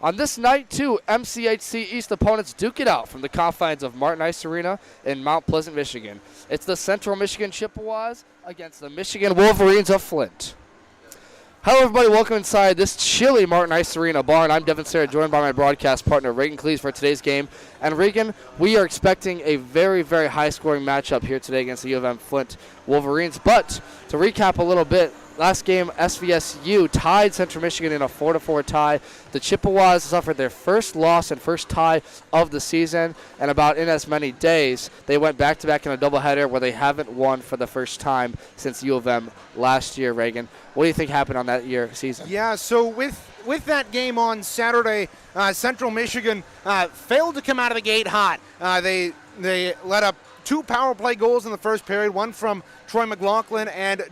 On this night, too, MCHC East opponents duke it out from the confines of Martin Ice Arena in Mount Pleasant, Michigan. It's the Central Michigan Chippewas against the Michigan Wolverines of Flint. Hello, everybody. Welcome inside this chilly Martin Ice Arena barn. I'm Devin Sarah, joined by my broadcast partner, Reagan Cleese, for today's game. And, Reagan, we are expecting a very, very high-scoring matchup here today against the U of M Flint Wolverines. But to recap a little bit, last game, SVSU tied Central Michigan in a 4-4 tie. The Chippewas suffered their first loss and first tie of the season, and about in as many days, they went back-to-back in a doubleheader where they haven't won for the first time since U of M last year. Reagan, what do you think happened on that season? Yeah, so with that game on Saturday, Central Michigan failed to come out of the gate hot. They let up 2 power play goals in the first period, one from Troy McLaughlin and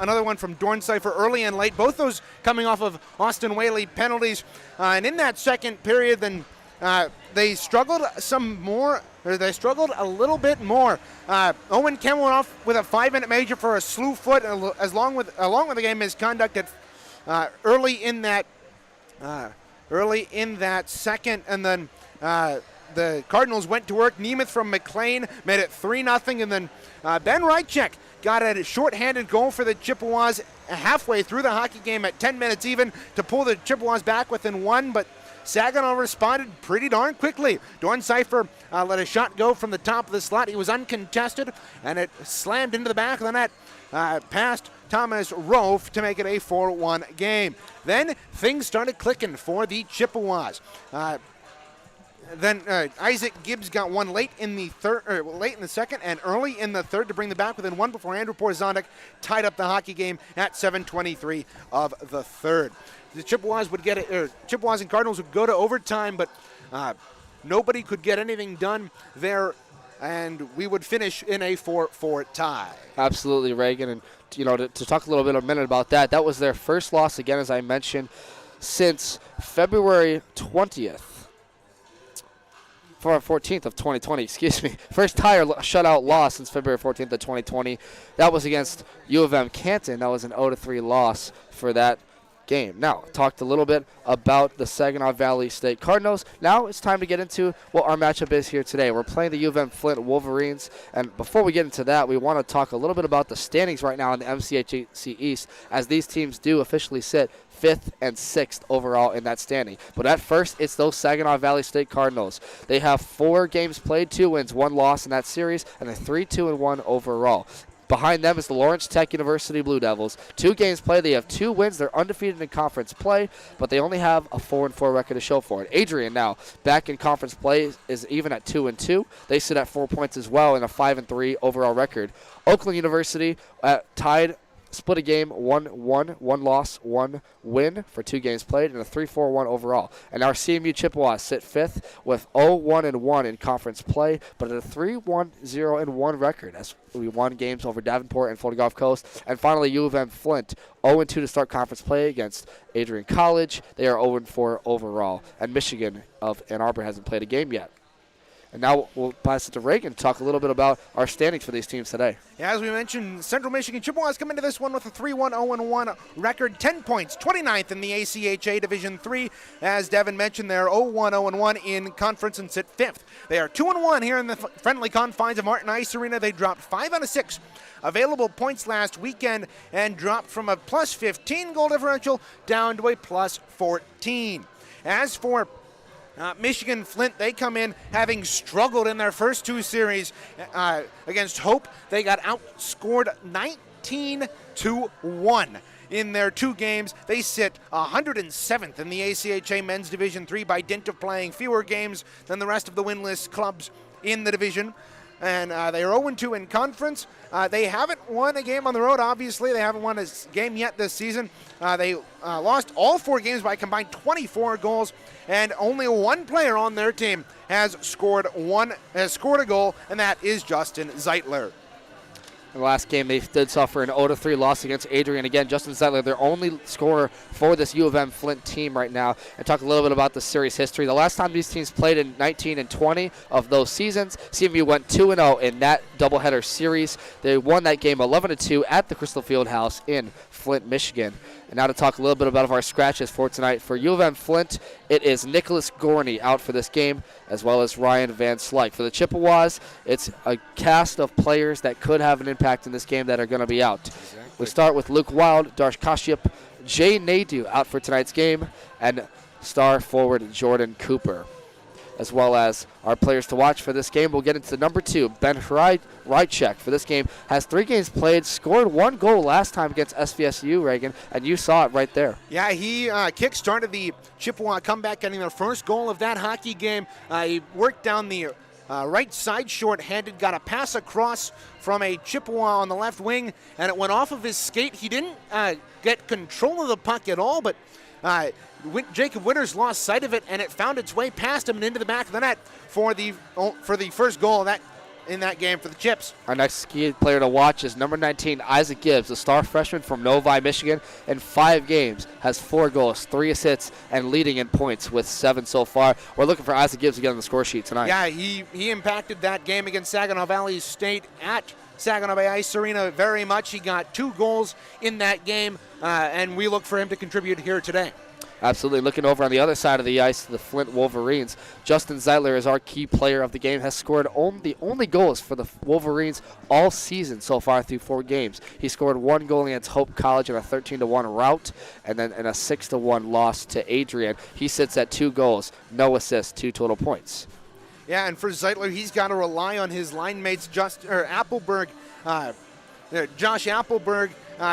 another one from Dorncypher early and late, both those coming off of Austin Whaley penalties. And in that second period, then they struggled a little bit more. Owen Kemp went off with a 5-minute major for a slew foot, along with the game misconduct early in that second, and then the Cardinals went to work. Nemeth from McLean made it 3-0, and then Ben Reichek got a shorthanded goal for the Chippewas halfway through the hockey game at 10 minutes even to pull the Chippewas back within 1, but Saginaw responded pretty darn quickly. Dorncypher let a shot go from the top of the slot. He was uncontested, and it slammed into the back of the net past Thomas Rofe to make it a 4-1 game. Then things started clicking for the Chippewas. Then Isaac Gibbs got one late in the second and early in the third to bring them back within 1 before Andrew Porzondek tied up the hockey game at 7:23 of the third. The Chippewas Chippewas and Cardinals would go to overtime, but nobody could get anything done there, and we would finish in a 4-4 tie. Absolutely, Reagan. And to talk a little bit a minute about that, that was their first loss, again, as I mentioned, since February 20th. 14th of 2020, excuse me. First tie or shutout loss since February 14th of 2020. That was against U of M Canton. That was an 0-3 loss for that game. Now, talked a little bit about the Saginaw Valley State Cardinals. Now it's time to get into what our matchup is here today. We're playing the U of M Flint Wolverines, and before we get into that, we want to talk a little bit about the standings right now in the MCHC East, as these teams do officially sit 5th and 6th overall in that standing. But at first, it's those Saginaw Valley State Cardinals. They have 4 games played, 2 wins, 1 loss in that series, and a 3-2-1 overall. Behind them is the Lawrence Tech University Blue Devils. 2 games played. They have 2 wins. They're undefeated in conference play, but they only have a 4-4 record to show for it. Adrian now back in conference play is even at 2-2. They sit at 4 points as well in a 5-3 overall record. Oakland University tied, split a game, 1-1, 1 loss, 1 win for 2 games played, and a 3-4-1 overall. And our CMU Chippewas sit 5th with 0-1-1 in conference play, but at a 3-1-0-1 record as we won games over Davenport and Florida Gulf Coast. And finally, U of M Flint, 0-2 to start conference play against Adrian College. They are 0-4 overall. And Michigan of Ann Arbor hasn't played a game yet. And now we'll pass it to Reagan to talk a little bit about our standings for these teams today. Yeah, as we mentioned, Central Michigan Chippewas come into this one with a 3-1-0-1 record, 10 points, 29th in the ACHA Division III. As Devin mentioned, they're 0-1-0-1 in conference and sit 5th. They are 2-1 here in the friendly confines of Martin Ice Arena. They dropped 5 out of 6 available points last weekend and dropped from a plus 15 goal differential down to a plus 14. As for Michigan-Flint, they come in having struggled in their first 2 series against Hope. They got outscored 19-1 in their 2 games. They sit 107th in the ACHA Men's Division III by dint of playing fewer games than the rest of the winless clubs in the division. And they are 0-2 in conference. They haven't won a game on the road, obviously. They haven't won a game yet this season. They lost all 4 games by a combined 24 goals, and only 1 player on their team has scored a goal, and that is Justin Zeitler. In the last game, they did suffer an 0-3 loss against Adrian. Again, Justin Zeitler, their only scorer for this U of M Flint team right now. And talk a little bit about the series history. The last time these teams played in 19 and 20 of those seasons, CMU went 2-0 in that doubleheader series. They won that game 11-2 at the Crystal Fieldhouse in Flint, Michigan. And now to talk a little bit about our scratches for tonight. For U of M Flint, it is Nicholas Gorney out for this game, as well as Ryan Van Slyke. For the Chippewas, it's a cast of players that could have an impact in this game that are going to be out. Exactly. We start with Luke Wild, Darsh Kashyap, Jay Nadeau out for tonight's game, and star forward Jordan Cooper. As well as our players to watch for this game. We'll get into number 2, Ben Rychek for this game. Has 3 games played, scored 1 goal last time against SVSU, Reagan, and you saw it right there. Yeah, he kick-started the Chippewa comeback, getting their first goal of that hockey game. He worked down the right side short-handed, got a pass across from a Chippewa on the left wing, and it went off of his skate. He didn't get control of the puck at all, but Jacob Winters lost sight of it, and it found its way past him and into the back of the net for the first goal in that game for the Chips. Our next key player to watch is number 19, Isaac Gibbs, a star freshman from Novi, Michigan. In 5 games, has 4 goals, 3 assists, and leading in points with 7 so far. We're looking for Isaac Gibbs to get on the score sheet tonight. Yeah, he impacted that game against Saginaw Valley State at Saginaw Bay Ice Arena very much. He got 2 goals in that game, and we look for him to contribute here today. Absolutely. Looking over on the other side of the ice, the Flint Wolverines. Justin Zeitler is our key player of the game, has scored the only goals for the Wolverines all season so far through 4 games. He scored 1 goal against Hope College in a 13-1 rout, and then in a 6-1 loss to Adrian. He sits at 2 goals, no assists, 2 total points. Yeah, and for Zeitler, he's got to rely on his line mates, Josh Appleberg,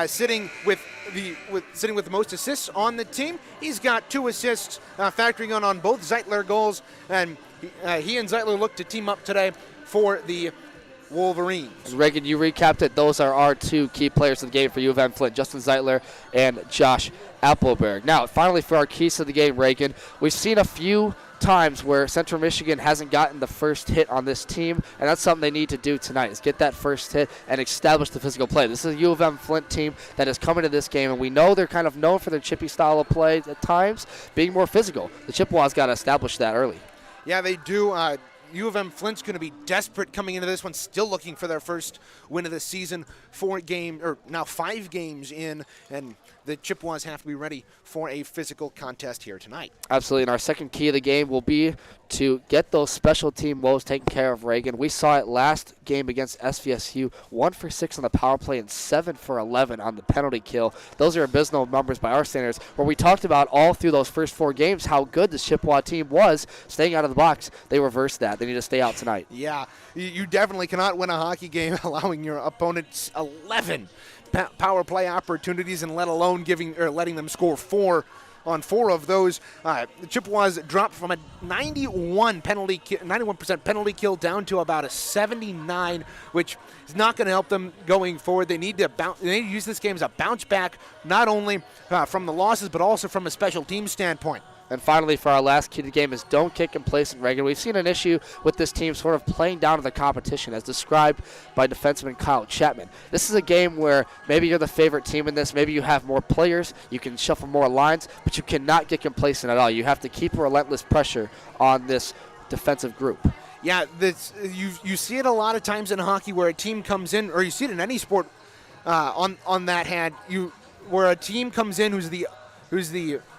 sitting with the most assists on the team. He's got 2 assists, factoring on both Zeitler goals, and he and Zeitler look to team up today for the Wolverines. Reagan, you recapped it. Those are our 2 key players of the game for U of M Flint, Justin Zeitler and Josh Appleberg. Now, finally, for our keys to the game, Reagan, we've seen a few times where Central Michigan hasn't gotten the first hit on this team, and that's something they need to do tonight, is get that first hit and establish the physical play. This is a U of M Flint team that has come into this game, and we know they're kind of known for their chippy style of play at times, being more physical. The Chippewas got to establish that early. Yeah, they do. U of M Flint's going to be desperate coming into this one, still looking for their first win of the season. 5 games in, and the Chippewas have to be ready for a physical contest here tonight. Absolutely, and our second key of the game will be to get those special team woes taken care of, Reagan. We saw it last game against SVSU, 1 for 6 on the power play and 7 for 11 on the penalty kill. Those are abysmal numbers by our standards, where we talked about all through those first 4 games how good this Chippewa team was staying out of the box. They reversed that. They need to stay out tonight. Yeah, you definitely cannot win a hockey game allowing your opponents 11 power play opportunities, and let alone letting them score 4 on 4 of those. The Chippewas dropped from a 91% penalty kill down to about a 79, which is not going to help them going forward. They need to use this game as a bounce back, not only from the losses but also from a special team standpoint. And finally, for our last key to the game is don't get complacent, Reagan. We've seen an issue with this team sort of playing down to the competition, as described by defenseman Kyle Chapman. This is a game where maybe you're the favorite team in this. Maybe you have more players. You can shuffle more lines, but you cannot get complacent at all. You have to keep a relentless pressure on this defensive group. Yeah, you see it a lot of times in hockey where a team comes in, or you see it in any sport on that hand, where a team comes in who's the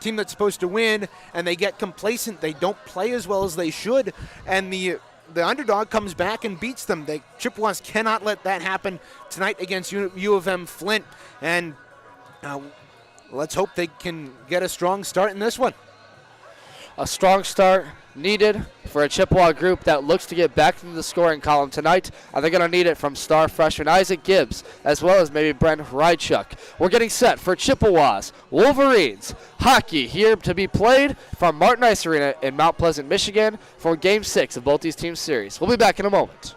team that's supposed to win, and they get complacent. They don't play as well as they should, and the underdog comes back and beats them. The Chippewas cannot let that happen tonight against U of M Flint, and let's hope they can get a strong start in this one. A strong start needed for a Chippewa group that looks to get back into the scoring column tonight, and they're going to need it from star freshman Isaac Gibbs, as well as maybe Brent Rychuk. We're getting set for Chippewas Wolverines hockey here to be played from Martin Ice Arena in Mount Pleasant, Michigan for Game 6 of both these teams' series. We'll be back in a moment.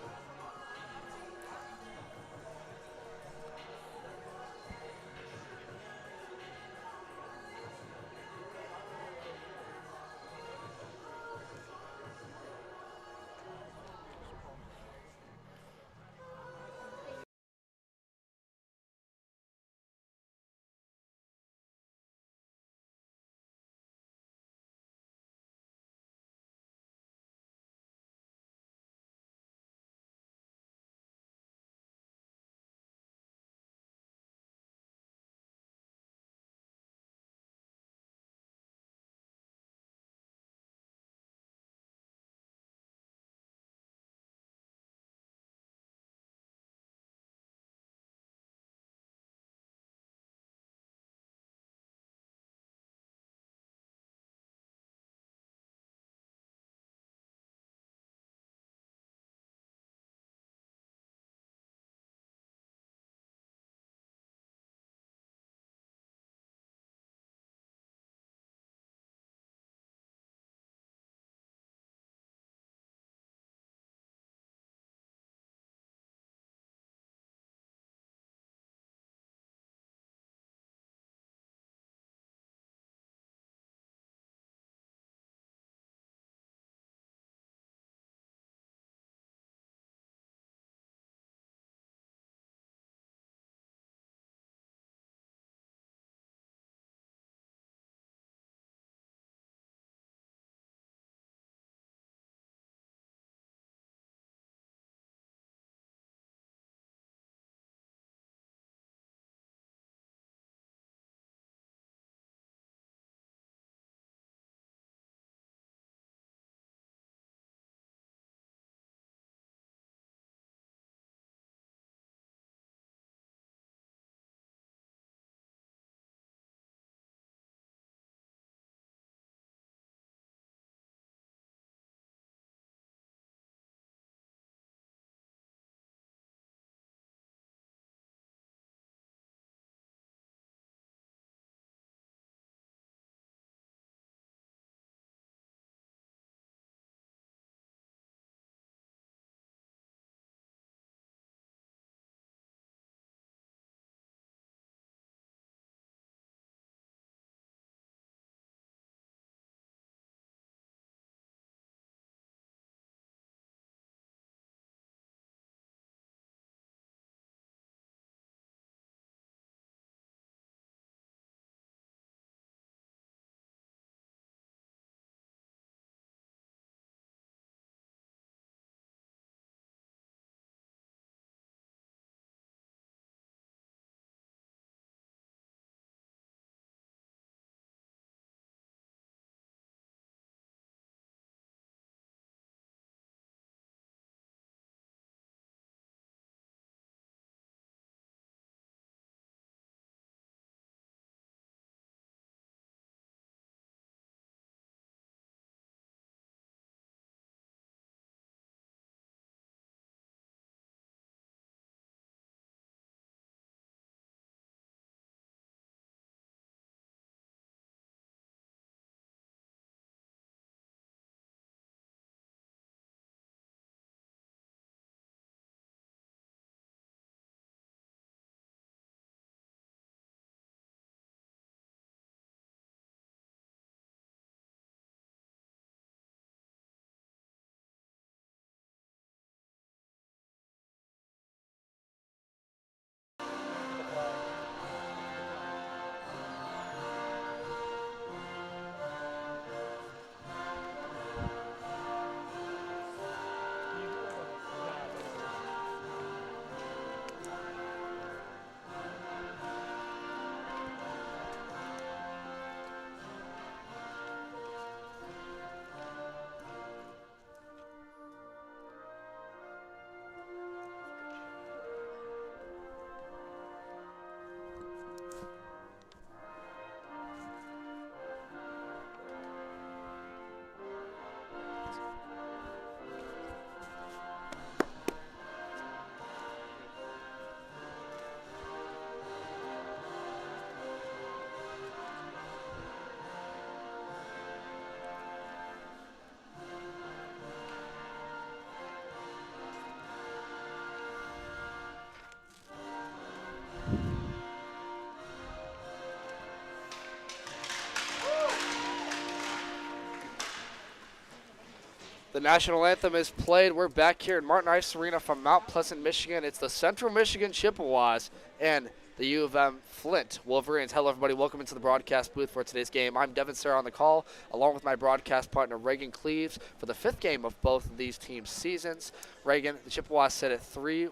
The national anthem is played. We're back here in Martin Ice Arena from Mount Pleasant, Michigan. It's the Central Michigan Chippewas and the U of M Flint Wolverines. Hello, everybody. Welcome into the broadcast booth for today's game. I'm Devin Sarah on the call, along with my broadcast partner, Reagan Cleaves, for the fifth game of both of these teams' seasons. Reagan, the Chippewas sit at 3-1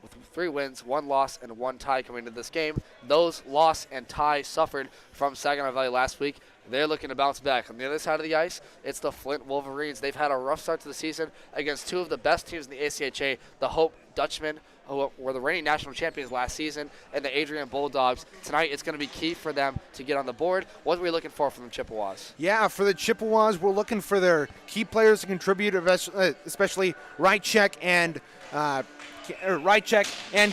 with 3 wins, 1 loss, and 1 tie coming into this game. Those loss and tie suffered from Saginaw Valley last week. They're looking to bounce back. On the other side of the ice, it's the Flint Wolverines. They've had a rough start to the season against 2 of the best teams in the ACHA, the Hope Dutchmen, who were the reigning national champions last season, and the Adrian Bulldogs. Tonight, it's going to be key for them to get on the board. What are we looking for from the Chippewas? Yeah, for the Chippewas, we're looking for their key players to contribute, especially Rychek and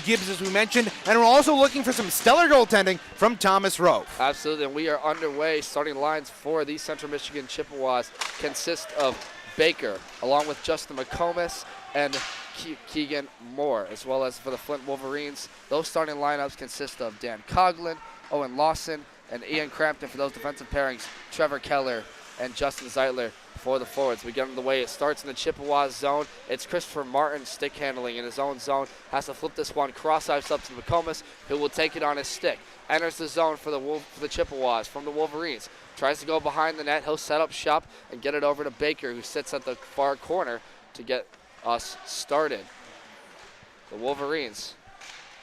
Gibbs, as we mentioned. And we're also looking for some stellar goaltending from Thomas Rowe. Absolutely, and we are underway. Starting lines for the Central Michigan Chippewas consist of Baker, along with Justin McComas and Keegan Moore, as well as for the Flint Wolverines. Those starting lineups consist of Dan Coughlin, Owen Lawson, and Ian Crampton for those defensive pairings, Trevor Keller and Justin Zeitler for the forwards. We get on the way. It starts in the Chippewas zone. It's Christopher Martin stick handling in his own zone. Has to flip this one cross ice up to McComas, who will take it on his stick. Enters the zone for the Chippewas from the Wolverines. Tries to go behind the net. He'll set up shop and get it over to Baker, who sits at the far corner to get us started. The Wolverines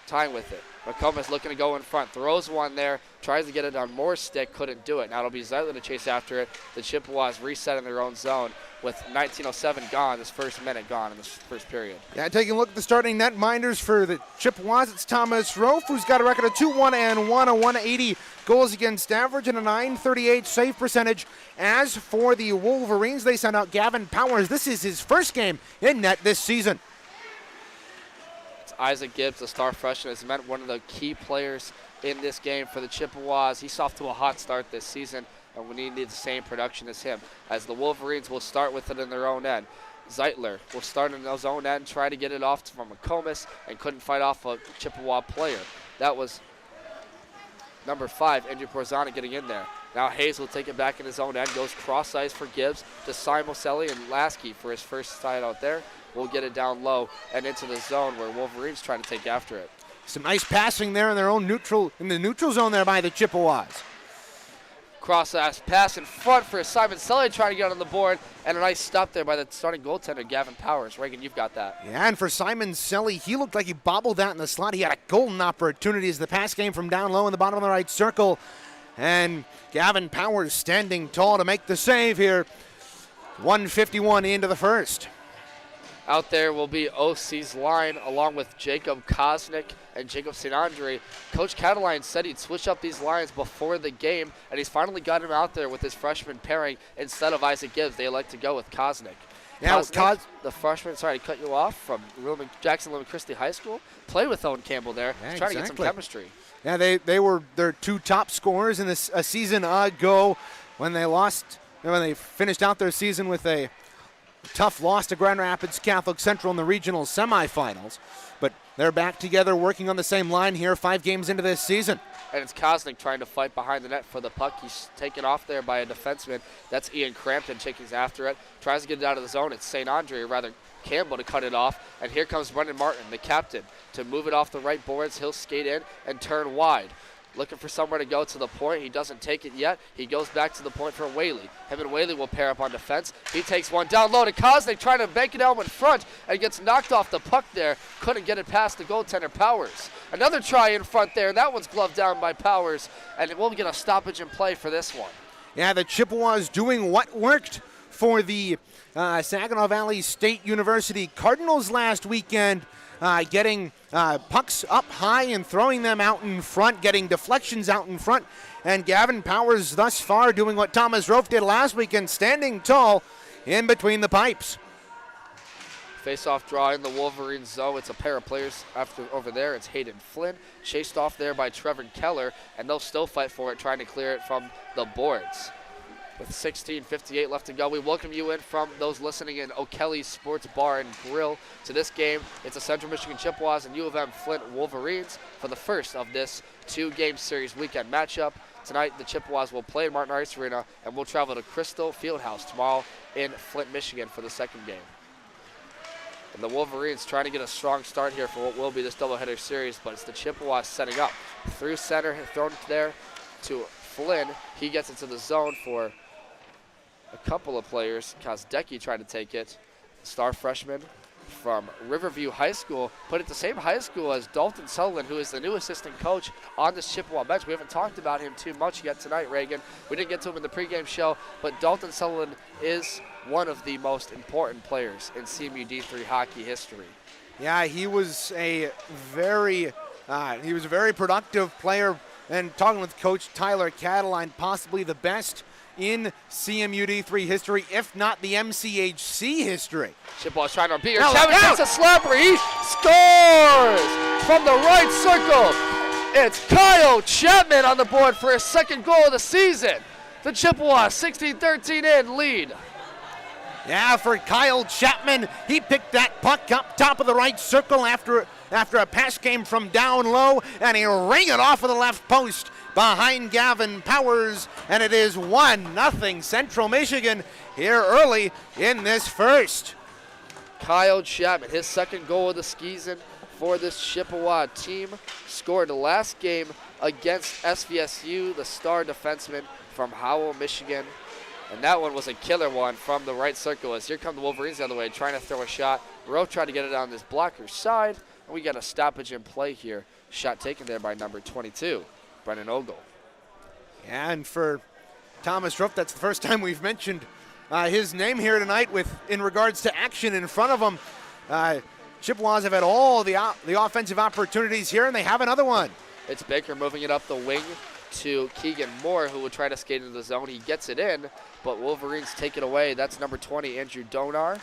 tying with it. McComas looking to go in front. Throws one there. Tries to get it on Moore's stick. Couldn't do it. Now it'll be Zeitler to chase after it. The Chippewas reset in their own zone with 19:07 gone. This first minute gone in this first period. Yeah, taking a look at the starting net minders for the Chippewas, it's Thomas Rowe, who's got a record of 2-1 and 1, a 180 goals against average and a 938 save percentage. As for the Wolverines, they sent out Gavin Powers. This is his first game in net this season. Isaac Gibbs, the star freshman, has meant one of the key players in this game for the Chippewas. He's off to a hot start this season, and we need the same production as him, as the Wolverines will start with it in their own end. Zeitler will start in his own end, try to get it off from McComas, and couldn't fight off a Chippewa player. That was number 5, Andrew Porzana, getting in there. Now Hayes will take it back in his own end, goes cross ice for Gibbs to Simoselli and Lasky for his first side out there. We'll get it down low and into the zone where Wolverines trying to take after it. Some nice passing there in their own neutral zone there by the Chippewas. Cross pass in front for Simon Selly trying to get on the board, and a nice stop there by the starting goaltender, Gavin Powers. Reagan, you've got that. Yeah, and for Simon Selly, he looked like he bobbled that in the slot. He had a golden opportunity as the pass came from down low in the bottom of the right circle. And Gavin Powers standing tall to make the save here. 1:51 into the first. Out there will be OC's line along with Jacob Kosnick and Jacob St. Andre. Coach Cataline said he'd switch up these lines before the game, and he's finally got him out there with his freshman pairing instead of Isaac Gibbs. They like to go with Kosnick. Now, the freshman, sorry to cut you off, from Jackson Lilliman Christie High School, played with Owen Campbell there. Yeah, He's trying to get some chemistry. Yeah, they were their 2 top scorers in this a season ago when they finished out their season with a tough loss to Grand Rapids Catholic Central in the regional semifinals. But they're back together working on the same line here 5 games into this season. And it's Kosnick trying to fight behind the net for the puck. He's taken off there by a defenseman. That's Ian Crampton taking after it. Tries to get it out of the zone. It's St. Andre, or rather Campbell, to cut it off. And here comes Brendan Martin, the captain, to move it off the right boards. He'll skate in and turn wide. Looking for somewhere to go to the point. He doesn't take it yet. He goes back to the point for Whaley. Him and Whaley will pair up on defense. He takes one down low to Kosnick, trying to bank it out in front, and gets knocked off the puck there. Couldn't get it past the goaltender, Powers. Another try in front there, and that one's gloved down by Powers, and we'll get a stoppage in play for this one. Yeah, the Chippewas doing what worked for the Saginaw Valley State University Cardinals last weekend. Getting pucks up high and throwing them out in front, getting deflections out in front. And Gavin Powers thus far doing what Thomas Rowe did last weekend, standing tall in between the pipes. Face-off draw in the Wolverines zone. It's a pair of players over there. It's Hayden Flynn, chased off there by Trevor Keller, and they'll still fight for it, trying to clear it from the boards. With 16:58 left to go, we welcome you in from those listening in O'Kelly's Sports Bar and Grill to this game. It's a Central Michigan Chippewas and U of M Flint Wolverines for the first of this 2-game series weekend matchup. Tonight, the Chippewas will play at Martin Ice Arena, and we'll travel to Crystal Fieldhouse tomorrow in Flint, Michigan for the second game. And the Wolverines trying to get a strong start here for what will be this doubleheader series, but it's the Chippewas setting up. Through center, thrown there to Flynn. He gets into the zone for a couple of players. Kozdecki tried to take it. Star freshman from Riverview High School, put at the same high school as Dalton Sullivan, who is the new assistant coach on this Chippewa bench. We haven't talked about him too much yet tonight, Reagan. We didn't get to him in the pregame show, but Dalton Sullivan is one of the most important players in CMU D3 hockey history. Yeah, he was a very productive player. And talking with Coach Tyler Cataline, possibly the best in CMU D3 history, if not the MCHC history. Chippewas trying to beat her. Chapman takes a slapper. He scores from the right circle. It's Kyle Chapman on the board for his second goal of the season. The Chippewas 16-13 in lead. Yeah, for Kyle Chapman, he picked that puck up top of the right circle after a pass came from down low, and he rang it off of the left post behind Gavin Powers, and it is 1-0 Central Michigan here early in this first. Kyle Chapman, his second goal of the season for this Chippewa team, scored the last game against SVSU, the star defenseman from Howell, Michigan. And that one was a killer one from the right circle as here come the Wolverines the other way trying to throw a shot. Rowe tried to get it on this blocker's side, and we got a stoppage in play here. Shot taken there by number 22, Brennan Ogle. Yeah, and for Thomas Ruff, that's the first time we've mentioned his name here tonight in regards to action in front of him. Chippewas have had all the offensive opportunities here, and they have another one. It's Baker moving it up the wing to Keegan Moore, who will try to skate into the zone. He gets it in, but Wolverines take it away. That's number 20, Andrew Donar.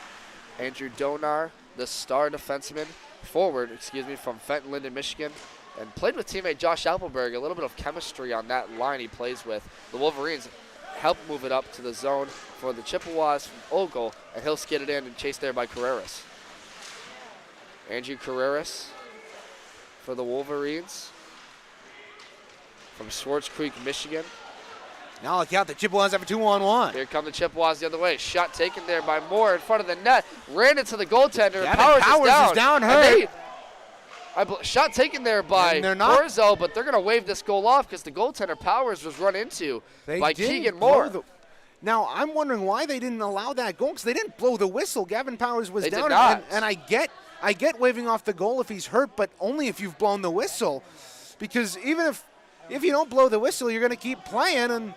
Andrew Donar, the star defenseman, forward, from Fenton Linden, Michigan, and played with teammate Josh Appleberg. A little bit of chemistry on that line he plays with. The Wolverines help move it up to the zone for the Chippewas from Ogle, and he'll skid it in and chased there by Carreras. Andrew Carreras for the Wolverines from Swartz Creek, Michigan. Now look out, the Chippewas have a 2-on-1. Here come the Chippewas the other way. Shot taken there by Moore in front of the net. Ran into the goaltender. Yeah, Powers is down. Hurt. Shot taken there by Corzo, but they're going to wave this goal off because the goaltender Powers was run into by Keegan Moore. Now, I'm wondering why they didn't allow that goal because they didn't blow the whistle. Gavin Powers was down. Did not. And I get waving off the goal if he's hurt, but only if you've blown the whistle. Because even if you don't blow the whistle, you're going to keep playing, and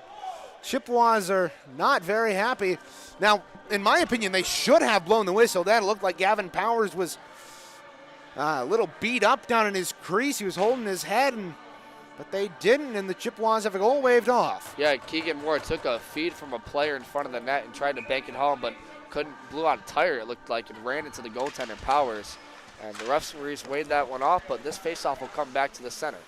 Chippewas are not very happy. Now, in my opinion, they should have blown the whistle. That looked like Gavin Powers was a little beat up down in his crease. He was holding his head, but they didn't, and the Chippewas have a goal waved off. Yeah, Keegan Moore took a feed from a player in front of the net and tried to bank it home, but blew out a tire, it looked like, and ran into the goaltender Powers. And the referees weighed that one off, but this faceoff will come back to the center.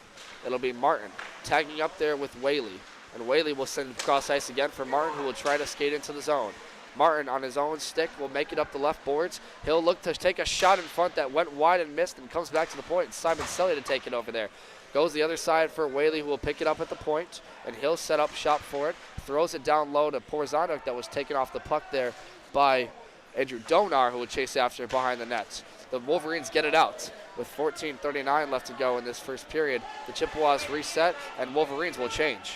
It'll be Martin tagging up there with Whaley. And Whaley will send cross ice again for Martin, who will try to skate into the zone. Martin on his own stick will make it up the left boards. He'll look to take a shot in front that went wide and missed and comes back to the point. And Simon Selly to take it over there. Goes the other side for Whaley, who will pick it up at the point, and he'll set up shop for it. Throws it down low to Porzanuk that was taken off the puck there by Andrew Donar, who will chase after behind the net. The Wolverines get it out with 14:39 left to go in this first period. The Chippewas reset, and Wolverines will change.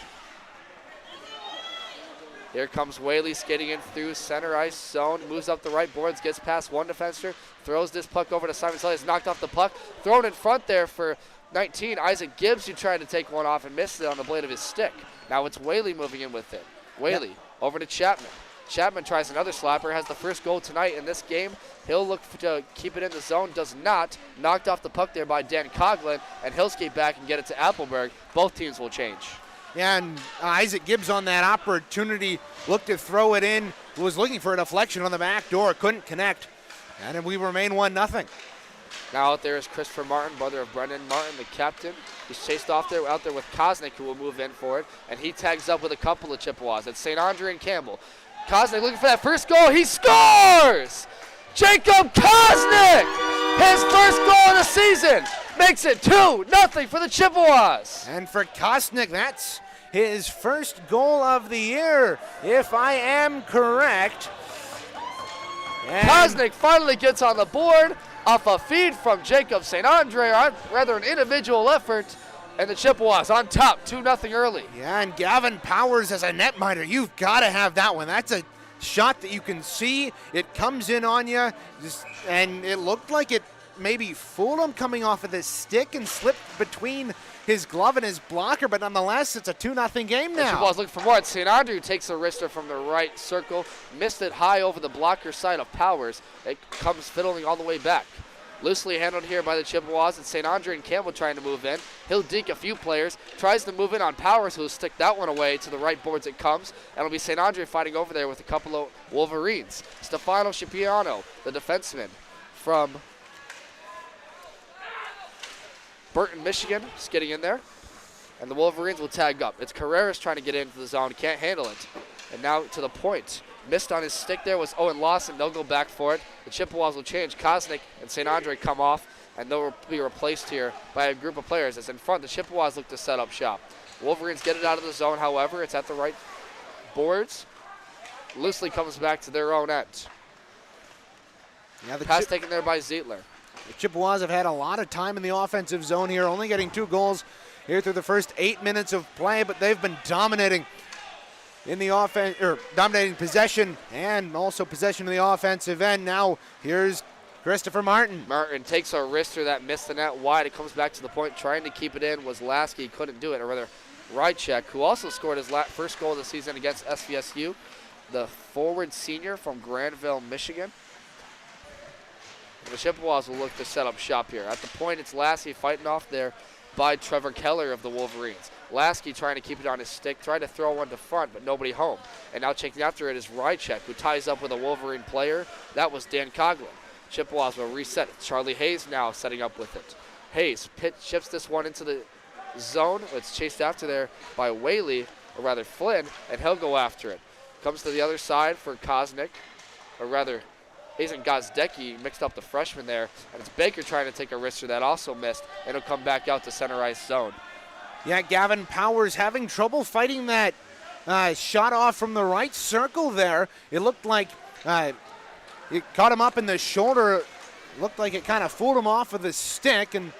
Here comes Whaley skating in through center ice zone, moves up the right boards, gets past one defenseman, throws this puck over to Simon Selly. It's knocked off the puck, thrown in front there for 19, Isaac Gibbs, who tried to take one off and missed it on the blade of his stick. Now it's Whaley moving in with it. Whaley over to Chapman. Chapman tries another slapper, has the first goal tonight in this game. He'll look to keep it in the zone, does not. Knocked off the puck there by Dan Coughlin, and he'll skate back and get it to Appleberg. Both teams will change. Yeah, and Isaac Gibbs on that opportunity looked to throw it in, was looking for a deflection on the back door, couldn't connect, and we remain 1-0. Now out there is Christopher Martin, brother of Brendan Martin, the captain. He's chased out there with Kosnick, who will move in for it, and he tags up with a couple of Chippewas. It's St. Andre and Campbell. Kosnick looking for that first goal. He scores! Jacob Kosnick! His first goal of the season makes it 2-0 for the Chippewas. And for Kosnick, that's his first goal of the year, if I am correct. And Kosnick finally gets on the board off a feed from Jacob St. Andre, or rather an individual effort, and the Chippewas on top, 2-0 early. yeah, and Gavin Powers as a netminder, you've got to have that one. That's a shot that you can see. It comes in on you, and it looked like it maybe fooled him coming off of this stick and slipped between his glove and his blocker, but nonetheless, it's a 2-0 game now. Chippewas looking for more. St. Andre takes a wrister from the right circle, missed it high over the blocker side of Powers. It comes fiddling all the way back. Loosely handled here by the Chippewas, and St. Andre and Campbell trying to move in. He'll deke a few players, tries to move in on Powers, who'll stick that one away to the right boards it comes, and it'll be St. Andre fighting over there with a couple of Wolverines. Stefano Scipiano, the defenseman from Burton, Michigan, is getting in there, and the Wolverines will tag up. It's Carreras trying to get into the zone, can't handle it, and now to the point. Missed on his stick there was Owen Lawson. They'll go back for it. The Chippewas will change. Kosnick and St. Andre come off, and they'll be replaced here by a group of players. As in front, the Chippewas look to set up shop. Wolverines get it out of the zone, however. It's at the right boards. Loosely comes back to their own end. Yeah, the Pass taken there by Zietler. The Chippewas have had a lot of time in the offensive zone here, only getting 2 goals here through the first 8 minutes of play, but they've been dominating in the offense, or dominating possession and also possession of the offensive end. Now here's Christopher Martin. Martin takes a wrister that missed the net wide. It comes back to the point, trying to keep it in. Was Lasky, couldn't do it, or rather Rychek, who also scored his first goal of the season against SVSU, the forward senior from Granville, Michigan. The Chippewas will look to set up shop here. At the point, it's Lasky fighting off there by Trevor Keller of the Wolverines. Lasky trying to keep it on his stick, trying to throw one to front, but nobody home. And now checking after it is Rychek, who ties up with a Wolverine player. That was Dan Coughlin. Chippewas will reset it. Charlie Hayes now setting up with it. Hayes chips this one into the zone. It's chased after there by Whaley, or rather Flynn, and he'll go after it. Comes to the other side for Kosnick, or rather Hazen Gozdecki mixed up the freshman there, and it's Baker trying to take a wrister that also missed, and it'll come back out to center ice zone. Yeah, Gavin Powers having trouble fighting that shot off from the right circle there. It looked like it caught him up in the shoulder. It looked like it kind of fooled him off with the stick, and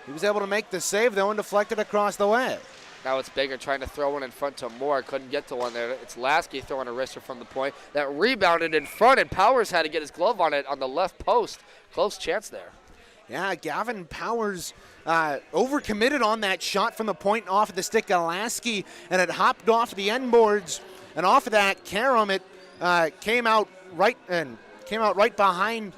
he was able to make the save, though, and deflect it across the way. Now it's Baker trying to throw one in front to Moore. Couldn't get to one there. It's Lasky throwing a wrister from the point. That rebounded in front, and Powers had to get his glove on it on the left post. Close chance there. Yeah, Gavin Powers overcommitted on that shot from the point off of the stick of Lasky, and it hopped off the end boards. And off of that carom, it came out right behind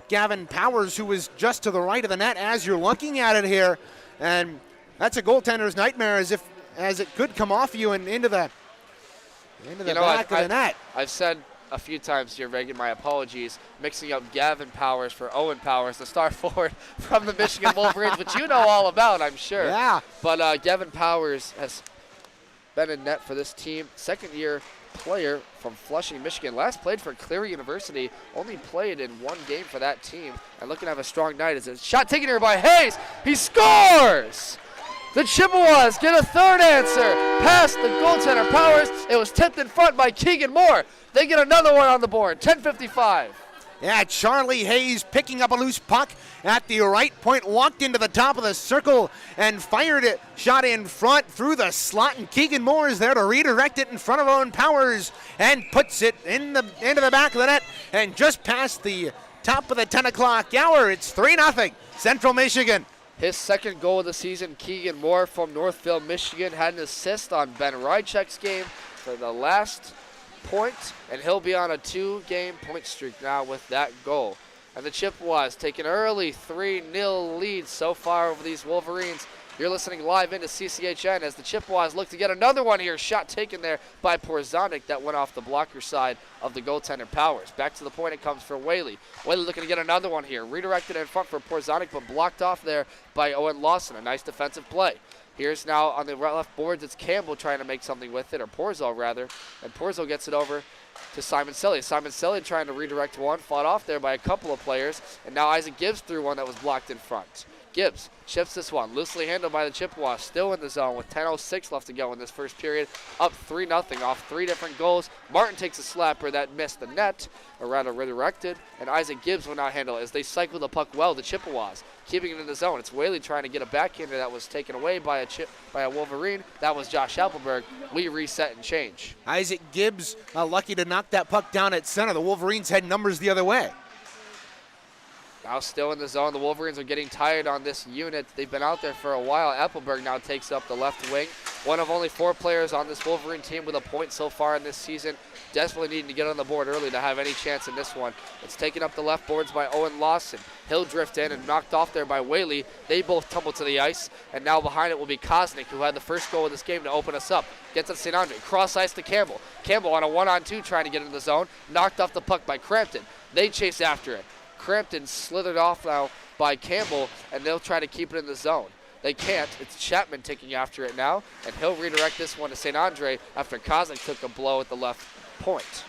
Gavin Powers, who was just to the right of the net as you're looking at it here. And that's a goaltender's nightmare, as it could come off you and into the back of the net. I've said a few times here, Reagan, my apologies, mixing up Gavin Powers for Owen Powers, the star forward from the Michigan Wolverines, which you know all about, I'm sure. Yeah. But Gavin Powers has been in net for this team, second-year player from Flushing, Michigan. Last played for Cleary University, only played in 1 game for that team, and looking to have a strong night. As a shot taken here by Hayes. He scores! The Chippewas get a third answer past the goaltender Powers. It was tipped in front by Keegan Moore. They get another one on the board, 10:55. Yeah, Charlie Hayes picking up a loose puck at the right point, walked into the top of the circle and fired it, shot in front through the slot, and Keegan Moore is there to redirect it in front of Owen Powers and puts it into the back of the net and just past the top of the 10 o'clock hour. It's 3-0, Central Michigan. His second goal of the season, Keegan Moore from Northville, Michigan, had an assist on Ben Rychek's game for the last point, and he'll be on a 2-game point streak now with that goal. And the Chippewas take an early 3-0 lead so far over these Wolverines. You're listening live into CCHN as the Chippewas look to get another one here. Shot taken there by Porzonik that went off the blocker side of the goaltender Powers. Back to the point it comes for Whaley. Whaley looking to get another one here. Redirected in front for Porzonik, but blocked off there by Owen Lawson. A nice defensive play. Here's now on the left boards, it's Campbell trying to make something with it, or Porzo rather. And Porzo gets it over to Simon Selly. Simon Selly trying to redirect one, fought off there by a couple of players. And now Isaac Gibbs threw one that was blocked in front. Gibbs shifts this one. Loosely handled by the Chippewas. Still in the zone with 10:06 left to go in this first period. Up 3-0 off 3 different goals. Martin takes a slapper that missed the net, or rather redirected. And Isaac Gibbs will now handle it as they cycle the puck well, the Chippewas. Keeping it in the zone. It's Whaley trying to get a backhander that was taken away by a Wolverine. That was Josh Appleberg. We reset and change. Isaac Gibbs lucky to knock that puck down at center. The Wolverines had numbers the other way. Now still in the zone. The Wolverines are getting tired on this unit. They've been out there for a while. Appleberg now takes up the left wing. One of only 4 players on this Wolverine team with a point so far in this season. Desperately needing to get on the board early to have any chance in this one. It's taken up the left boards by Owen Lawson. He'll drift in and knocked off there by Whaley. They both tumble to the ice. And now behind it will be Kosnick, who had the first goal of this game to open us up. Gets it to St. Andre. Cross ice to Campbell. Campbell on a 1-on-2 trying to get into the zone. Knocked off the puck by Crampton. They chase after it. Crampton slithered off now by Campbell, and they'll try to keep it in the zone. They can't. It's Chapman taking after it now, and he'll redirect this one to St. Andre after Kosnick took a blow at the left point,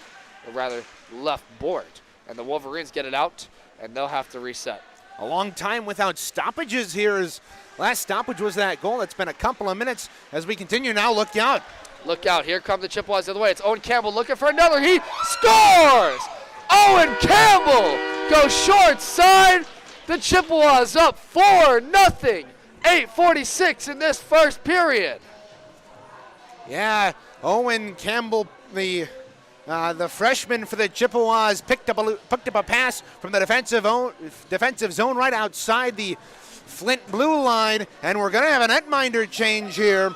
or rather left board. And the Wolverines get it out, and they'll have to reset. A long time without stoppages here. His last stoppage was that goal. It's been a couple of minutes as we continue now. Look out. Look out. Here come the Chippewas the other way. It's Owen Campbell looking for another. He scores! Owen Campbell goes short side. The Chippewas up 4-0. 8:46 in this first period. Yeah, Owen Campbell, the freshman for the Chippewas, picked up a pass from the defensive zone right outside the Flint blue line, and we're going to have a netminder change here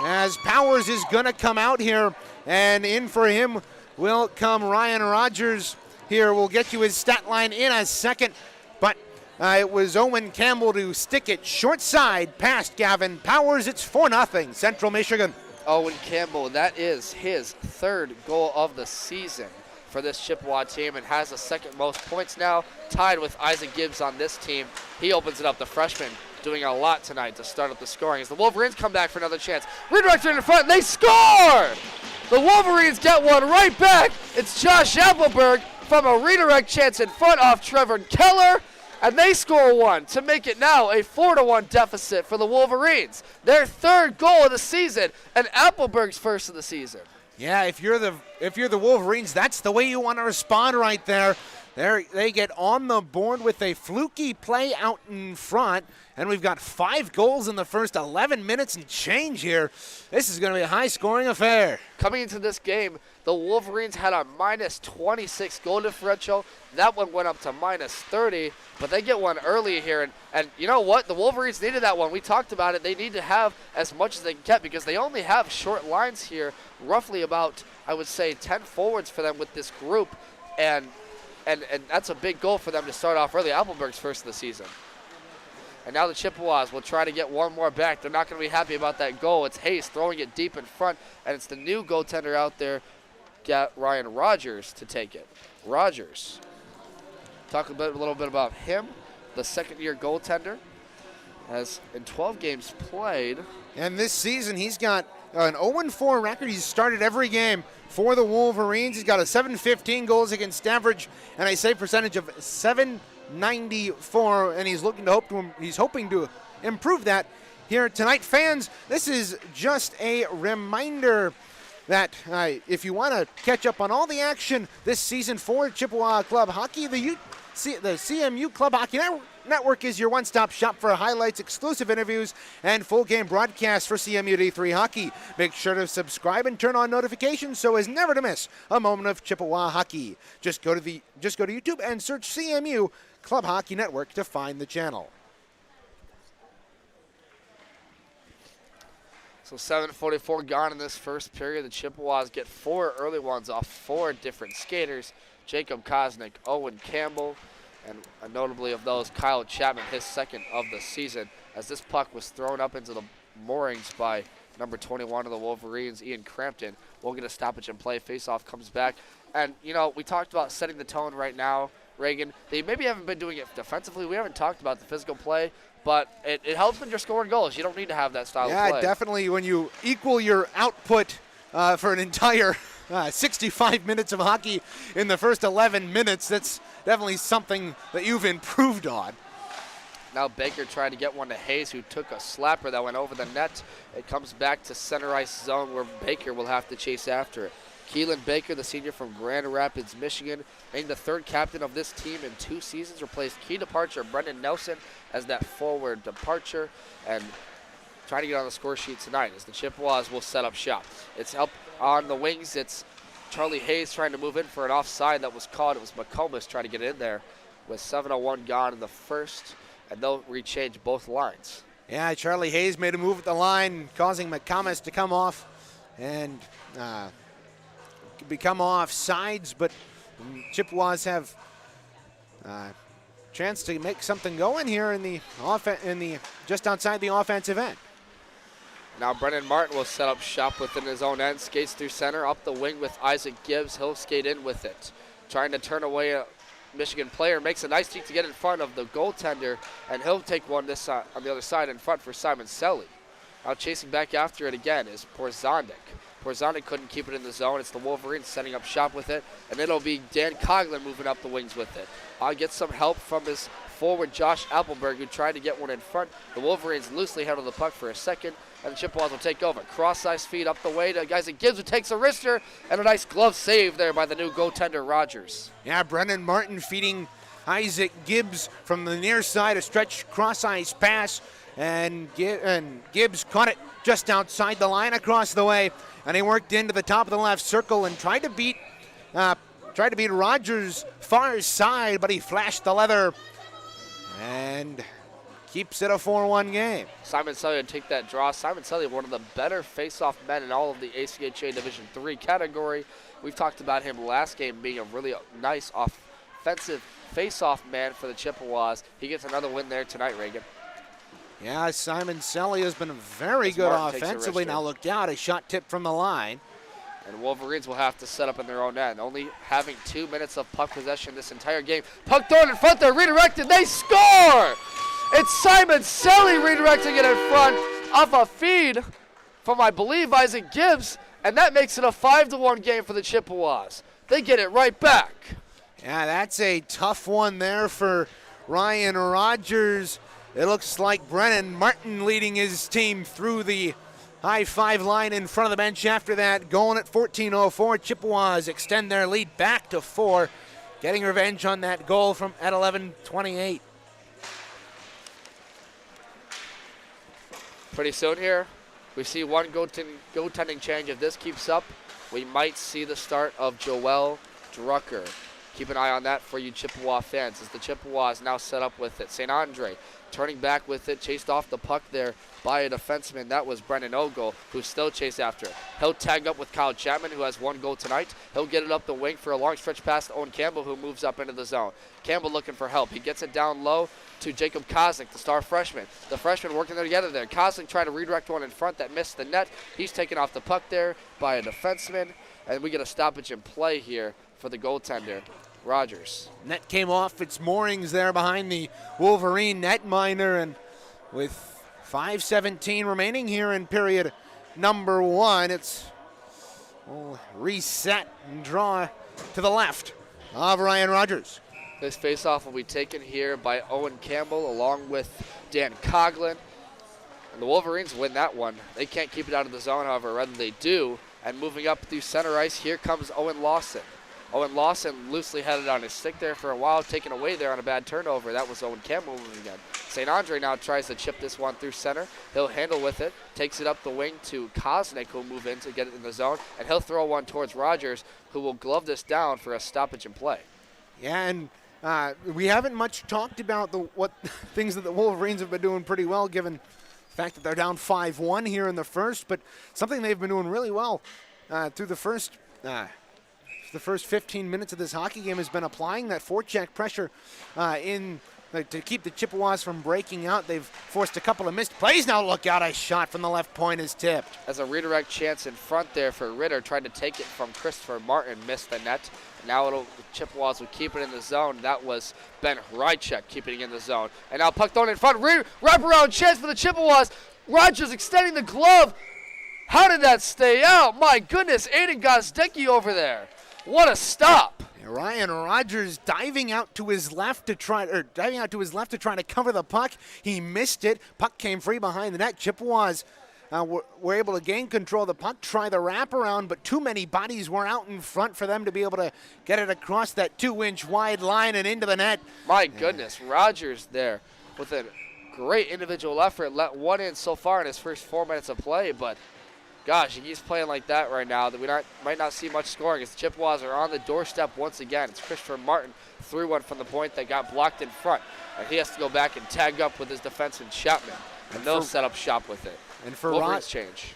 as Powers is going to come out here, and in for him will come Ryan Rogers here. We'll get you his stat line in a second, but it was Owen Campbell to stick it short side past Gavin Powers. It's 4-0 Central Michigan. Owen Campbell, that is his 3rd goal of the season for this Chippewa team and has the 2nd most points now, tied with Isaac Gibbs on this team. He opens it up, the freshman, doing a lot tonight to start up the scoring as the Wolverines come back for another chance. Redirected in front, and they score! The Wolverines get one right back. It's Josh Appleberg from a redirect chance in front off Trevor Keller, and they score one to make it now a 4-1 deficit for the Wolverines. Their 3rd goal of the season, and Appleberg's 1st of the season. Yeah, if you're the Wolverines, that's the way you want to respond right there. They get on the board with a fluky play out in front, and we've got 5 goals in the first 11 minutes and change here. This is going to be a high-scoring affair. Coming into this game, the Wolverines had a -26 goal differential. That one went up to -30, but they get one early here. And you know what? The Wolverines needed that one. We talked about it. They need to have as much as they can get because they only have short lines here, roughly about, I would say, 10 forwards for them with this group. And that's a big goal for them to start off early. Appleberg's 1st of the season. And now the Chippewas will try to get one more back. They're not going to be happy about that goal. It's Hayes throwing it deep in front, and it's the new goaltender out there, Ryan Rogers, to take it. Rogers. Talk a little bit about him, the 2nd-year goaltender, has in 12 games played. And this season he's got an 0-4 record. He's started every game for the Wolverines. He's got a .715 goals against average and a save percentage of .794, and he's hoping to improve that here tonight. Fans, this is just a reminder that if you want to catch up on all the action this season for Chippewa Club Hockey, the CMU Club Hockey Network is your one-stop shop for highlights, exclusive interviews, and full game broadcasts for CMU D3 hockey. Make sure to subscribe and turn on notifications so as never to miss a moment of Chippewa hockey. Just go to YouTube and search CMU Club Hockey Network to find the channel. So 7:44 gone in this first period. The Chippewas get 4 early ones off 4 different skaters. Jacob Kosnick, Owen Campbell, and notably of those, Kyle Chapman, his 2nd of the season, as this puck was thrown up into the moorings by number 21 of the Wolverines, Ian Crampton. We'll get a stoppage and play. Faceoff comes back. And, you know, we talked about setting the tone right now, Reagan. They maybe haven't been doing it defensively. We haven't talked about the physical play, but it helps when you're scoring goals. You don't need to have that style of play. Yeah, definitely. When you equal your output for an entire 65 minutes of hockey in the first 11 minutes, that's definitely something that you've improved on. Now Baker trying to get one to Hayes, who took a slapper that went over the net. It comes back to center ice zone where Baker will have to chase after it. Keelan Baker, the senior from Grand Rapids, Michigan, named the third captain of this team in 2 seasons, replaced key departure Brendan Nelson as that forward departure, and trying to get on the score sheet tonight as the Chippewas will set up shop. It's up on the wings. It's Charlie Hayes trying to move in for an offside that was called. It was McComas trying to get in there with 7:01 gone in the first, and they'll rechange both lines. Yeah, Charlie Hayes made a move at the line, causing McComas to come off and become off sides, but Chippewas have a chance to make something going here in the just outside the offensive end. Now Brennan Martin will set up shop within his own end, skates through center, up the wing with Isaac Gibbs. He'll skate in with it. Trying to turn away a Michigan player, makes a nice deke to get in front of the goaltender, and he'll take one this side, on the other side in front for Simon Selly. Now chasing back after it again is Porzondik. Porzondik couldn't keep it in the zone. It's the Wolverines setting up shop with it, and it'll be Dan Coughlin moving up the wings with it. Gets some help from his forward Josh Appleberg, who tried to get one in front. The Wolverines loosely handle the puck for a second, and the Chippewas will take over. Cross-ice feed up the way to Isaac Gibbs, who takes a wrister, and a nice glove save there by the new goaltender Rogers. Yeah, Brendan Martin feeding Isaac Gibbs from the near side, a stretch cross-ice pass, and Gibbs caught it just outside the line across the way, and he worked into the top of the left circle and tried to beat Rogers' far side, but he flashed the leather and keeps it a 4-1 game. Simon Selly would take that draw. Simon Selly, one of the better face-off men in all of the ACHA Division III category. We've talked about him last game being a really nice offensive face-off man for the Chippewas. He gets another win there tonight, Reagan. Yeah, Simon Selly has been very good offensively. Now looked out, a shot tipped from the line. And Wolverines will have to set up in their own end, only having 2 minutes of puck possession this entire game. Puck thrown in front there, redirected, they score! It's Simon Selly redirecting it in front off a feed from, I believe, Isaac Gibbs, and that makes it a 5-1 game for the Chippewas. They get it right back. Yeah, that's a tough one there for Ryan Rogers. It looks like Brennan Martin leading his team through the high-five line in front of the bench after that. Going at 14:04, Chippewas extend their lead back to 4, getting revenge on that goal from at 11:28. Pretty soon here, we see one goaltending change. If this keeps up, we might see the start of Joel Drucker. Keep an eye on that for you Chippewa fans, as the Chippewas now set up with it. St. Andre turning back with it, chased off the puck there by a defenseman. That was Brendan Ogle, who still chased after it. He'll tag up with Kyle Chapman, who has 1 goal tonight. He'll get it up the wing for a long stretch pass to Owen Campbell, who moves up into the zone. Campbell looking for help. He gets it down low to Jacob Kozlik, the star freshman. The freshmen working there together there. Kozlik trying to redirect one in front that missed the net. He's taken off the puck there by a defenseman, and we get a stoppage in play here for the goaltender, Rogers. Net came off its moorings there behind the Wolverine netminder, and with 5:17 remaining here in period number 1, it's reset and draw to the left of Ryan Rogers. This faceoff will be taken here by Owen Campbell along with Dan Coughlin. And the Wolverines win that one. They can't keep it out of the zone, however, rather they do. And moving up through center ice, here comes Owen Lawson. Owen Lawson loosely had it on his stick there for a while, taken away there on a bad turnover. That was Owen Campbell moving again. St. Andre now tries to chip this one through center. He'll handle with it, takes it up the wing to Kosnick, who'll move in to get it in the zone, and he'll throw one towards Rogers, who will glove this down for a stoppage in play. Yeah, and we haven't much talked about what things that the Wolverines have been doing pretty well, given the fact that they're down 5-1 here in the first, but something they've been doing really well through the first 15 minutes of this hockey game has been applying that forecheck pressure to keep the Chippewas from breaking out. They've forced a couple of missed plays. Now look out, a shot from the left point is tipped. As a redirect chance in front there for Ritter, trying to take it from Christopher Martin, missed the net. Now the Chippewas will keep it in the zone. That was Ben Rychek keeping it in the zone. And now puck thrown in front, wraparound chance for the Chippewas. Rogers extending the glove. How did that stay out? My goodness, Aiden Gozdecki over there. What a stop. Ryan Rogers diving out to his left to try to cover the puck. He missed it. Puck came free behind the net. Chippewas were able to gain control of the puck, try the wraparound, but too many bodies were out in front for them to be able to get it across that 2-inch wide line and into the net. My goodness, Rogers there with a great individual effort. Let one in so far in his first 4 minutes of play, but gosh, he's playing like that right now that we might not see much scoring as the Chippewas are on the doorstep once again. It's Christopher Martin threw one from the point that got blocked in front, and he has to go back and tag up with his defenseman Chapman, and they'll set up shop with it. And for change.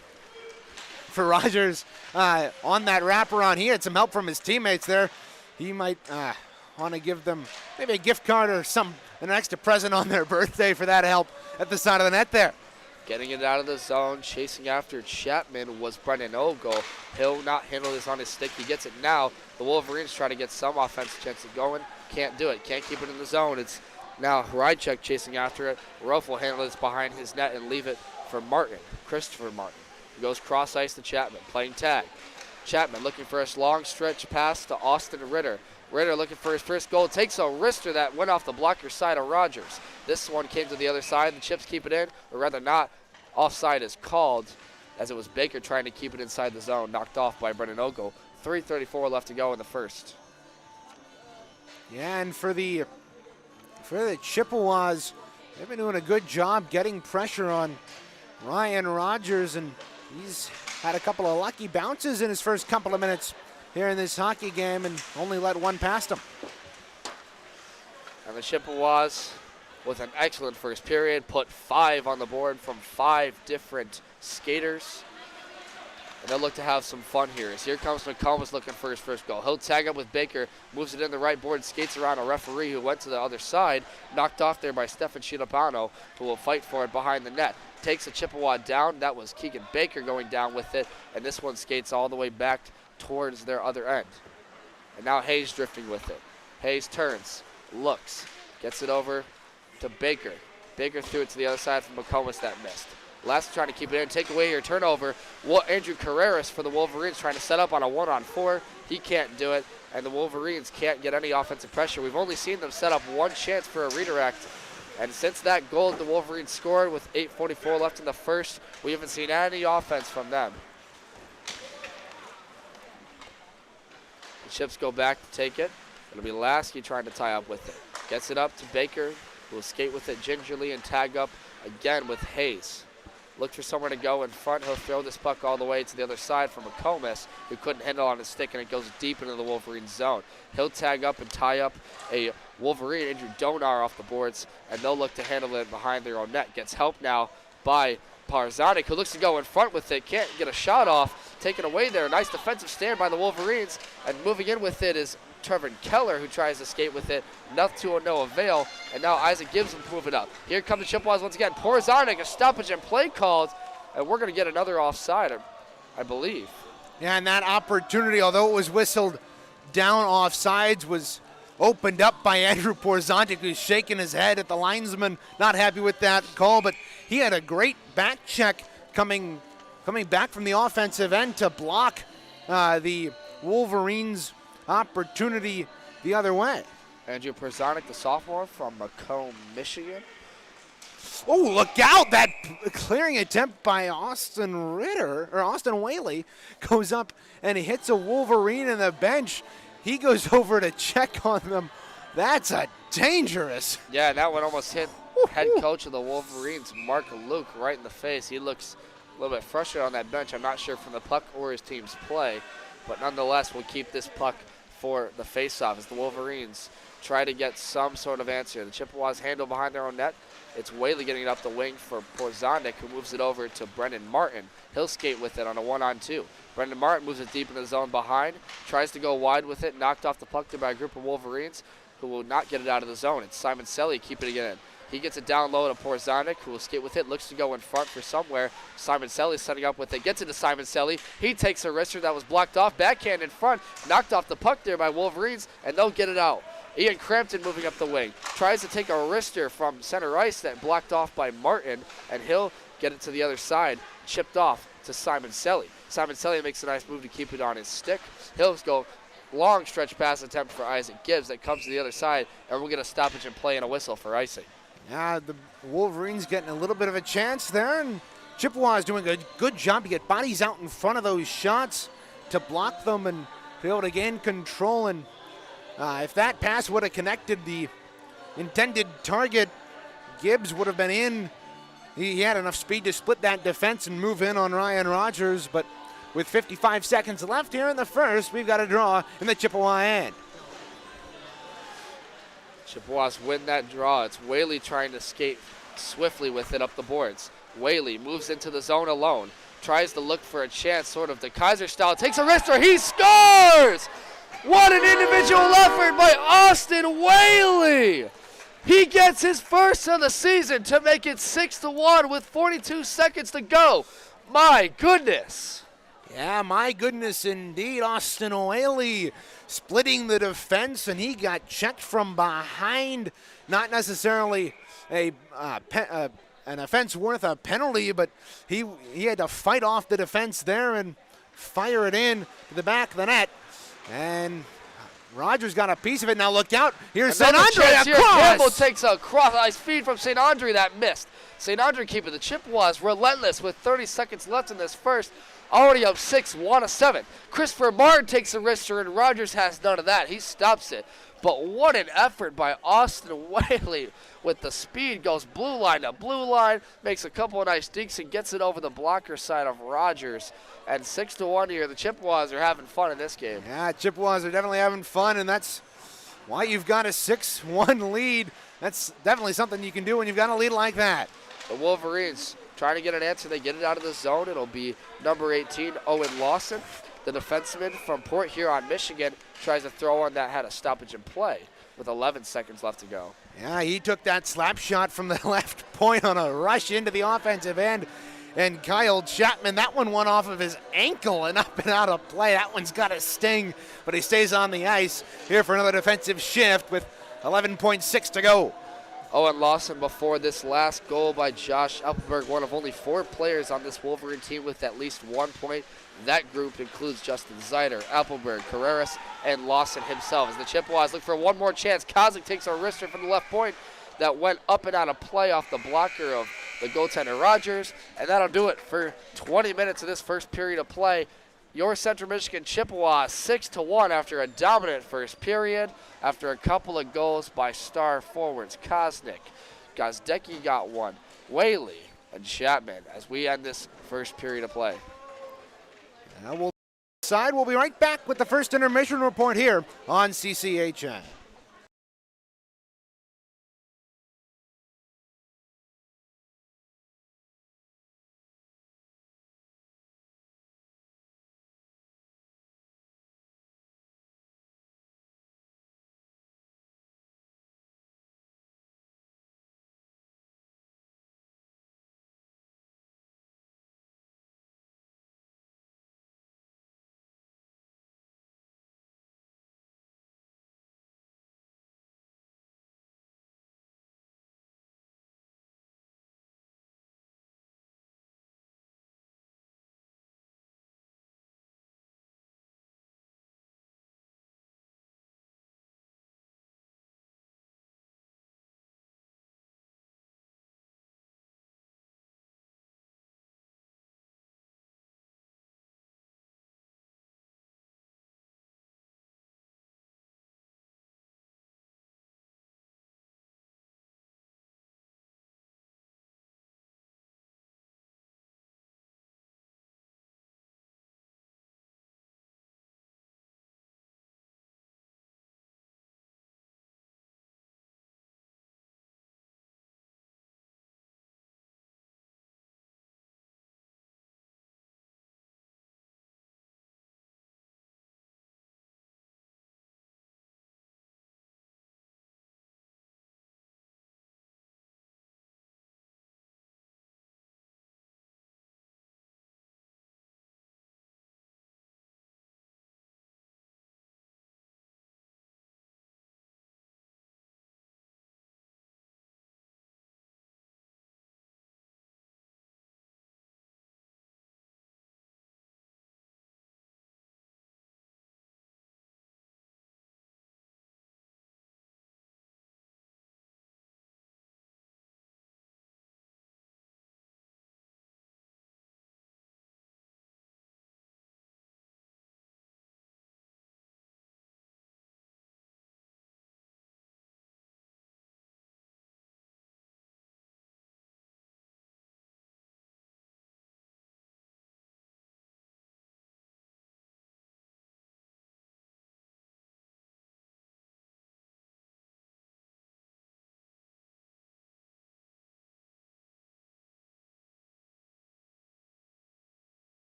For Rogers, on that wraparound, he had some help from his teammates there. He might want to give them maybe a gift card or an extra present on their birthday for that help at the side of the net there. Getting it out of the zone, chasing after Chapman was Brendan Ogle. He'll not handle this on his stick. He gets it now. The Wolverines try to get some offensive chances going. Can't do it. Can't keep it in the zone. It's now Rydchuk chasing after it. Ruff will handle this behind his net and leave it for Martin, Christopher Martin. He goes cross ice to Chapman, playing tag. Chapman looking for a long stretch pass to Austin Ritter. Ritter looking for his first goal. Takes a wrister that went off the blocker side of Rogers. This one came to the other side. The Chips keep it in, or rather not. Offside is called as it was Baker trying to keep it inside the zone, knocked off by Brendan Ogle. 3:34 left to go in the first. Yeah, and for the Chippewas, they've been doing a good job getting pressure on Ryan Rogers, and he's had a couple of lucky bounces in his first couple of minutes here in this hockey game and only let one past him. And the Chippewas, with an excellent first period, put 5 on the board from 5 different skaters. And they'll look to have some fun here. As here comes McComas looking for his first goal. He'll tag up with Baker, moves it in the right board, skates around a referee who went to the other side, knocked off there by Stefan Chilapano, who will fight for it behind the net. Takes a Chippewa down. That was Keegan Baker going down with it, and this one skates all the way back towards their other end. And now Hayes drifting with it. Hayes turns, looks, gets it over to Baker. Baker threw it to the other side from McComas that missed. Last trying to keep it in, take away your turnover. Andrew Carreras for the Wolverines trying to set up on a 1-on-4. He can't do it, and the Wolverines can't get any offensive pressure. We've only seen them set up one chance for a redirect, and since that goal the Wolverines scored with 8:44 left in the first, we haven't seen any offense from them. The Chips go back to take it. It'll be Lasky trying to tie up with it. Gets it up to Baker, who will skate with it gingerly and tag up again with Hayes. Look for somewhere to go in front. He'll throw this puck all the way to the other side from McComas, who couldn't handle on his stick, and it goes deep into the Wolverine zone. He'll tag up and tie up a Wolverine, Andrew Donar, off the boards, and they'll look to handle it behind their own net. Gets help now by Parzanik, who looks to go in front with it. Can't get a shot off. Taken away there. Nice defensive stand by the Wolverines, and moving in with it is Trevor Keller, who tries to skate with it. Nothing to no avail, and now Isaac Gibson move it up. Here come the Chippewas once again. Porzanik, a stoppage and play called, and we're going to get another offside, I believe. Yeah, and that opportunity, although it was whistled down offsides, was opened up by Andrew Porzanik, who's shaking his head at the linesman, not happy with that call, but he had a great back check coming back from the offensive end to block the Wolverines' opportunity the other way. Andrew Porzanik, the sophomore from Macomb, Michigan. Oh, look out! That clearing attempt by Austin Whaley goes up and he hits a Wolverine in the bench. He goes over to check on them. That's a dangerous. Yeah, that one almost hit head coach of the Wolverines, Mark Luke, right in the face. He looks a little bit frustrated on that bench. I'm not sure from the puck or his team's play, but nonetheless, we'll keep this puck for the faceoff as the Wolverines try to get some sort of answer. The Chippewas handle behind their own net. It's Whaley getting it up the wing for Porzanik, who moves it over to Brendan Martin. He'll skate with it on a 1-on-2. Brendan Martin moves it deep in the zone behind, tries to go wide with it, knocked off the puck there by a group of Wolverines who will not get it out of the zone. It's Simon Selly keeping it in. He gets it down low to Porzanik, who will skate with it, looks to go in front for somewhere. Simon Selly setting up with it, gets it to Simon Selly. He takes a wrister that was blocked off, backhand in front, knocked off the puck there by Wolverines, and they'll get it out. Ian Crampton moving up the wing, tries to take a wrister from center ice that blocked off by Martin, and he'll get it to the other side, chipped off to Simon Selly. Simon Selly makes a nice move to keep it on his stick. He'll go long stretch pass attempt for Isaac Gibbs that comes to the other side, and we'll get a stoppage and play and a whistle for icing. Yeah, the Wolverines getting a little bit of a chance there, and Chippewas doing a good job to get bodies out in front of those shots to block them and be able to gain control. And if that pass would have connected the intended target, Gibbs would have been in. He had enough speed to split that defense and move in on Ryan Rogers, but with 55 seconds left here in the first, we've got a draw in the Chippewa end. Chippewas win that draw. It's Whaley trying to skate swiftly with it up the boards. Whaley moves into the zone alone, tries to look for a chance, sort of the Kaiser style, takes a wrister, he scores! What an individual effort by Austin Whaley! He gets his first of the season to make it 6-1 with 42 seconds to go. My goodness. Yeah, my goodness indeed. Austin Whaley splitting the defense, and he got checked from behind. Not necessarily an offense worth a penalty, but he had to fight off the defense there and fire it in to the back of the net. And Rogers got a piece of it. Now look out. Here's St. Andre across. Campbell takes a cross-ice feed from St. Andre that missed. St. Andre keeping the Chippewas relentless with 30 seconds left in this first. Already up 6-1-7. Christopher Martin takes a wrister, and Rogers has none of that. He stops it. But what an effort by Austin Whaley with the speed. Goes blue line to blue line, makes a couple of nice dinks, and gets it over the blocker side of Rogers. And 6-1 here. The Chippewas are having fun in this game. Yeah, Chippewas are definitely having fun, and that's why you've got a 6-1 lead. That's definitely something you can do when you've got a lead like that. The Wolverines trying to get an answer. They get it out of the zone. It'll be number 18, Owen Lawson. The defenseman from Port Huron, Michigan, tries to throw one that had a stoppage in play with 11 seconds left to go. Yeah, he took that slap shot from the left point on a rush into the offensive end. And Kyle Chapman, that one went off of his ankle and up and out of play. That one's got a sting, but he stays on the ice here for another defensive shift with 11.6 to go. Owen Lawson before this last goal by Josh Appleberg, one of only 4 players on this Wolverine team with at least 1 point. That group includes Justin Zeider, Appleberg, Carreras, and Lawson himself. As the Chippewas look for one more chance, Kozik takes a wrister from the left point that went up and out of play off the blocker of the goaltender Rogers, and that'll do it for 20 minutes of this first period of play. Your Central Michigan Chippewas 6-1 after a dominant first period, after a couple of goals by star forwards Kosnick. Gozdecki got one, Whaley, and Chapman as we end this first period of play. And we'll be right back with the first intermission report here on CCHN.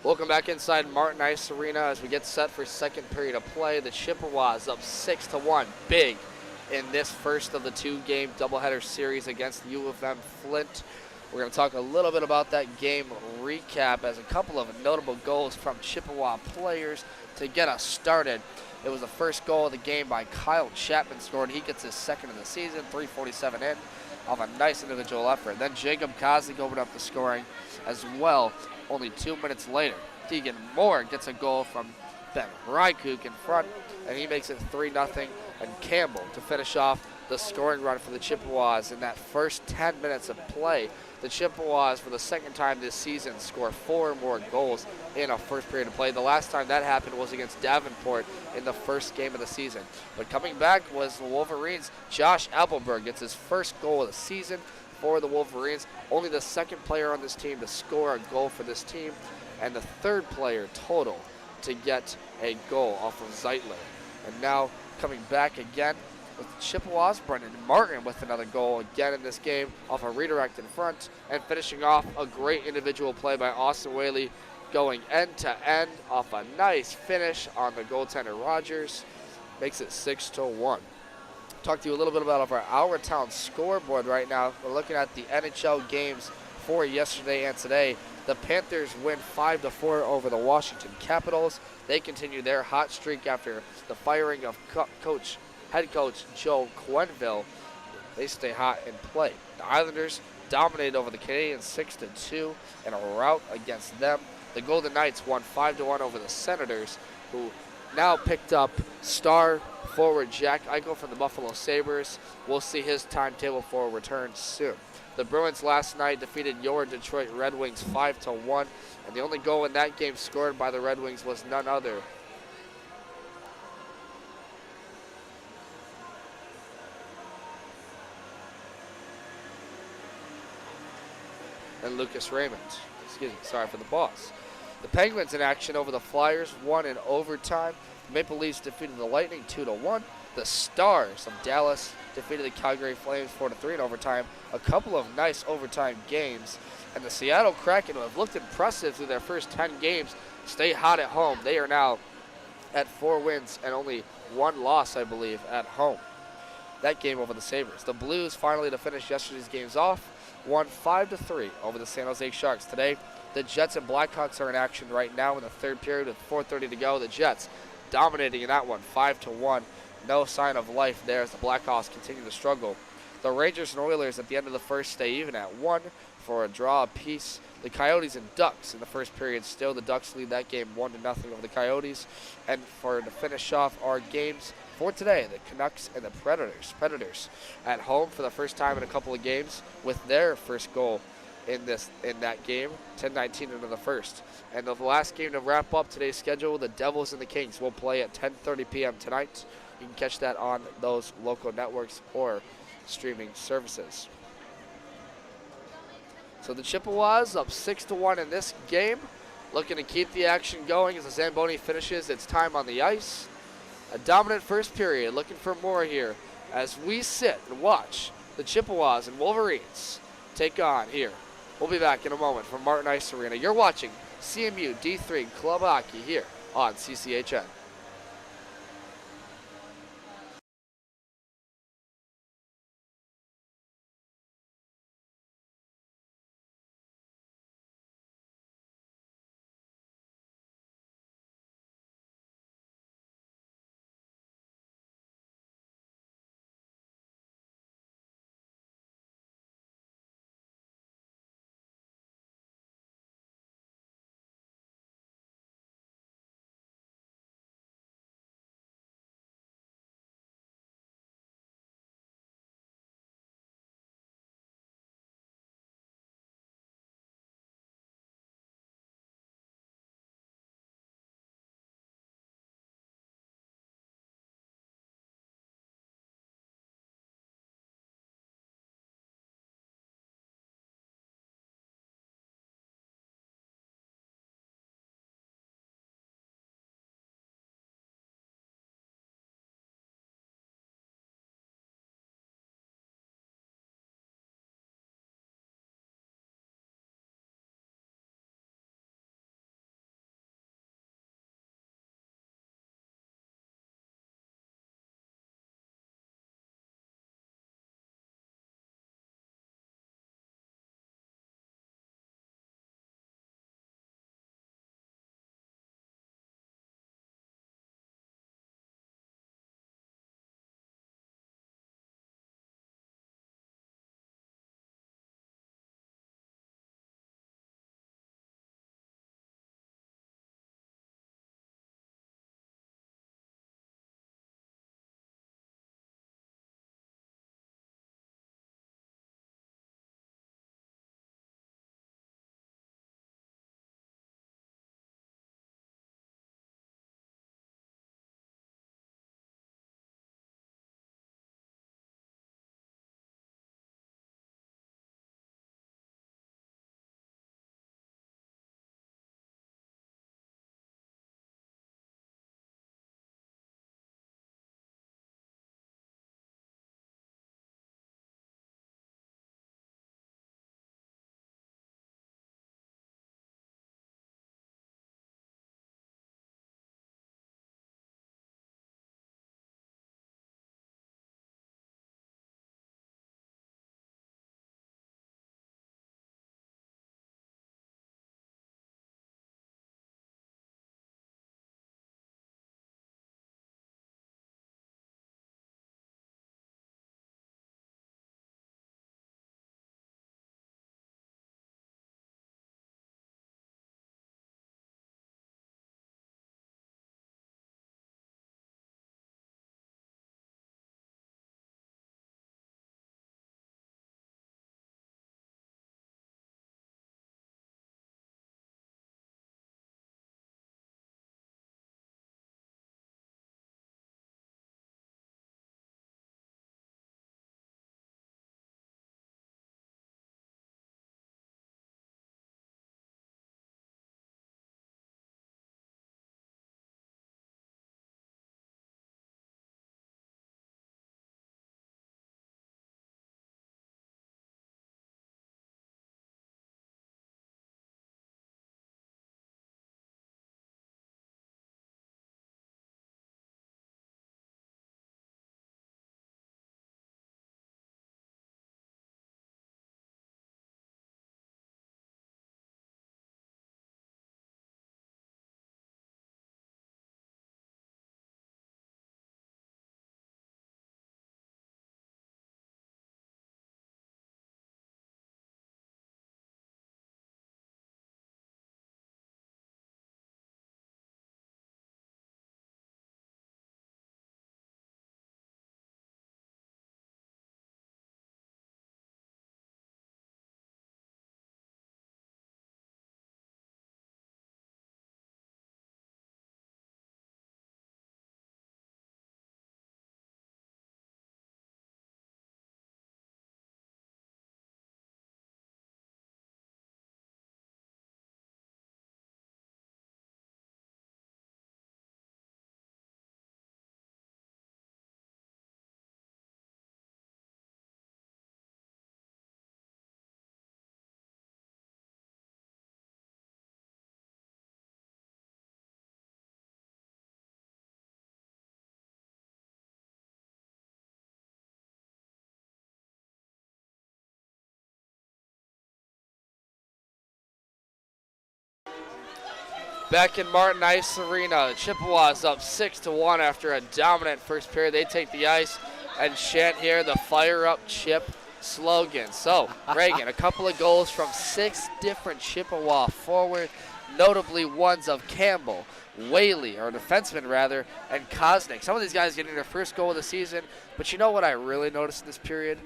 Welcome back inside Martin Ice Arena as we get set for second period of play. The Chippewas up 6-1, big in this first of the two-game doubleheader series against U of M Flint. We're going to talk a little bit about that game recap as a couple of notable goals from Chippewa players to get us started. It was the first goal of the game by Kyle Chapman scored. He gets his second of the season, 3:47 in, off a nice individual effort. Then Jacob Kozlik opened up the scoring as well. Only 2 minutes later, Deegan Moore gets a goal from Ben Rykook in front, and he makes it 3-0. And Campbell to finish off the scoring run for the Chippewas in that first 10 minutes of play. The Chippewas, for the second time this season, score 4 or more goals in a first period of play. The last time that happened was against Davenport in the first game of the season. But coming back was the Wolverines. Josh Appleberg gets his first goal of the season for the Wolverines. Only the second player on this team to score a goal for this team, and the third player total to get a goal off of Zeitler. And now coming back again with the Chippewas, Brendan Martin with another goal again in this game off a redirect in front, and finishing off a great individual play by Austin Whaley, going end to end off a nice finish on the goaltender Rogers. Makes it 6-1. Talk to you a little bit about our town scoreboard right now. We're looking at the NHL games for yesterday and today. The Panthers win 5-4 over the Washington Capitals. They continue their hot streak after the firing of head coach Joe Quenneville. They stay hot in play. The Islanders dominated over the Canadiens 6-2 in a rout against them. The Golden Knights won 5-1 over the Senators, who now picked up star forward Jack Eichel from the Buffalo Sabres. We'll see his timetable for return soon. The Bruins last night defeated your Detroit Red Wings 5-1, and the only goal in that game scored by the Red Wings was none other than Lucas Raymond. Excuse me, sorry for the pause. The Penguins in action over the Flyers won in overtime. The Maple Leafs defeated the Lightning 2-1. The Stars of Dallas defeated the Calgary Flames 4-3 in overtime. A couple of nice overtime games. And the Seattle Kraken, who have looked impressive through their first 10 games, stay hot at home. They are now at 4 wins and only 1 loss, I believe, at home. That game over the Sabres. The Blues, finally to finish yesterday's games off, won 5-3 over the San Jose Sharks. Today, the Jets and Blackhawks are in action right now in the third period with 4:30 to go. The Jets dominating in that one, 5-1. No sign of life there as the Blackhawks continue to struggle. The Rangers and Oilers at the end of the first stay even at 1 for a draw apiece. The Coyotes and Ducks in the first period still. The Ducks lead that game 1-0 over the Coyotes. And to finish off our games for today, the Canucks and the Predators. Predators at home for the first time in a couple of games with their first goal in that game, 10-19 into the first. And the last game to wrap up today's schedule, the Devils and the Kings will play at 10:30 p.m. tonight. You can catch that on those local networks or streaming services. So the Chippewas up 6-1 in this game, looking to keep the action going as the Zamboni finishes its time on the ice. A dominant first period, looking for more here as we sit and watch the Chippewas and Wolverines take on here. We'll be back in a moment from Martin Ice Arena. You're watching CMU D3 Club Hockey here on CCHN. Back in Martin Ice Arena, the Chippewas up 6-1 after a dominant first period. They take the ice and chant here the Fire Up Chip slogan. So, Reagan, a couple of goals from 6 different Chippewa forward, notably ones of Campbell, Whaley, or defenseman rather, and Kosnick. Some of these guys getting their first goal of the season, but you know what I really noticed in this period?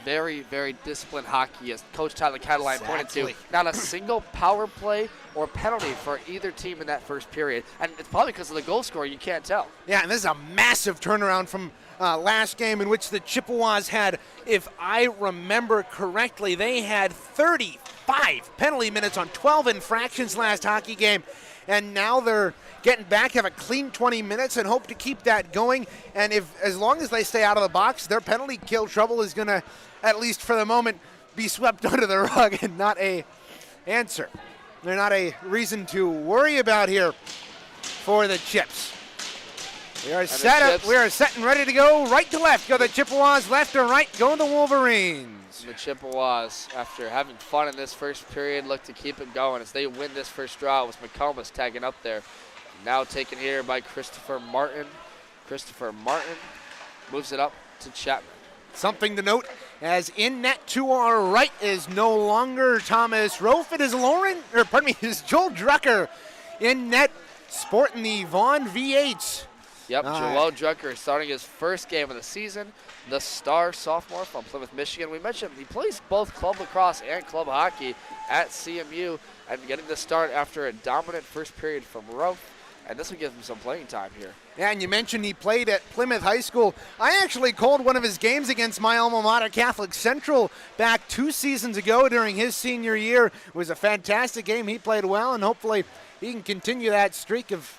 Very, very disciplined hockey, as Coach Tyler Cataline pointed to. Not a single power play or penalty for either team in that first period. And it's probably because of the goal scoring, you can't tell. Yeah, and this is a massive turnaround from last game in which the Chippewas had, if I remember correctly, they had 35 penalty minutes on 12 infractions last hockey game. And now they're getting back, have a clean 20 minutes, and hope to keep that going. And as long as they stay out of the box, their penalty kill trouble is going to, at least for the moment, be swept under the rug and not a answer. They're not a reason to worry about here for the Chips. We are set up. We are set and ready to go right to left. Go the Chippewas, left or right, go the Wolverines. The Chippewas, after having fun in this first period, look to keep it going as they win this first draw. It was McComas tagging up there. Now taken here by Christopher Martin. Christopher Martin moves it up to Chapman. Something to note, as in net to our right is no longer Thomas Rofe. It is is Joel Drucker in net, sporting the Vaughn V8s. Yep, Joel Drucker starting his first game of the season. The star sophomore from Plymouth, Michigan. We mentioned he plays both club lacrosse and club hockey at CMU and getting the start after a dominant first period from Rofe. And this will give him some playing time here. Yeah, and you mentioned he played at Plymouth High School. I actually called one of his games against my alma mater, Catholic Central, back 2 seasons ago during his senior year. It was a fantastic game. He played well, and hopefully he can continue that streak of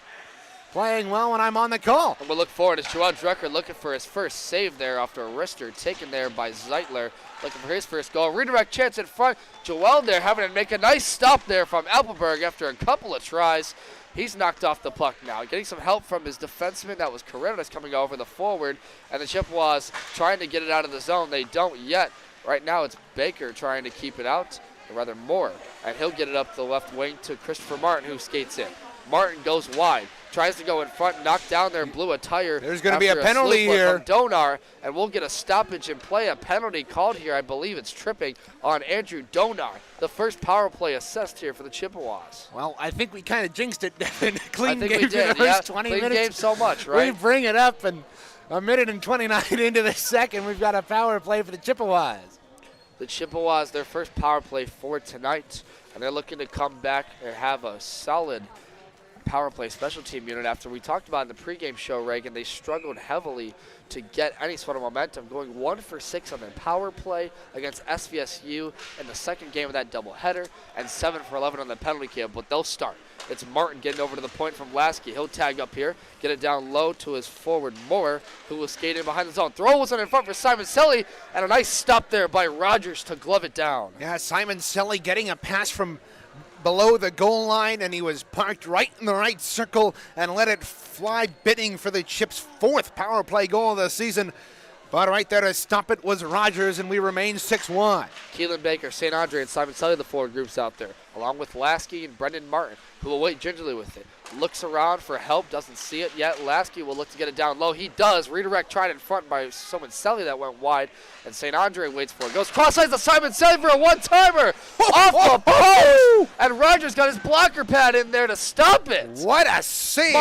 playing well when I'm on the call. And we'll look forward as Joel Drucker looking for his first save there after a wrister taken there by Zeitler. Looking for his first goal. Redirect chance in front. Joel there having to make a nice stop there from Alpenberg after a couple of tries. He's knocked off the puck now. Getting some help from his defenseman. That was Carreras coming over the forward. And the Chippewas trying to get it out of the zone. They don't yet. Right now it's Baker trying to keep it out. Or rather Moore. And he'll get it up the left wing to Christopher Martin, who skates in. Martin goes wide. Tries to go in front, knocked down there, blew a tire. There's going to be a penalty here. From Donar, and we'll get a stoppage in play. A penalty called here. I believe it's tripping on Andrew Donar. The first power play assessed here for the Chippewas. Well, I think we kind of jinxed it in a clean I think game we did. for the first 20 clean minutes. Game so much, right? We bring it up, and a minute and 29 into the second, we've got a power play for the Chippewas. The Chippewas, their first power play for tonight, and they're looking to come back and have a solid power play special team unit. After we talked about in the pregame show, Reagan, they struggled heavily to get any sort of momentum, going 1 for 6 on their power play against SVSU in the second game of that doubleheader, and 7 for 11 on the penalty kill. But they'll start. It's Martin getting over to the point from Lasky. He'll tag up here, get it down low to his forward Moore, who will skate in behind the zone. Throw was on in front for Simon Selly, and a nice stop there by Rogers to glove it down. Yeah, Simon Selly getting a pass from below the goal line, and he was parked right in the right circle and let it fly, bidding for the Chips' 4th power play goal of the season. But right there to stop it was Rogers, and we remain 6-1. Keelan Baker, St. Andre, and Simon Selly, the forward groups out there, along with Lasky and Brendan Martin, who will wait gingerly with it. Looks around for help, doesn't see it yet. Lasky will look to get it down low. He does. Redirect tried in front by Simon Selly that went wide, and St. Andre waits for it. Goes cross-ice to Simon Selly for a one-timer off the post, and Rogers got his blocker pad in there to stop it. What a save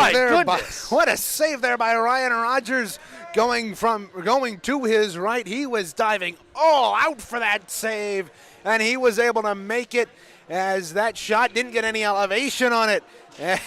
what a save there by Ryan Rogers. Going to his right, he was diving all out for that save, and he was able to make it as that shot didn't get any elevation on it. And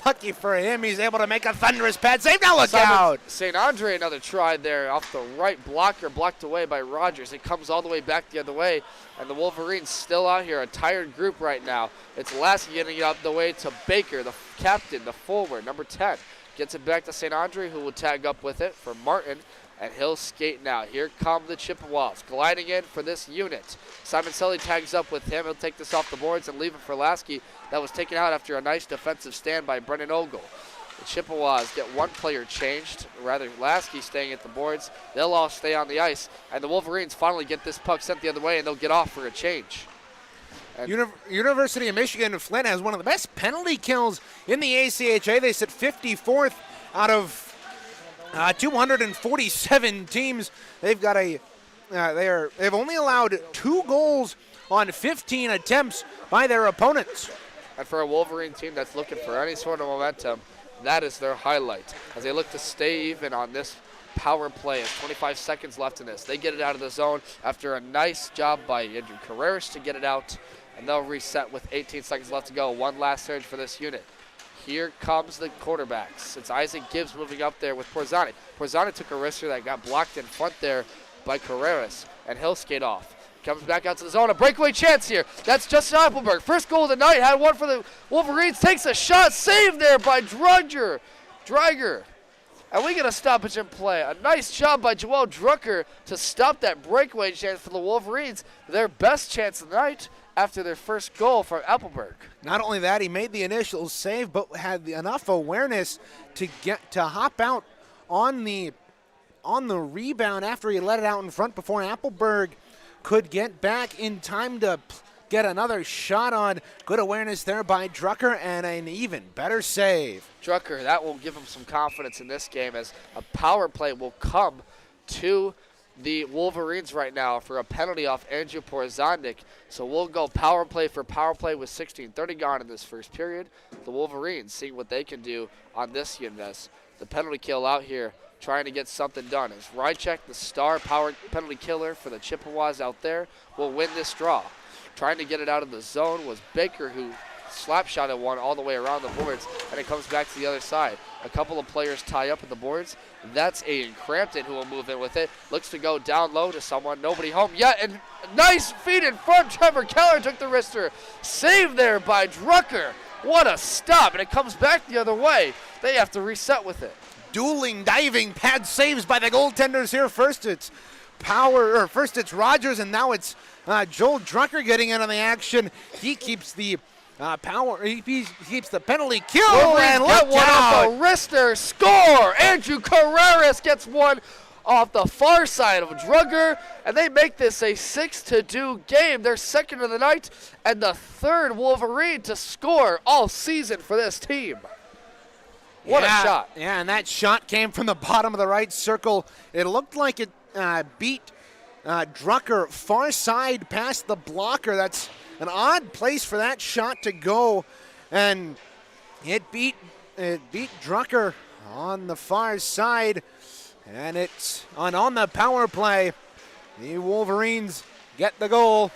lucky for him, he's able to make a thunderous pad save. Now look out. St. Andre, another try there off the right blocker, blocked away by Rogers. It comes all the way back the other way, and the Wolverines still out here, a tired group right now. It's Lasky getting it out the way to Baker, the captain, the forward, number 10. Gets it back to St. Andre, who will tag up with it for Martin, and he'll skate now. Here come the Chippewas, gliding in for this unit. Simon Selly tags up with him. He'll take this off the boards and leave it for Lasky. That was taken out after a nice defensive stand by Brendan Ogle. The Chippewas get one player changed, rather Lasky staying at the boards. They'll all stay on the ice, and the Wolverines finally get this puck sent the other way, and they'll get off for a change. University of Michigan-Flint has one of the best penalty kills in the ACHA. They sit 54th out of 247 teams. They've got they've only allowed 2 goals on 15 attempts by their opponents. And for a Wolverine team that's looking for any sort of momentum, that is their highlight. As they look to stay even on this power play, as 25 seconds left in this. They get it out of the zone after a nice job by Andrew Carreras to get it out, and they'll reset with 18 seconds left to go. One last surge for this unit. Here comes the quarterbacks. It's Isaac Gibbs moving up there with Porzani. Porzani took a wrister that got blocked in front there by Carreras, and he'll skate off. Comes back out to the zone. A breakaway chance here. That's Justin Appleberg. First goal of the night. Had one for the Wolverines. Takes a shot. Saved there by Dreiger. And we get a stoppage in play. A nice job by Joel Drucker to stop that breakaway chance for the Wolverines. Their best chance of the night after their first goal from Appleberg. Not only that, he made the initial save, but had enough awareness to hop out on the rebound after he let it out in front before Appleberg could get back in time to get another shot on. Good awareness there by Drucker and an even better save. Drucker, that will give him some confidence in this game as a power play will come to the Wolverines right now for a penalty off Andrew Porzandik. So we'll go power play for power play with 16:30 gone in this first period. The Wolverines seeing what they can do on this unit as the penalty kill out here, trying to get something done. As Rychek, the star power penalty killer for the Chippewas out there, will win this draw. Trying to get it out of the zone was Baker, who slap-shotted one all the way around the boards, and it comes back to the other side. A couple of players tie up at the boards. That's Aiden Crampton who will move in with it. Looks to go down low to someone. Nobody home yet, and nice feed in front. Trevor Keller took the wrister. Saved there by Drucker. What a stop, and it comes back the other way. They have to reset with it. Dueling diving pad saves by the goaltenders here. First it's Rogers, and now it's Joel Drucker getting in on the action. He keeps the he keeps the penalty kill. And get look one out! off the wrister. Score! Andrew Carreras gets one off the far side of Drugger, and they make this a 6-2 game. Their second of the night, and the third Wolverine to score all season for this team. What a shot. Yeah, and that shot came from the bottom of the right circle. It looked like it beat Drucker far side past the blocker. That's an odd place for that shot to go. And it beat Drucker on the far side. And it's on the power play. The Wolverines get the goal.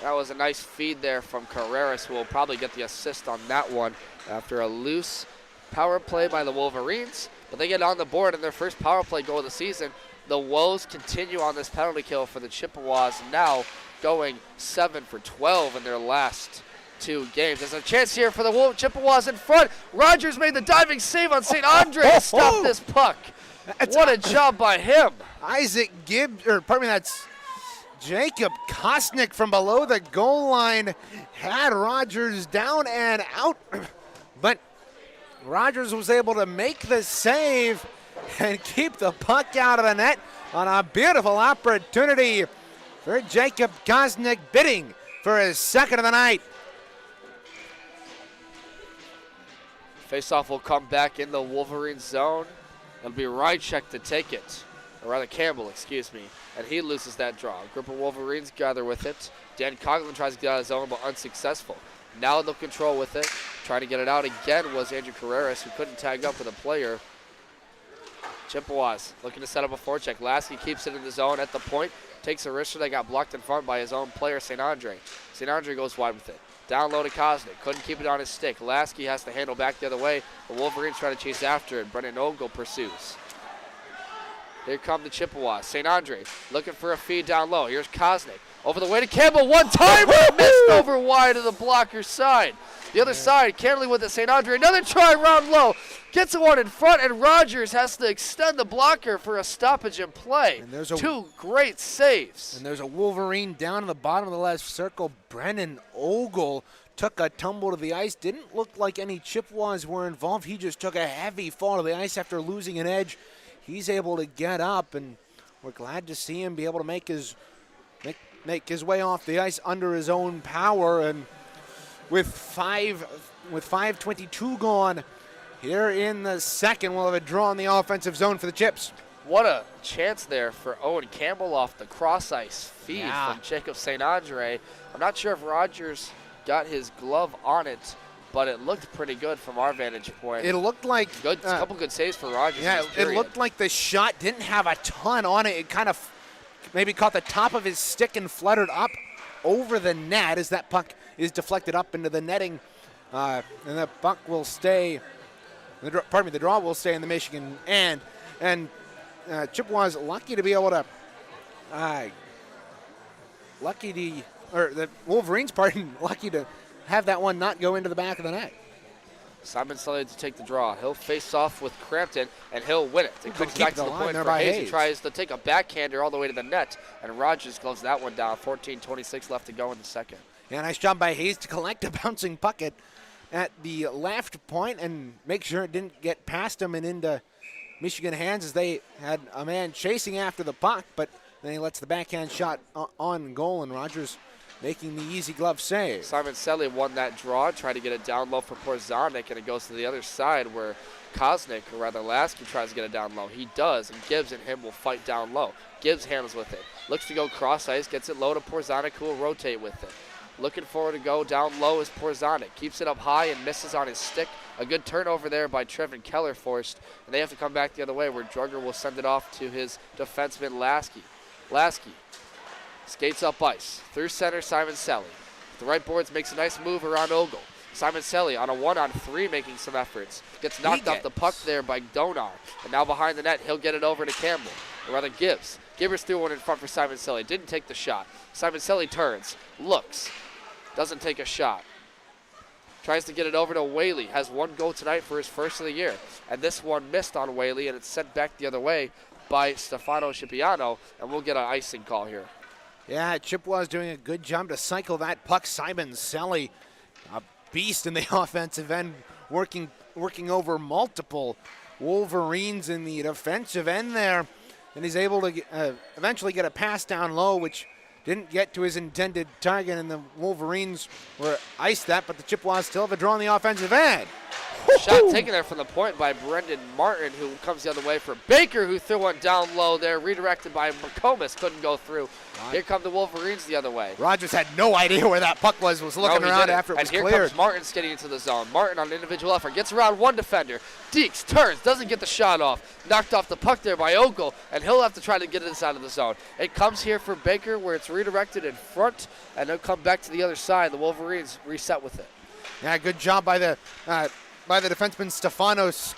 That was a nice feed there from Carreras, who will probably get the assist on that one after a loose power play by the Wolverines. But they get on the board in their first power play goal of the season. The woes continue on this penalty kill for the Chippewas, now going 7 for 12 in their last 2 games. There's a chance here for the Chippewas in front. Rogers made the diving save on St. Andre to stop this puck. What a job by him. Isaac Gibbs, that's Jacob Kosnick from below the goal line had Rogers down and out, but Rogers was able to make the save and keep the puck out of the net on a beautiful opportunity for Jacob Kosnick, bidding for his second of the night. Faceoff will come back in the Wolverine zone. It'll be Rychek to take it, or rather Campbell, excuse me, and he loses that draw. A group of Wolverines gather with it. Dan Coughlin tries to get out of his zone, but unsuccessful. Now they'll control with it. Trying to get it out again was Andrew Carreras, who couldn't tag up with a player. Chippewas looking to set up a forecheck. Lasky keeps it in the zone at the point. Takes a wrister that got blocked in front by his own player, St. Andre. St. Andre goes wide with it. Down low to Kosnick. Couldn't keep it on his stick. Lasky has to handle back the other way. The Wolverines try to chase after it. Brennan Ogle pursues. Here come the Chippewas. St. Andre looking for a feed down low. Here's Kosnick. Over the way to Campbell. One time, missed over wide of the blocker's side. The other side, Canley with it. St. Andre, another try round low. Gets the one in front, and Rogers has to extend the blocker for a stoppage in play. And there's 2 great saves. And there's a Wolverine down in the bottom of the left circle. Brennan Ogle took a tumble to the ice. Didn't look like any Chippewas were involved. He just took a heavy fall to the ice after losing an edge. He's able to get up, and we're glad to see him be able to make make his way off the ice under his own power, and with 5:22 gone here in the second, we'll have a draw in the offensive zone for the Chips. What a chance there for Owen Campbell off the cross-ice feed from Jacob St. Andre. I'm not sure if Rogers got his glove on it, but it looked pretty good from our vantage point. It looked like a couple good saves for Rogers. Yeah, it looked like the shot didn't have a ton on it. It kind of maybe caught the top of his stick and fluttered up over the net as that puck is deflected up into the netting, and the puck will stay. The draw will stay in the Michigan end, and Chippewas lucky to be able to, the Wolverines, lucky to have that one not go into the back of the net. Simon Sully to take the draw. He'll face off with Crampton, and he'll win it. It comes back to the point for Hayes. He tries to take a backhander all the way to the net, and Rogers gloves that one down. 14:26 left to go in the second. Yeah, nice job by Hayes to collect a bouncing puck at the left point and make sure it didn't get past him and into Michigan hands, as they had a man chasing after the puck, but then he lets the backhand shot on goal, and Rogers making the easy glove save. Simon Selly won that draw, tried to get it down low for Porzanik, and it goes to the other side where Kosnick, or rather Lasky, tries to get it down low. He does, and Gibbs and him will fight down low. Gibbs handles with it. Looks to go cross ice, gets it low to Porzanik, who will rotate with it. Looking forward to go down low is Porzanik. Keeps it up high and misses on his stick. A good turnover there by Trevin Keller forced, and they have to come back the other way where Drugger will send it off to his defenseman Lasky. Lasky skates up ice. Through center, Simon Selly. The right boards makes a nice move around Ogle. Simon Selly on a 1-on-3 making some efforts. Gets knocked off the puck there by Donar. And now behind the net, he'll get it over to Campbell. Or rather, Gibbs. Gibbers threw one in front for Simon Selly. Didn't take the shot. Simon Selly turns. Looks. Doesn't take a shot. Tries to get it over to Whaley. Has one goal tonight for his first of the year. And this one missed on Whaley, and it's sent back the other way by Stefano Scipiano. And we'll get an icing call here. Yeah, Chippewas doing a good job to cycle that puck. Simon Selly, a beast in the offensive end, working over multiple Wolverines in the defensive end there. And he's able to eventually get a pass down low, which didn't get to his intended target, and the Wolverines were iced that, but the Chippewas still have a draw on the offensive end. Shot taken there from the point by Brendan Martin, who comes the other way for Baker, who threw one down low there, redirected by McComas, couldn't go through. Here come the Wolverines the other way. Rogers had no idea where that puck was looking around after it was cleared. And here comes Martin getting into the zone. Martin on individual effort, gets around one defender. Deeks turns, doesn't get the shot off. Knocked off the puck there by Ogle, and he'll have to try to get it inside of the zone. It comes here for Baker, where it's redirected in front, and they'll come back to the other side. The Wolverines reset with it. Yeah, good job by the defenseman Stefanos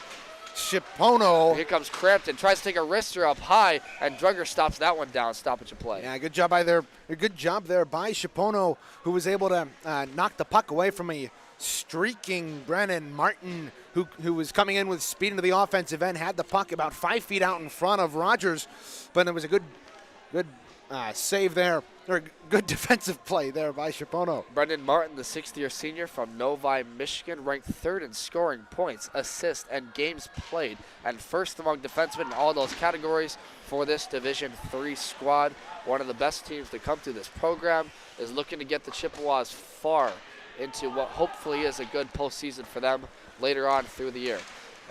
Shipono. Here comes Crampton, tries to take a wrister up high, and Drugger stops that one down. Stoppage of play. Yeah, good job there by Shipono, who was able to knock the puck away from a streaking Brennan Martin, who was coming in with speed into the offensive end. Had the puck about 5 feet out in front of Rogers, but it was a good save there, or good defensive play there by Shipono. Brendan Martin, the sixth-year senior from Novi, Michigan, ranked third in scoring points, assists, and games played, and first among defensemen in all those categories for this Division III squad. One of the best teams to come through this program, is looking to get the Chippewas far into what hopefully is a good postseason for them later on through the year.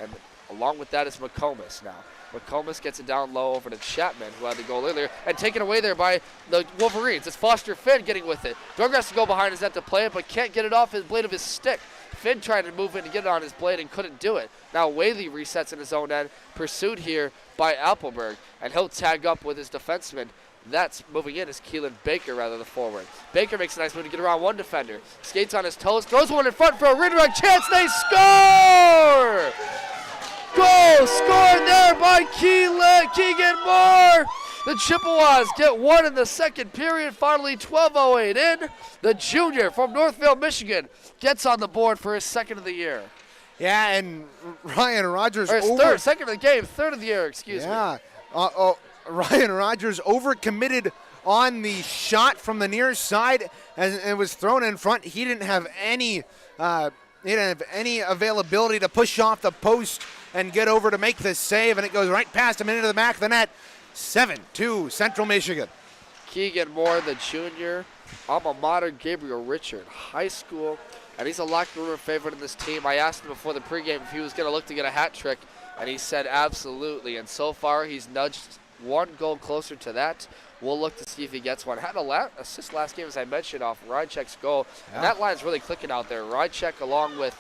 And along with that is McComas now. McComas gets it down low over to Chapman, who had the goal earlier, and taken away there by the Wolverines. It's Foster Finn getting with it. Drugger has to go behind his net to play it, but can't get it off his blade of his stick. Finn tried to move in to get it on his blade and couldn't do it. Now Whaley resets in his own end, pursued here by Appelberg, and he'll tag up with his defenseman. That's moving in is Keelan Baker, rather, the forward. Baker makes a nice move to get around one defender. Skates on his toes, throws one in front for a redirect chance. They score! Goal scored there by Keegan Moore. The Chippewas get one in the second period, finally 12:08 in. The junior from Northville, Michigan, gets on the board for his second of the year. Yeah, and Ryan Rogers second of the game, third of the year, excuse me. Yeah, Ryan Rogers overcommitted on the shot from the near side as it was thrown in front. He didn't have any availability to push off the post and get over to make this save, and it goes right past him into the back of the net. 7-2 Central Michigan. Keegan Moore, the junior, alma mater Gabriel Richard High School, and he's a locker room favorite in this team. I asked him before the pregame if he was going to look to get a hat trick, and he said absolutely. And so far, he's nudged one goal closer to that. We'll look to see if he gets one. Had a assist last game, as I mentioned, off Rydchek's goal. Yeah. And that line's really clicking out there. Rydchek, along with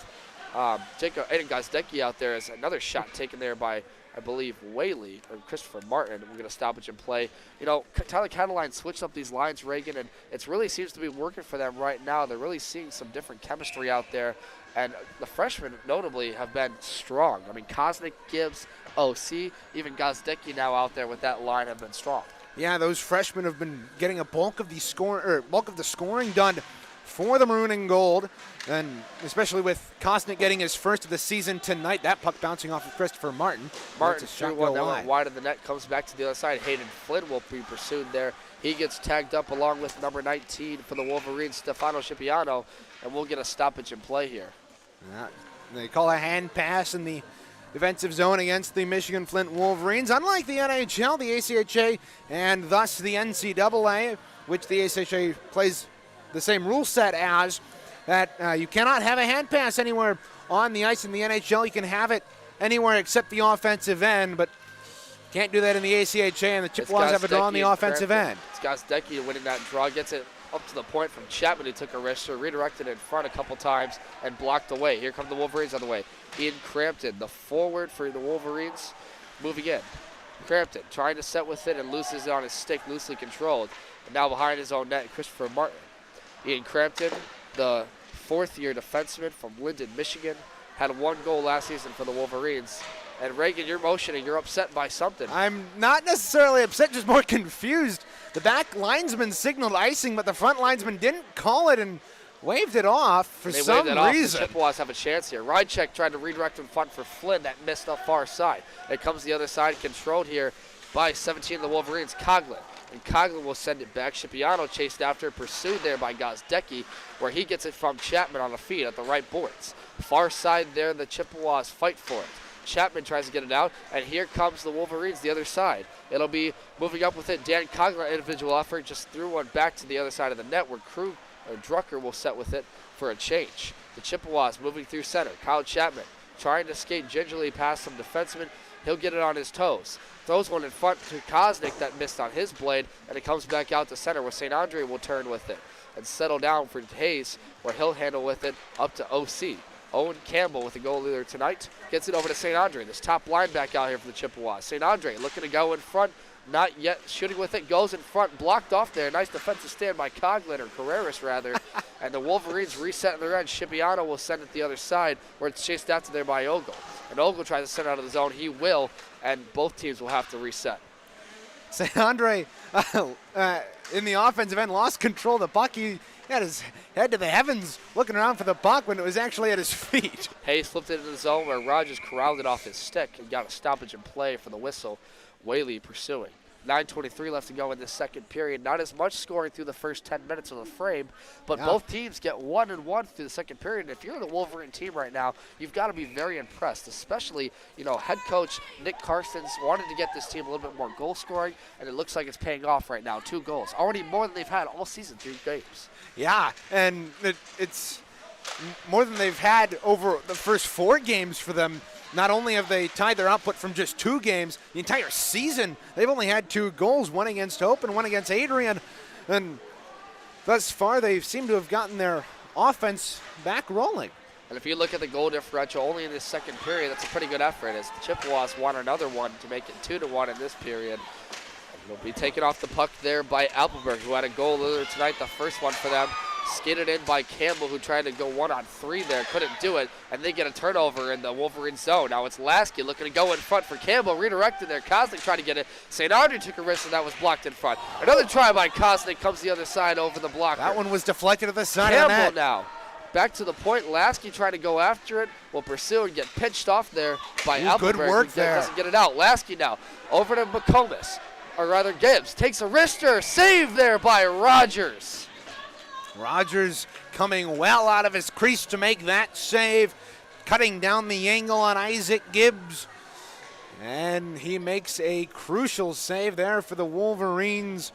Aiden Gozdecki out there, is another shot taken there by, I believe, Whaley or Christopher Martin. We're going to stoppage and play. You know, Tyler Cataline switched up these lines, Reagan, and it really seems to be working for them right now. They're really seeing some different chemistry out there. And the freshmen, notably, have been strong. I mean, Kosnick, Gibbs, OC, even Gozdecki now out there with that line have been strong. Yeah, those freshmen have been getting a bulk of the scoring done for the Maroon and Gold, and especially with Kosnick getting his first of the season tonight. That puck bouncing off of Christopher Martin. Martin threw one that went wide of the net, comes back to the other side. Hayden Flynn will be pursued there. He gets tagged up along with number 19 for the Wolverines, Stefano Scipiano, and we'll get a stoppage and play here. Yeah, they call a hand pass in the defensive zone against the Michigan-Flint Wolverines. Unlike the NHL, the ACHA, and thus the NCAA, which the ACHA plays the same rule set as, that you cannot have a hand pass anywhere on the ice. In the NHL, you can have it anywhere except the offensive end, but can't do that in the ACHA, and the Chippewas have a draw on the offensive end. It's Gozdecki winning that draw, gets it up to the point from Chapman, who took a wrister, redirected in front a couple times, and blocked away. Here come the Wolverines on the way. Ian Crampton, the forward for the Wolverines, moving in. Crampton trying to set with it and loses it on his stick, loosely controlled. And now behind his own net, Christopher Martin. Ian Crampton, the fourth-year defenseman from Linden, Michigan, had one goal last season for the Wolverines. And Reagan, you're motioning. You're upset by something. I'm not necessarily upset, just more confused. The back linesman signaled icing, but the front linesman didn't call it and waved it off for some reason. The Chippewas have a chance here. Rydchek tried to redirect in front for Flynn. That missed the far side. It comes the other side, controlled here by 17 of the Wolverines, Coughlin. And Coughlin will send it back. Scipiano chased after, pursued there by Gozdecki, where he gets it from Chapman on the feet at the right boards. Far side there, the Chippewas fight for it. Chapman tries to get it out, and here comes the Wolverines the other side. It'll be moving up with it. Dan Coughlin, individual effort, just threw one back to the other side of the net, where Drucker will set with it for a change. The Chippewas moving through center. Kyle Chapman trying to skate gingerly past some defensemen. He'll get it on his toes. Throws one in front to Kosnick that missed on his blade, and it comes back out to center, where St. Andre will turn with it and settle down for Hayes, where he'll handle with it up to OC. Owen Campbell with the goal leader tonight gets it over to St. Andre. This top line back out here for the Chippewas. St. Andre looking to go in front, not yet shooting with it, goes in front, blocked off there. Nice defensive stand by Coughlin, or Carreras rather. And the Wolverines reset in their end. Scipiano will send it the other side, where it's chased after there by Ogle. And Ogle tries to send it out of the zone. He will, and both teams will have to reset. St. Andre in the offensive end lost control of the puck. He had his head to the heavens looking around for the puck when it was actually at his feet. Hayes flipped it into the zone, where Rogers corralled it off his stick and got a stoppage and play for the whistle. Whaley pursuing. 9:23 left to go in this second period. Not as much scoring through the first 10 minutes of the frame, but both teams get 1-1 through the second period. And if you're the Wolverine team right now, you've got to be very impressed, especially, head coach Nick Carstens wanted to get this team a little bit more goal scoring, and it looks like it's paying off right now. 2 goals. Already more than they've had all season, 3 games. Yeah, and it's more than they've had over the first 4 games for them. Not only have they tied their output from just 2 games, the entire season they've only had 2 goals, one against Hope and one against Adrian. And thus far they seem to have gotten their offense back rolling. And if you look at the goal differential only in this second period, that's a pretty good effort, as the Chippewas won another one to make it 2-1 in this period. And they'll be taken off the puck there by Appleberg, who had a goal earlier tonight, the first one for them. Skated in by Campbell, who tried to go 1-on-3 there, couldn't do it, and they get a turnover in the Wolverine zone. Now it's Lasky looking to go in front for Campbell, redirected there. Kosnick tried to get it. St. Andre took a risk, and that was blocked in front. Another try by Kosnick, comes the other side over the blocker. That one was deflected to the side of the net. Campbell now back to the point. Lasky trying to go after it, will pursue and get pinched off there by Alberberg. Good work there. Doesn't get it out. Lasky now over to McComas, or rather Gibbs, takes a wrister. Save there by Rogers. Rogers coming well out of his crease to make that save, cutting down the angle on Isaac Gibbs. And he makes a crucial save there for the Wolverines.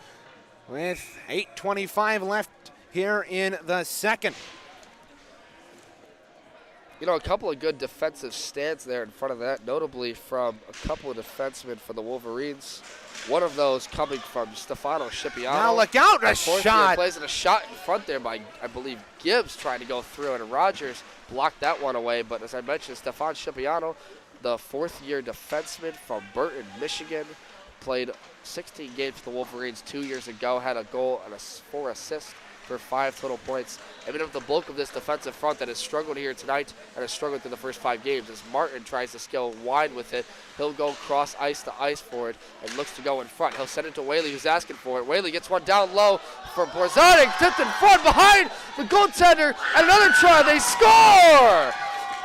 with 8:25 left here in the second. You know, a couple of good defensive stands there in front of that, notably from a couple of defensemen for the Wolverines. One of those coming from Stefano Scipiano. Now look out, a shot. Plays in a shot in front there by, I believe, Gibbs trying to go through it, and Rogers blocked that one away. But as I mentioned, Stefano Scipiano, the fourth-year defenseman from Burton, Michigan, played 16 games for the Wolverines 2 years ago, had a goal and 4 assists for 5 total points. I mean, of the bulk of this defensive front that has struggled here tonight and has struggled through the first 5 games, as Martin tries to scale wide with it, he'll go cross ice to ice for it and looks to go in front. He'll send it to Whaley, who's asking for it. Whaley gets one down low from Porzanik, tipped in front behind the goaltender, and another try. They score!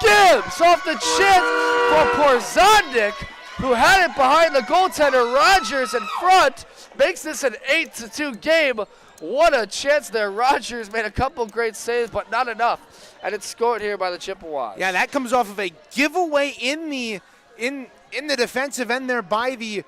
Gibbs off the chin for Porzanik, who had it behind the goaltender. Rogers in front makes this an 8-2 game. What a chance there. Rogers made a couple great saves, but not enough. And it's scored here by the Chippewas. Yeah, that comes off of a giveaway in the defensive end there by the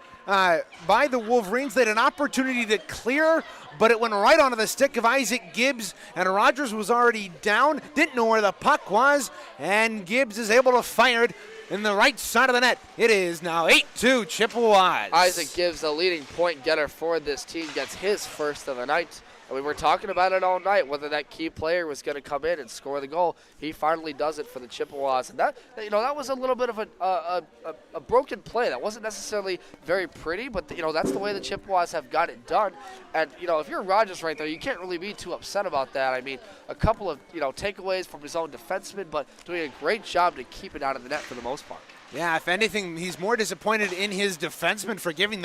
Wolverines. They had an opportunity to clear, but it went right onto the stick of Isaac Gibbs, and Rogers was already down, didn't know where the puck was, and Gibbs is able to fire it in the right side of the net. It is now 8-2 Chippewas. Isaac Gibbs, the leading point getter for this team, gets his first of the night. And we were talking about it all night, whether that key player was going to come in and score the goal. He finally does it for the Chippewas. And that was a little bit of a broken play. That wasn't necessarily very pretty, but that's the way the Chippewas have got it done. And if you're Rogers right there, you can't really be too upset about that. I mean, a couple of takeaways from his own defenseman, but doing a great job to keep it out of the net for the most part. Yeah, if anything, he's more disappointed in his defenseman for bringing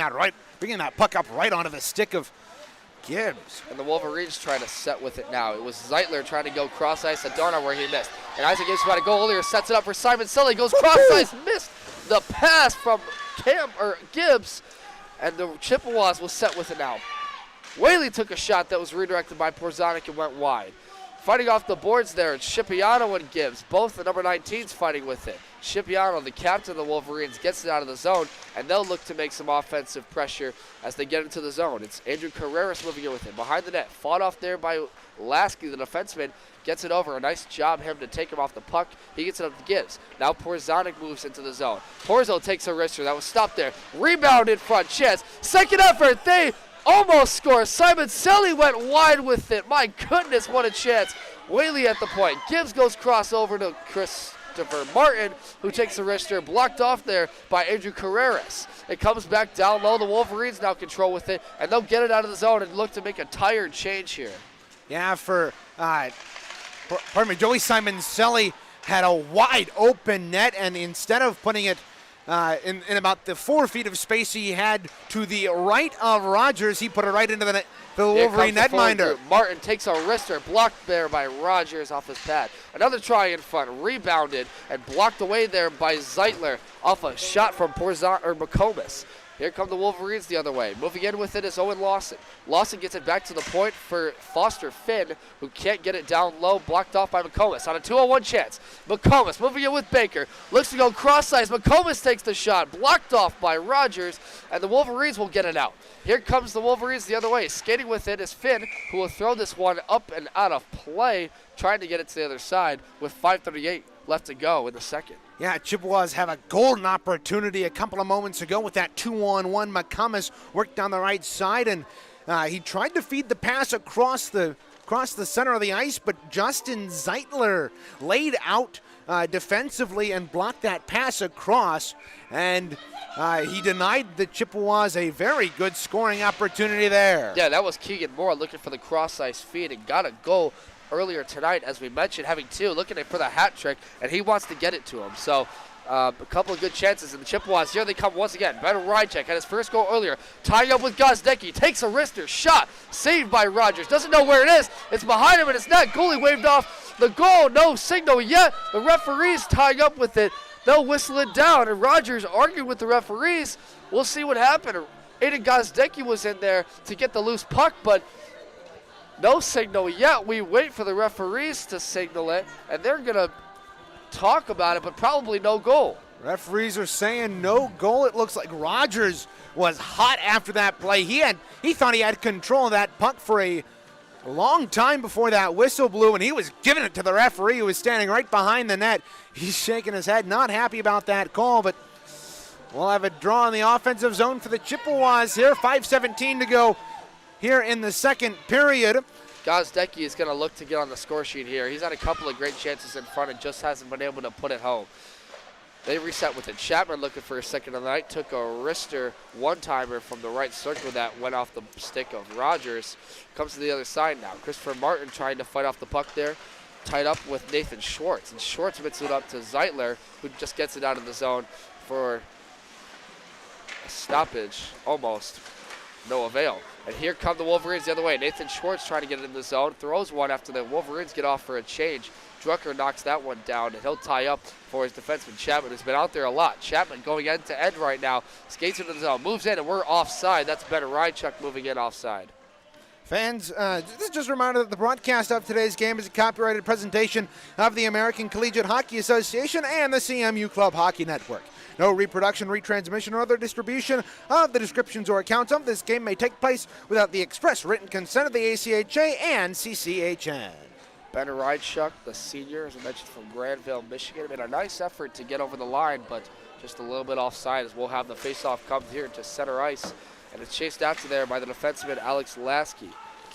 that puck up right onto the stick of Gibbs. And the Wolverines trying to set with it now. It was Zeitler trying to go cross ice at Darnell where he missed. And Isaac Gibbs who had a goal earlier sets it up for Simon Sully. Goes cross ice, missed the pass from Gibbs. And the Chippewas will set with it now. Whaley took a shot that was redirected by Porzanik and went wide. Fighting off the boards there, it's Scipiano and Gibbs, both the number 19s fighting with it. Scipiano, the captain of the Wolverines, gets it out of the zone, and they'll look to make some offensive pressure as they get into the zone. It's Andrew Carreras moving in with it. Behind the net, fought off there by Lasky, the defenseman, gets it over. A nice job him to take him off the puck. He gets it up to Gibbs. Now Porzanik moves into the zone. Porzo takes a wrister. That was stopped there. Rebound in front. Chance. Second effort. They almost score. Simon Selly went wide with it. My goodness, what a chance. Whaley at the point. Gibbs goes crossover to Christopher Martin, who takes a wrister, blocked off there by Andrew Carreras. It comes back down low. The Wolverines now control with it, and they'll get it out of the zone and look to make a tired change here. Yeah, Joey Simon Selly had a wide open net, and instead of putting it in about the 4 feet of space he had to the right of Rogers, he put it right into the net. The Wolverine netminder. Martin takes a wrister, blocked there by Rogers off his pad. Another try in front, rebounded and blocked away there by Zeitler off a shot from McComas. Here come the Wolverines the other way. Moving in with it is Owen Lawson. Lawson gets it back to the point for Foster Finn, who can't get it down low, blocked off by McComas on a 2-on-1 chance. McComas moving in with Baker. Looks to go cross ice. McComas takes the shot, blocked off by Rogers, and the Wolverines will get it out. Here comes the Wolverines the other way. Skating with it is Finn, who will throw this one up and out of play, trying to get it to the other side with 5:38 left to go in the second. Yeah, Chippewas have a golden opportunity a couple of moments ago with that 2-on-1. McComas worked down the right side, and he tried to feed the pass across the center of the ice, but Justin Zeitler laid out defensively and blocked that pass across, and he denied the Chippewas a very good scoring opportunity there. Yeah, that was Keegan Moore looking for the cross-ice feed and got a goal earlier tonight, as we mentioned, having 2, looking for the hat trick, and he wants to get it to him. So a couple of good chances, and the Chippewas, here they come once again. Ben Rychek had his first goal earlier, tying up with Gozdecki, takes a wrister, shot, saved by Rogers, doesn't know where it is, it's behind him and it's not. Goalie waved off the goal, no signal yet. The referees tying up with it, they'll whistle it down, and Rogers argued with the referees. We'll see what happened. Aiden Gozdecki was in there to get the loose puck, but no signal yet. We wait for the referees to signal it, and they're going to talk about it, but probably no goal. Referees are saying no goal. It looks like Rogers was hot after that play. He thought he had control of that puck for a long time before that whistle blew, and he was giving it to the referee who was standing right behind the net. He's shaking his head, not happy about that call, but we'll have a draw in the offensive zone for the Chippewas here. 5:17 to go here in the second period. Gozdecki is going to look to get on the score sheet here. He's had a couple of great chances in front and just hasn't been able to put it home. They reset with it. Chapman looking for a second of the night, took a wrister one-timer from the right circle that went off the stick of Rogers. Comes to the other side now. Christopher Martin trying to fight off the puck there, tied up with Nathan Schwartz. And Schwartz mixes it up to Zeitler, who just gets it out of the zone for a stoppage, almost. No avail. And here come the Wolverines the other way. Nathan Schwartz trying to get it in the zone, throws one after the Wolverines get off for a change. Drucker knocks that one down, and he'll tie up for his defenseman Chapman, who's been out there a lot. Chapman going end to end right now, skates into the zone, moves in, and we're offside. That's Ben Rychuk moving in offside. Fans, this is just a reminder that the broadcast of today's game is a copyrighted presentation of the American Collegiate Hockey Association and the CMU Club Hockey Network. No reproduction, retransmission, or other distribution of the descriptions or accounts of this game may take place without the express written consent of the ACHA and CCHN. Ben Rychuk, the senior, as I mentioned, from Granville, Michigan, made a nice effort to get over the line, but just a little bit offside as we'll have the faceoff come here to center ice. And it's chased after there by the defenseman, Alex Lasky.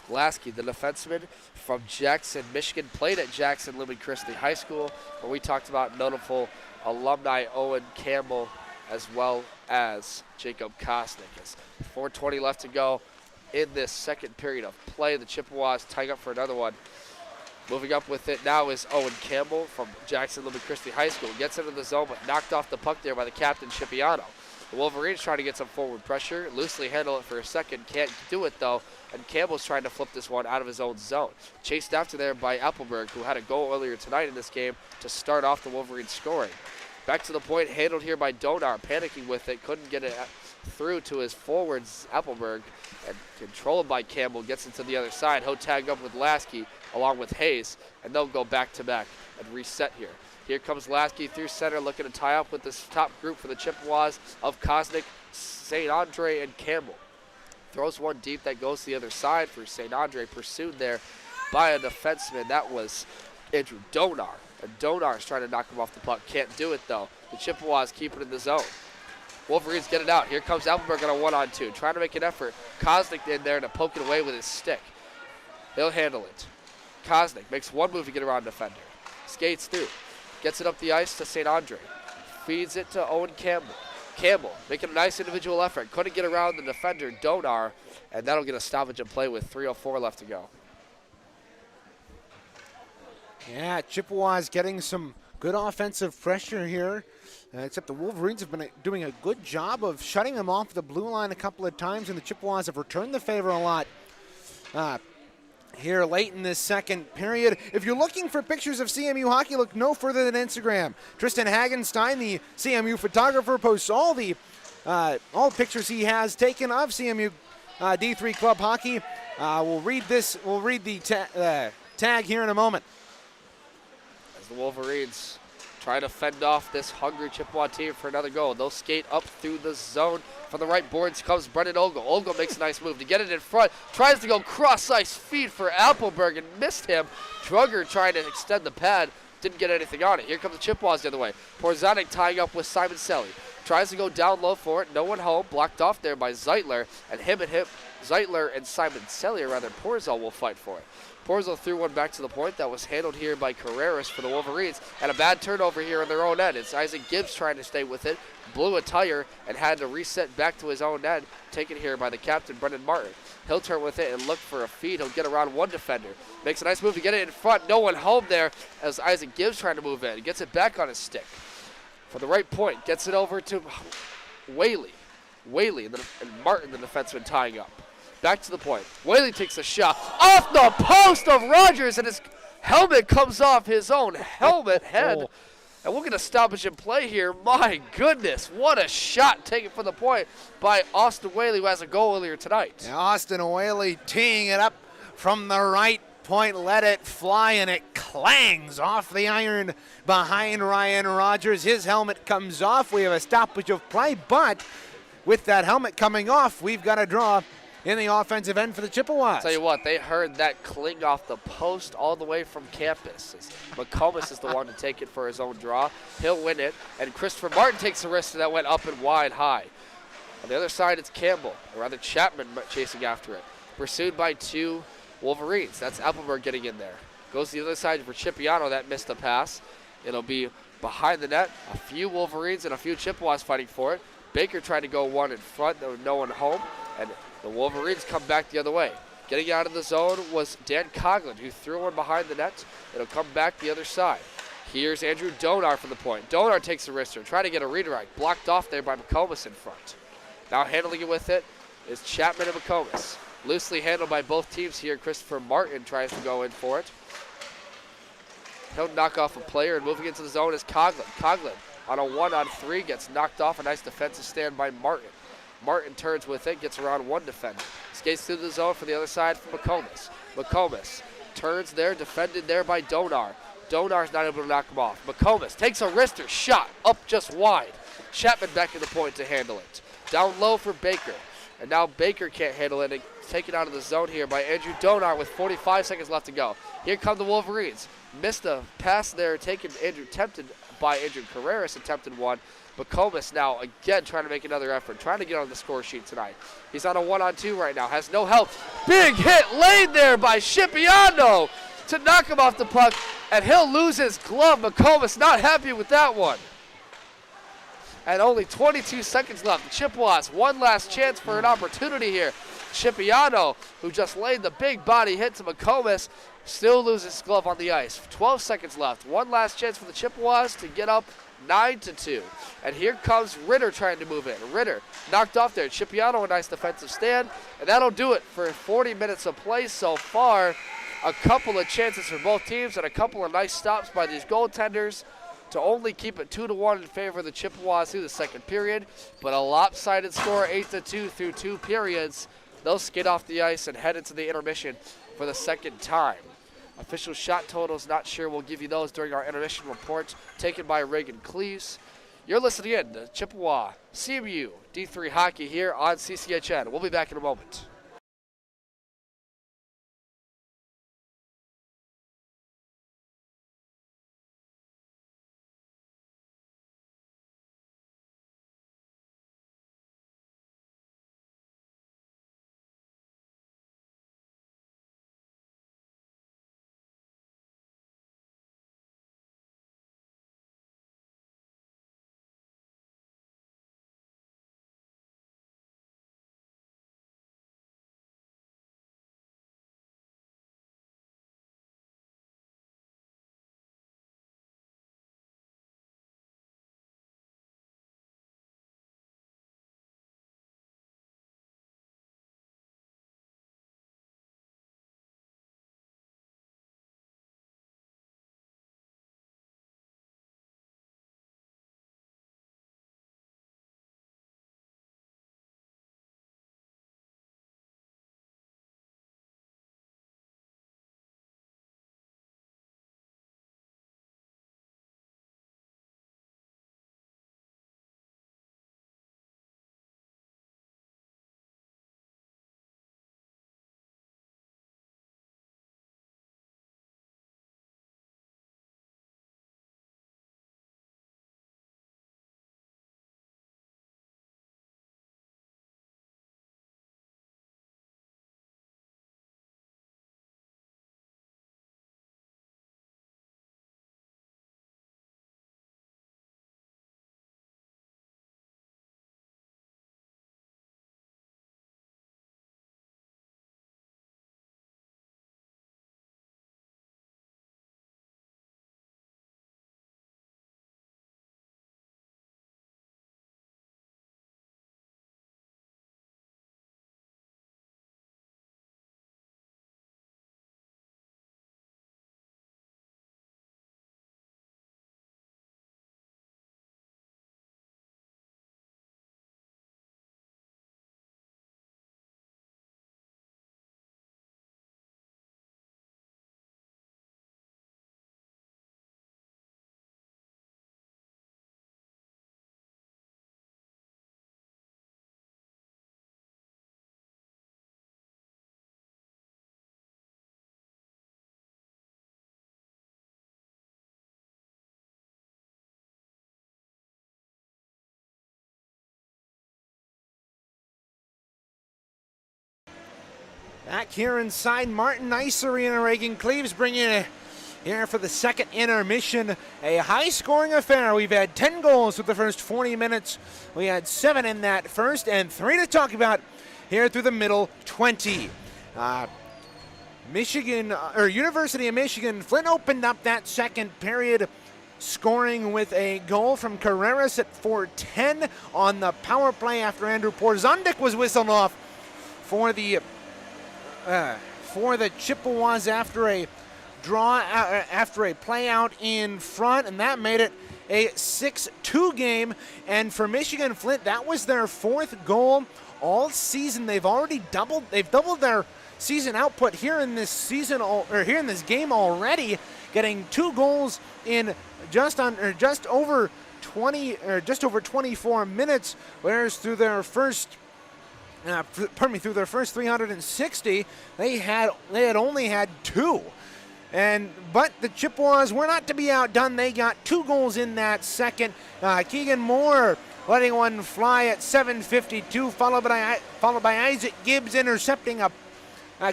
Lasky, the defenseman from Jackson, Michigan, played at Jackson Lumen Christi High School, where we talked about notable alumni Owen Campbell as well as Jacob Kosnick. As 4:20 left to go in this second period of play. The Chippewas tying up for another one. Moving up with it now is Owen Campbell from Jackson Lumen Christi High School. Gets into the zone, but knocked off the puck there by the captain, Scipiano. The Wolverines trying to get some forward pressure. Loosely handle it for a second. Can't do it, though. And Campbell's trying to flip this one out of his own zone. Chased after there by Appleberg, who had a goal earlier tonight in this game to start off the Wolverines scoring. Back to the point, handled here by Donar, panicking with it. Couldn't get it through to his forwards, Appleberg. And controlled by Campbell, gets into the other side. He'll tag up with Lasky along with Hayes, and they'll go back-to-back and reset here. Here comes Lasky through center, looking to tie up with this top group for the Chippewas of Kosnick, St. Andre, and Campbell. Throws one deep that goes to the other side for St. Andre, pursued there by a defenseman. That was Andrew Donar. And Donar's trying to knock him off the puck. Can't do it, though. The Chippewas keep it in the zone. Wolverines get it out. Here comes Appleberg on a 1-on-2, trying to make an effort. Kosnick in there to poke it away with his stick. He'll handle it. Kosnick makes one move to get around defender. Skates through. Gets it up the ice to St. Andre. Feeds it to Owen Campbell. Campbell making a nice individual effort. Couldn't get around the defender, Donar, and that'll get a stoppage and play with 3:04 left to go. Yeah, Chippewas getting some good offensive pressure here. Except the Wolverines have been doing a good job of shutting them off the blue line a couple of times, and the Chippewas have returned the favor a lot here late in this second period. If you're looking for pictures of CMU hockey, look no further than Instagram. Tristan Hagenstein, the CMU photographer, posts all pictures he has taken of CMU D3 club hockey. We'll read the tag here in a moment. As the Wolverines try to fend off this hungry Chippewa team for another goal. They'll skate up through the zone. From the right boards comes Brendan Ogle. Ogle makes a nice move to get it in front. Tries to go cross-ice feed for Appleberg and missed him. Drugger trying to extend the pad. Didn't get anything on it. Here comes the Chippewas the other way. Porzanik tying up with Simon Selly. Tries to go down low for it. No one home. Blocked off there by Zeitler. And Zeitler and Simon Selly, or rather Porzel, will fight for it. Porzel threw one back to the point that was handled here by Carreras for the Wolverines. And a bad turnover here on their own end. It's Isaac Gibbs trying to stay with it. Blew a tire and had to reset back to his own end. Taken here by the captain, Brendan Martin. He'll turn with it and look for a feed. He'll get around one defender. Makes a nice move to get it in front. No one home there as Isaac Gibbs trying to move in. He gets it back on his stick. For the right point, gets it over to Whaley. Whaley and Martin, the defenseman, tying up. Back to the point. Whaley takes a shot off the post of Rogers, and his helmet comes off his own helmet head. And we're going to stoppage and play here. My goodness, what a shot taken from the point by Austin Whaley, who has a goal earlier tonight. Yeah, Austin Whaley teeing it up from the right point, let it fly, and it clangs off the iron behind Ryan Rogers. His helmet comes off. We have a stoppage of play, but with that helmet coming off, we've got a draw in the offensive end for the Chippewas. Tell you what, they heard that cling off the post all the way from campus. McComas is the one to take it for his own draw. He'll win it, and Christopher Martin takes the risk, and that went up and wide high. On the other side, it's Campbell, or rather Chapman, chasing after it. Pursued by 2 Wolverines. That's Appleberg getting in there. Goes to the other side for Cipriano. That missed the pass. It'll be behind the net. A few Wolverines and a few Chippewas fighting for it. Baker trying to go one in front. There was no one home, and the Wolverines come back the other way. Getting out of the zone was Dan Coughlin, who threw one behind the net. It'll come back the other side. Here's Andrew Donar for the point. Donar takes the wrister, trying to get a redirect. Blocked off there by McComas in front. Now handling it with it is Chapman and McComas. Loosely handled by both teams here. Christopher Martin tries to go in for it. He'll knock off a player, and moving into the zone is Coughlin. Coughlin on a 1-on-3 gets knocked off. A nice defensive stand by Martin. Martin turns with it, gets around one defender. Skates through the zone for the other side for McComas. McComas turns there, defended there by Donar. Donar's not able to knock him off. McComas takes a wrister shot up just wide. Chapman back in the point to handle it. Down low for Baker. And now Baker can't handle it. Taken out of the zone here by Andrew Donar with 45 seconds left to go. Here come the Wolverines. Missed a pass there, tempted by Andrew Carreras, attempted one. McComas now again trying to make another effort, trying to get on the score sheet tonight. He's on a 1-on-2 right now, has no help. Big hit laid there by Cipriano to knock him off the puck, and he'll lose his glove. McComas not happy with that one. And only 22 seconds left. The Chippewas, one last chance for an opportunity here. Cipriano, who just laid the big body hit to McComas, still loses his glove on the ice. 12 seconds left. One last chance for the Chippewas to get up 9-2. And here comes Ritter trying to move in. Ritter knocked off there. Cipriano, a nice defensive stand. And that'll do it for 40 minutes of play so far. A couple of chances for both teams and a couple of nice stops by these goaltenders to only keep it 2-1 in favor of the Chippewas through the second period. But a lopsided score, 8-2 through 2 periods. They'll skid off the ice and head into the intermission for the second time. Official shot totals, not sure. We'll give you those during our intermission report taken by Reagan Cleves. You're listening in to Chippewa CMU D3 Hockey here on CCHN. We'll be back in a moment. Back here inside, Martin Isery and Reagan Cleaves bringing it here for the second intermission. A high-scoring affair. We've had 10 goals with the first 40 minutes. We had 7 in that first and 3 to talk about here through the middle 20. University of Michigan-Flint opened up that second period, scoring with a goal from Carreras at 4:10 on the power play after Andrew Porzondik was whistled off for the Chippewas after a play out in front, and that made it a 6-2 game. And for Michigan-Flint, that was their 4th goal all season. They've doubled their season output here in this game already, getting 2 goals in just over 24 minutes, whereas through their first 360, they had only had 2. But the Chippewas were not to be outdone. They got 2 goals in that second. Keegan Moore letting one fly at 7:52, followed by Isaac Gibbs intercepting a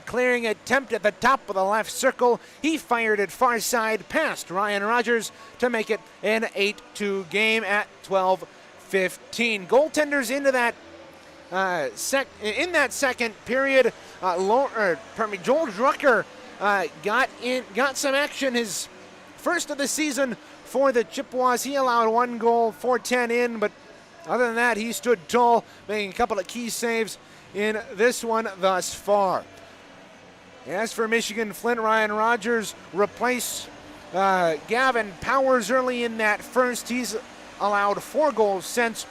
clearing attempt at the top of the left circle. He fired it far side past Ryan Rogers to make it an 8-2 game at 12:15. Goaltenders into that in that second period. Joel Drucker got some action, his first of the season for the Chippewas. He allowed 1 goal, 4:10 in, but other than that, he stood tall, making a couple of key saves in this one thus far. As for Michigan-Flint, Ryan Rogers replaced Gavin Powers early in that first. He's allowed 4 goals since,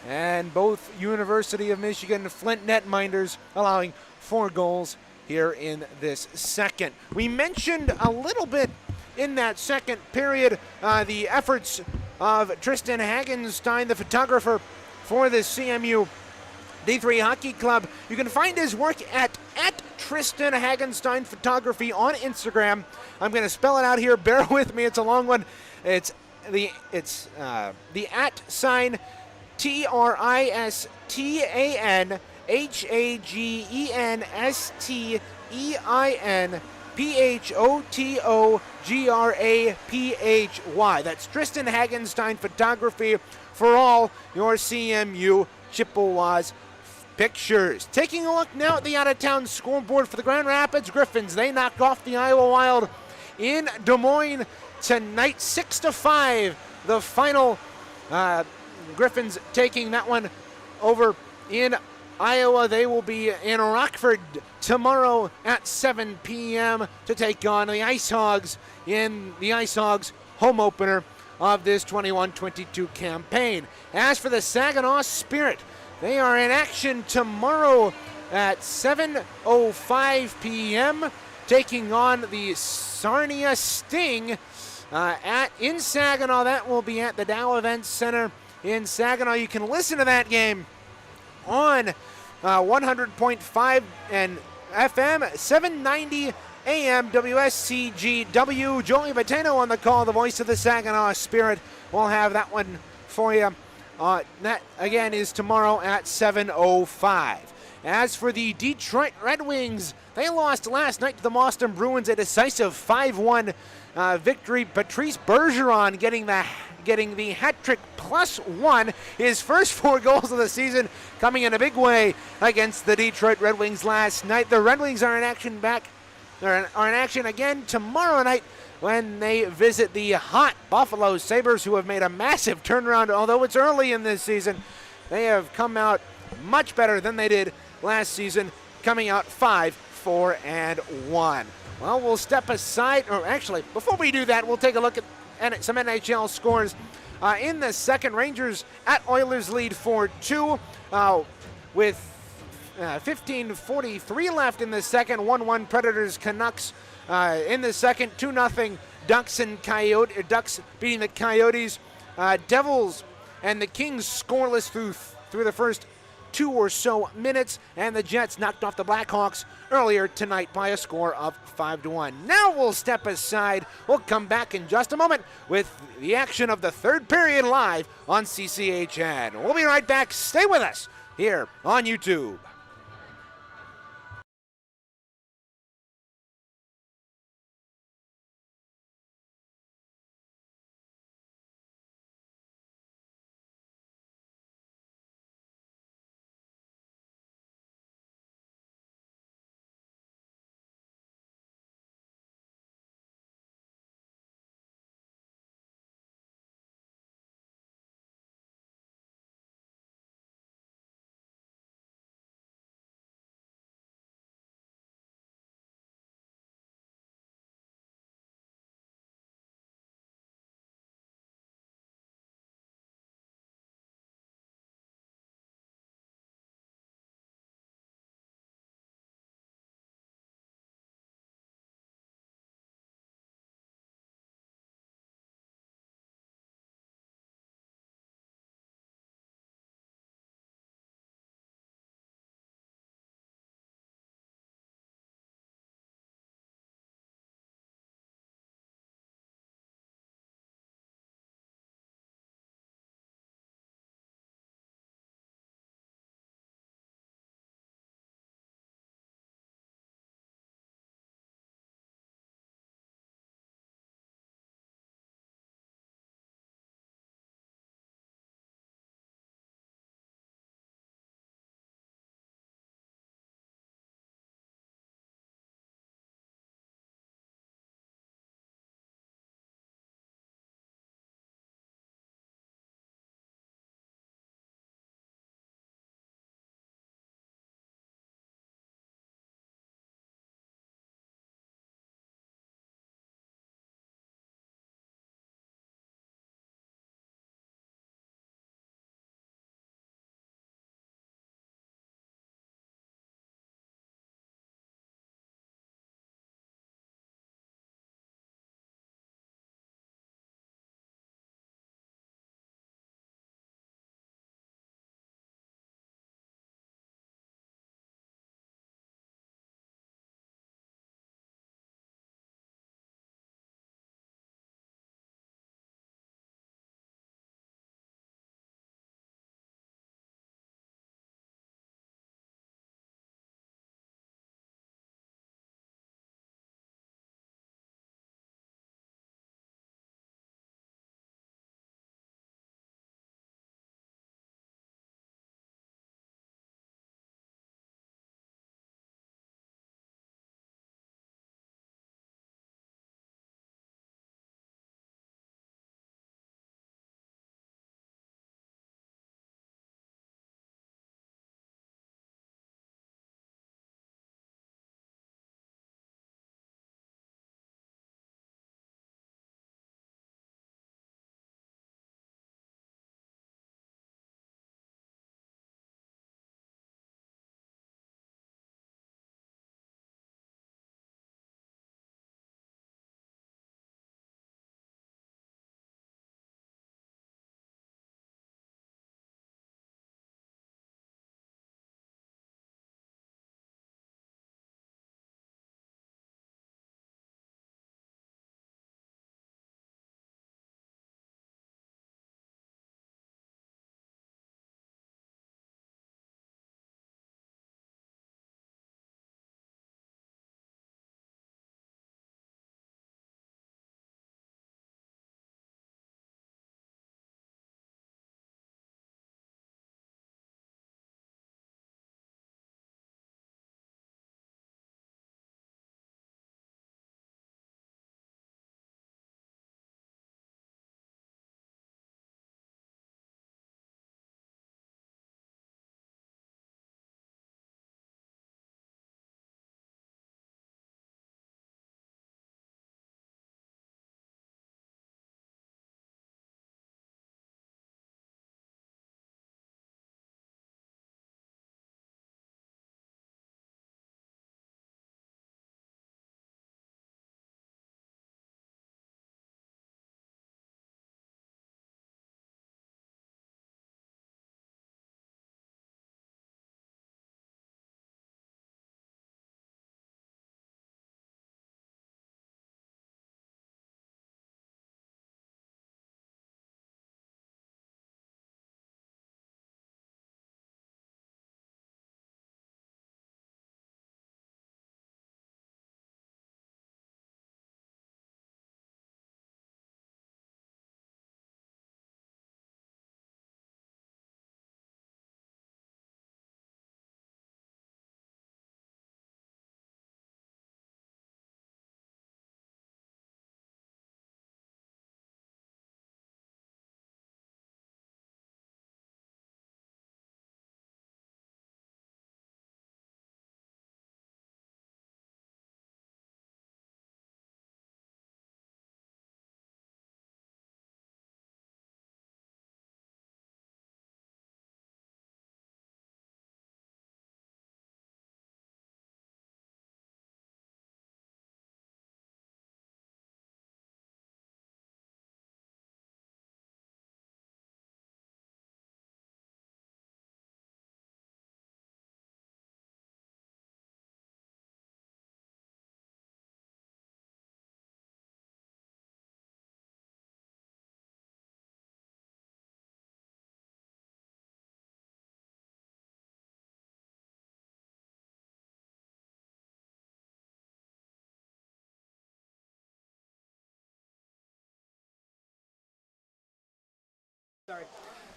and both University of Michigan-Flint netminders allowing 4 goals here in this second. We mentioned a little bit in that second period the efforts of Tristan Hagenstein, the photographer for the CMU D3 Hockey Club. You can find his work at Tristan Hagenstein Photography on Instagram. I'm going to spell it out here. Bear with me. It's a long one. It's the at sign TRISTANHAGENSTEINPHOTOGRAPHY. That's Tristan Hagenstein Photography for all your CMU Chippewas pictures. Taking a look now at the out-of-town scoreboard for the Grand Rapids Griffins. They knocked off the Iowa Wild in Des Moines tonight, 6-5. The final, Griffins taking that one over in Iowa. They will be in Rockford tomorrow at 7 p.m. to take on the Ice Hogs in the Ice Hogs home opener of this 21-22 campaign. As for the Saginaw Spirit, they are in action tomorrow at 7:05 p.m. taking on the Sarnia Sting in Saginaw. That will be at the Dow Events Center in Saginaw. You can listen to that game on 100.5 and FM, 790 AM WSCGW. Joey Bateno on the call, the voice of the Saginaw Spirit. We'll have that one for you. That, again, is tomorrow at 7:05. As for the Detroit Red Wings, they lost last night to the Boston Bruins, a decisive 5-1 victory. Patrice Bergeron getting the hat trick +1, his first 4 goals of the season, coming in a big way against the Detroit Red Wings last night. The Red Wings are in action again tomorrow night when they visit the hot Buffalo Sabres, who have made a massive turnaround. Although it's early in this season, they have come out much better than they did last season, coming out 5-4-1. Well, we'll step aside, or actually, before we do that, we'll take a look at some NHL scores. In the second, Rangers at Oilers lead 4-2 with 15:43 left in the second. 1-1 Predators Canucks in the second. 2-0 Ducks beating the Coyotes. Devils and the Kings scoreless through the first 2 or so minutes, and the Jets knocked off the Blackhawks earlier tonight by a score of 5-1. Now we'll step aside. We'll come back in just a moment with the action of the third period live on CCHN. We'll be right back. Stay with us here on YouTube.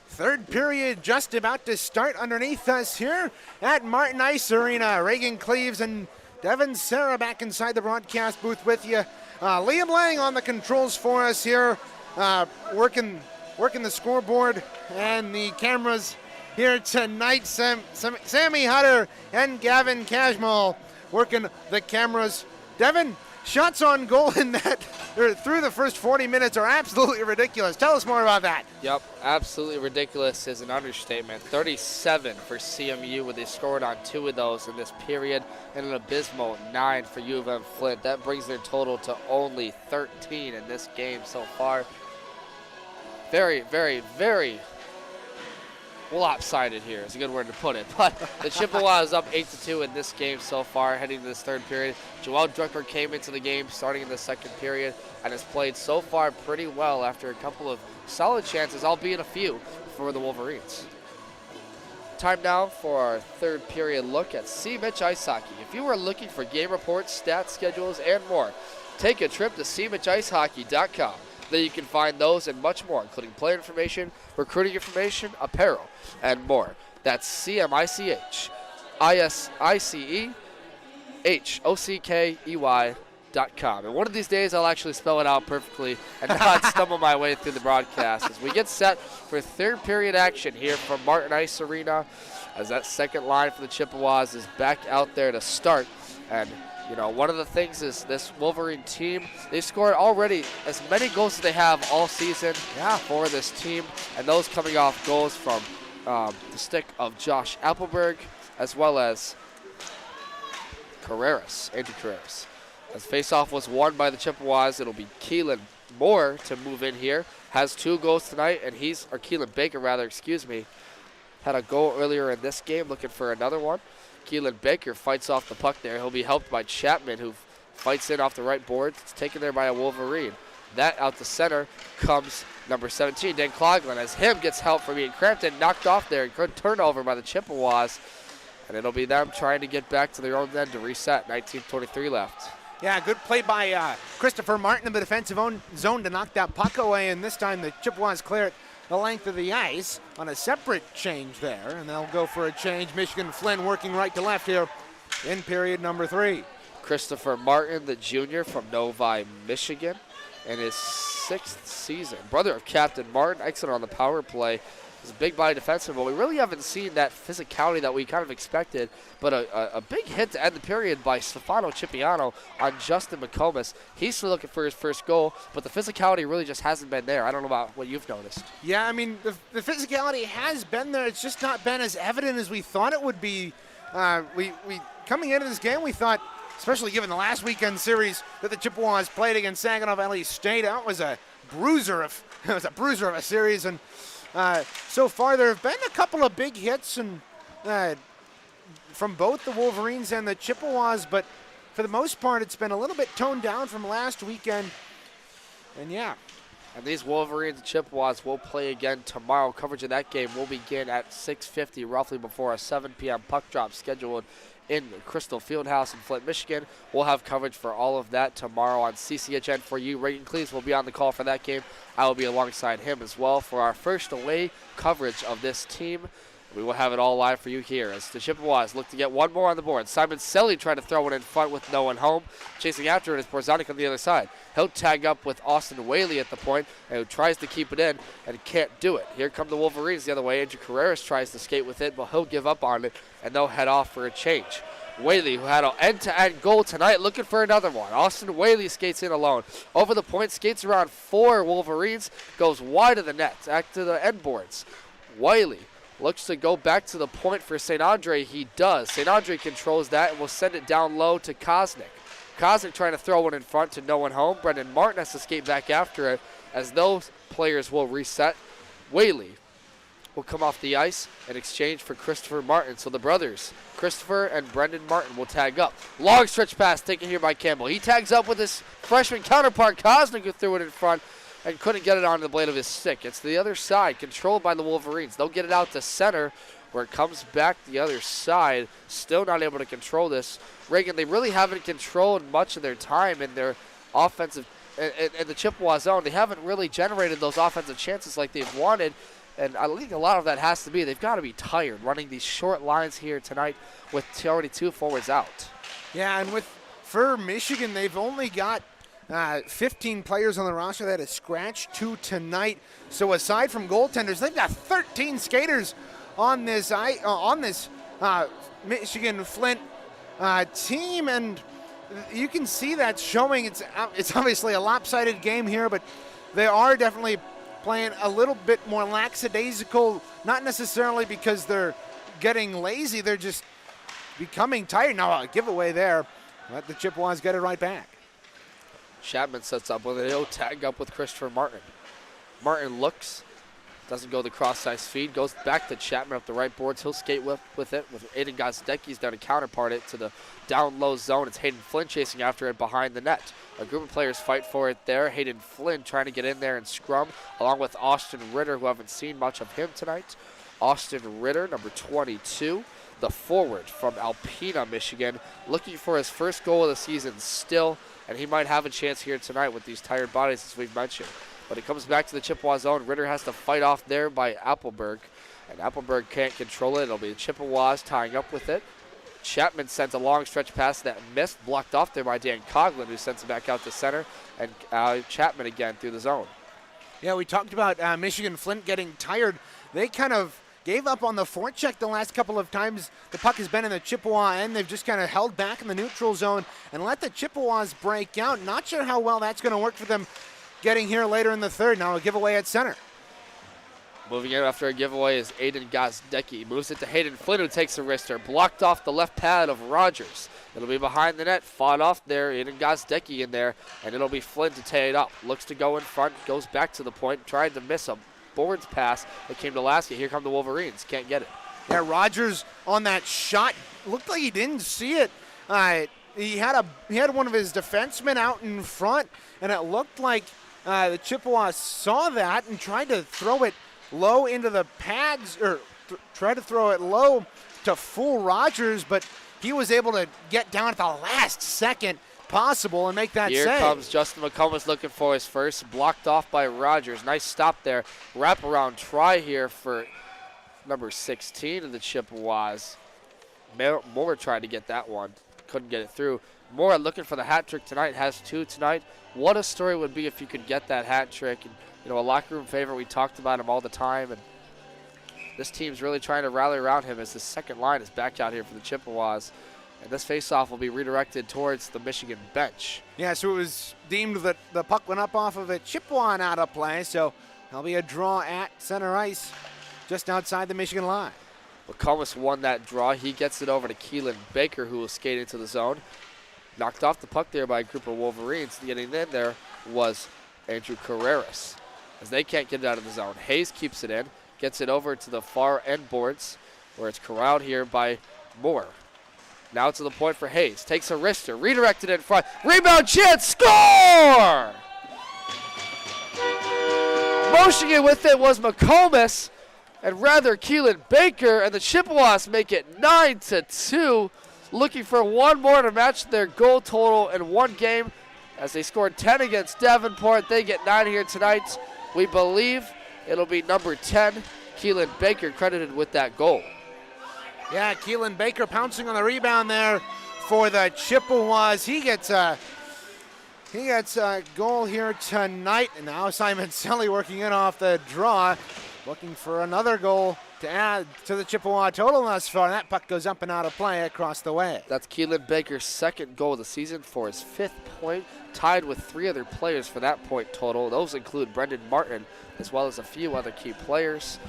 Third period just about to start underneath us here at Martin Ice Arena. Reagan Cleaves and Devin Serra back inside the broadcast booth with you. Liam Lang on the controls for us here, working the scoreboard and the cameras here tonight. Sammy Hutter and Gavin Cashmall working the cameras. Devin, shots on goal in that through the first 40 minutes are absolutely ridiculous. Tell us more about that. Yep, absolutely ridiculous is an understatement. 37 for CMU, where they scored on 2 of those in this period, and an abysmal 9 for U of M Flint. That brings their total to only 13 in this game so far. Very, very, very lopsided here is a good word to put it. But the Chippewas up 8-2 in this game so far, heading to this third period. Joel Drucker came into the game starting in the second period and has played so far pretty well after a couple of solid chances, albeit a few, for the Wolverines. Time now for our third period look at C-Mich Ice Hockey. If you are looking for game reports, stats, schedules, and more, take a trip to cmichicehockey.com. There you can find those and much more, including player information, recruiting information, apparel, and more. That's CMICHICEHOCKEY.com. And one of these days, I'll actually spell it out perfectly and not stumble my way through the broadcast as we get set for third period action here from Martin Ice Arena, as that second line for the Chippewas is back out there to start. And you know, one of the things is this Wolverine team, they scored already as many goals as they have all season for this team, and those coming off goals from the stick of Josh Appleberg as well as Andrew Carreras. As faceoff was won by the Chippewas, it'll be Keelan Moore to move in here. Has 2 goals tonight, and Keelan Baker rather, had a goal earlier in this game, looking for another one. Keelan Baker fights off the puck there. He'll be helped by Chapman, who fights in off the right board. It's taken there by a Wolverine. That out the center comes number 17, Dan Cloglin, as him gets help from Ian Crampton, knocked off there. Good turnover by the Chippewas, and it'll be them trying to get back to their own end to reset. 19:23 left. Yeah, good play by Christopher Martin in the defensive zone to knock that puck away, and this time the Chippewas clear it the length of the ice on a separate change there, and they'll go for a change. Michigan-Flint working right to left here in period number 3. Christopher Martin, the junior from Novi, Michigan, in his 6th season. Brother of Captain Martin, excellent on the power play. He's a big body defenseman, but we really haven't seen that physicality that we kind of expected. But a big hit to end the period by Stefano Cipriano on Justin McComas. He's still looking for his first goal, but the physicality really just hasn't been there. I don't know about what you've noticed. Yeah, I mean, the physicality has been there. It's just not been as evident as we thought it would be. We coming into this game, we thought, especially given the last weekend series that the Chippewas played against Saginaw Valley State, that was a bruiser of a series. And so far, there have been a couple of big hits and from both the Wolverines and the Chippewas, but for the most part, it's been a little bit toned down from last weekend. And and these Wolverines and Chippewas will play again tomorrow. Coverage of that game will begin at 6:50, roughly before a 7 p.m. puck drop scheduled in Crystal Fieldhouse in Flint, Michigan. We'll have coverage for all of that tomorrow on CCHN for you. Reagan Cleaves will be on the call for that game. I will be alongside him as well for our first away coverage of this team. We will have it all live for you here as the Chippewas look to get one more on the board. Simon Selly trying to throw it in front with no one home. Chasing after it is Porzanik on the other side. He'll tag up with Austin Whaley at the point, and who tries to keep it in and can't do it. Here come the Wolverines the other way. Andrew Carreras tries to skate with it, but he'll give up on it, and they'll head off for a change. Whaley, who had an end-to-end goal tonight, looking for another one. Austin Whaley skates in alone. Over the point, skates around 4 Wolverines, goes wide of the net, back to the end boards. Whaley looks to go back to the point for St. Andre. He does. St. Andre controls that and will send it down low to Kosnick. Kosnick trying to throw one in front to no one home. Brendan Martin has to skate back after it as those players will reset. Whaley will come off the ice in exchange for Christopher Martin. So the brothers, Christopher and Brendan Martin, will tag up. Long stretch pass taken here by Campbell. He tags up with his freshman counterpart, Kosnick, who threw it in front and couldn't get it onto the blade of his stick. It's the other side, controlled by the Wolverines. They'll get it out to center, where it comes back the other side. Still not able to control this. Reagan, they really haven't controlled much of their time in their offensive in the Chippewa zone, they haven't really generated those offensive chances like they've wanted. And I think a lot of that has to be they've got to be tired running these short lines here tonight with already 2 forwards out. Yeah, and for Michigan, they've only got 15 players on the roster that have scratched 2 tonight. So aside from goaltenders, they've got 13 skaters on this Michigan-Flint team, and you can see that showing. It's obviously a lopsided game here, but they are definitely playing a little bit more lackadaisical, not necessarily because they're getting lazy, they're just becoming tired. Now a giveaway there, but the Chippewas get it right back. Chapman sets up with a tag up with Christopher Martin. Martin looks, doesn't go the cross-ice feed, goes back to Chapman up the right boards. He'll skate with it with Aiden Gozdecki's down to counterpart it to the down low zone. It's Hayden Flynn chasing after it behind the net. A group of players fight for it there. Hayden Flynn trying to get in there and scrum along with Austin Ritter, who haven't seen much of him tonight. Austin Ritter, number 22, the forward from Alpena, Michigan, looking for his first goal of the season still, and he might have a chance here tonight with these tired bodies, as we've mentioned. But it comes back to the Chippewa zone. Ritter has to fight off there by Appleberg, and Appleberg can't control it. It'll be the Chippewas tying up with it. Chapman sends a long stretch pass that missed, blocked off there by Dan Coughlin, who sends it back out to center, and Chapman again through the zone. Yeah, we talked about Michigan-Flint getting tired. They kind of gave up on the forecheck the last couple of times the puck has been in the Chippewa end. They've just kind of held back in the neutral zone and let the Chippewas break out. Not sure how well that's going to work for them getting here later in the third. Now a giveaway at center. Moving in after a giveaway is Aiden Gozdecki. Moves it to Hayden Flynn, who takes a wrister. Blocked off the left pad of Rogers. It'll be behind the net. Fought off there. Aiden Gozdecki in there. And it'll be Flynn to tie it up. Looks to go in front. Goes back to the point. Tried to miss a boards pass that came to Lasky. Here come the Wolverines. Can't get it. Yeah, Rogers on that shot. Looked like he didn't see it. He had one of his defensemen out in front. And it looked like the Chippewas saw that and tried to throw it low into the pads, or try to throw it low to fool Rogers, but he was able to get down at the last second possible and make that save. Here comes Justin McComas looking for his first, blocked off by Rogers. Nice stop there. Wraparound try here for number 16 of the Chippewas. Moore tried to get that one, couldn't get it through. Moore looking for the hat trick tonight, has 2 tonight. What a story it would be if you could get that hat trick. And, you know, a locker room favorite. We talked about him all the time, and this team's really trying to rally around him as the second line is back out here for the Chippewas. And this faceoff will be redirected towards the Michigan bench. Yeah, so it was deemed that the puck went up off of a Chippewa and out of play, so there'll be a draw at center ice just outside the Michigan line. McComas won that draw. He gets it over to Keelan Baker, who will skate into the zone. Knocked off the puck there by a group of Wolverines. Getting in there was Andrew Carreras, as they can't get it out of the zone. Hayes keeps it in, gets it over to the far end boards, where it's corralled here by Moore. Now to the point for Hayes. Takes a wrister, redirected in front. Rebound chance, score! Motioning it with it was McComas, and rather Keelan Baker, and the Chippewas make it 9-2. Looking for one more to match their goal total in one game. As they scored 10 against Davenport, they get 9 here tonight. We believe it'll be number 10, Keelan Baker, credited with that goal. Yeah, Keelan Baker pouncing on the rebound there for the Chippewas. He gets a goal here tonight, and now Simon Selly working in off the draw, looking for another goal to add to the Chippewa total thus far. That puck goes up and out of play across the way. That's Keelan Baker's second goal of the season for his 5th point, tied with 3 other players for that point total. Those include Brendan Martin, as well as a few other key players.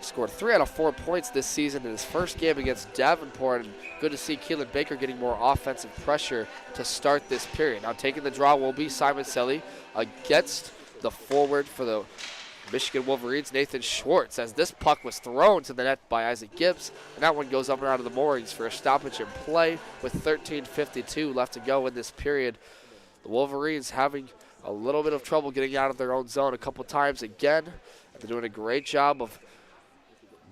Scored 3 out of 4 points this season in his first game against Davenport, and good to see Keelan Baker getting more offensive pressure to start this period. Now taking the draw will be Simon Selly against the forward for the Michigan Wolverines, Nathan Schwartz, as this puck was thrown to the net by Isaac Gibbs, and that one goes up and out of the moorings for a stoppage in play with 13:52 left to go in this period. The Wolverines having a little bit of trouble getting out of their own zone a couple times again. They're doing a great job of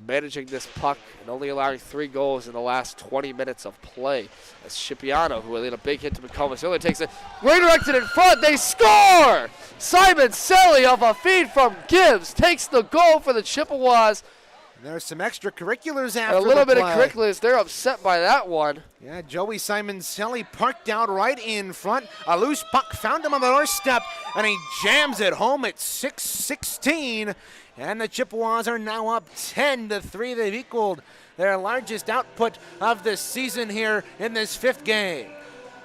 managing this puck and only allowing 3 goals in the last 20 minutes of play. As Scipiano, who had a big hit to McComas, earlier takes it, redirected in front, they score! Simon Selly off a feed from Gibbs takes the goal for the Chippewas. There's some extracurriculars after A little the bit play. of curriculars. They're upset by that one. Yeah, Joey Simon Selly parked out right in front. A loose puck found him on the doorstep, and he jams it home at 6:16. And the Chippewas are now up 10-3. They've equaled their largest output of the season here in this 5th game.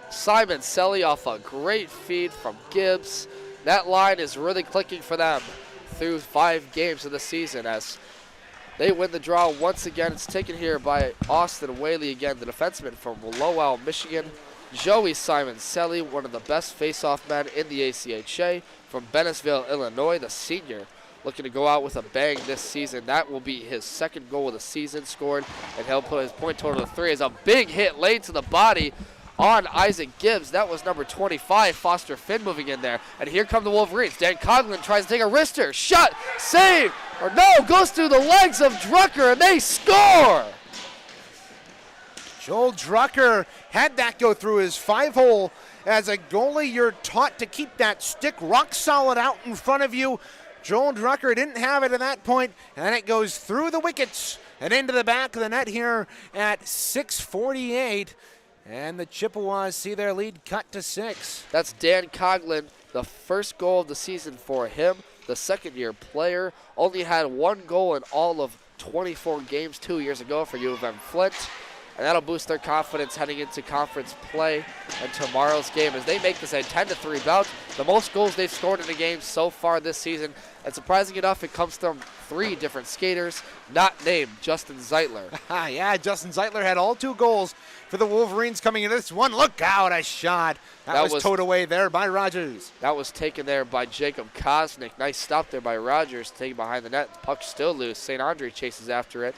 Simon Selly off a great feed from Gibbs. That line is really clicking for them through 5 games of the season as they win the draw once again. It's taken here by Austin Whaley again, the defenseman from Lowell, Michigan. Joey Simon Selly, one of the best face-off men in the ACHA. From Bennisville, Illinois, the senior, looking to go out with a bang this season. That will be his 2nd goal of the season scored, and he'll put his point total to 3 as a big hit laid to the body on Isaac Gibbs. That was number 25, Foster Finn, moving in there. And here come the Wolverines. Dan Coughlin tries to take a wrister. Shot, save, or no, goes through the legs of Drucker, and they score! Joel Drucker had that go through his 5-hole. As a goalie, you're taught to keep that stick rock solid out in front of you. Joel Drucker didn't have it at that point, and it goes through the wickets and into the back of the net here at 6:48. And the Chippewas see their lead cut to 6. That's Dan Coughlin, the 1st goal of the season for him, the 2nd-year player. Only had 1 goal in all of 24 games 2 years ago for U of M Flint. And that'll boost their confidence heading into conference play and tomorrow's game as they make this a 10-3 bout. The most goals they've scored in a game so far this season. And surprising enough, it comes from 3 different skaters, not named Justin Zeitler. Yeah, Justin Zeitler had all 2 goals for the Wolverines coming into this one. Look out, a shot. That was towed away there by Rogers. That was taken there by Jacob Kosnick. Nice stop there by Rogers, taken behind the net. Puck still loose. St. Andre chases after it.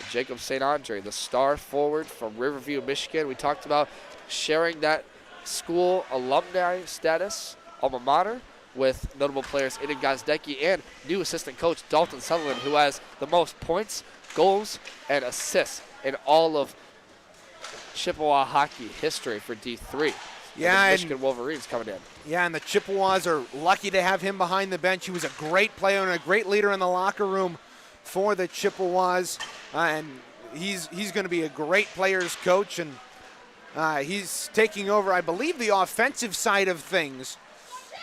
Jacob St. Andre, the star forward from Riverview, Michigan. We talked about sharing that school alumni status, alma mater, with notable players Iden Gazdecki and new assistant coach Dalton Sutherland, who has the most points, goals, and assists in all of Chippewa hockey history for D3. Yeah, the Michigan Wolverines coming in. Yeah, and the Chippewas are lucky to have him behind the bench. He was a great player and a great leader in the locker room for the Chippewas, and he's going to be a great players coach, and he's taking over, I believe, the offensive side of things,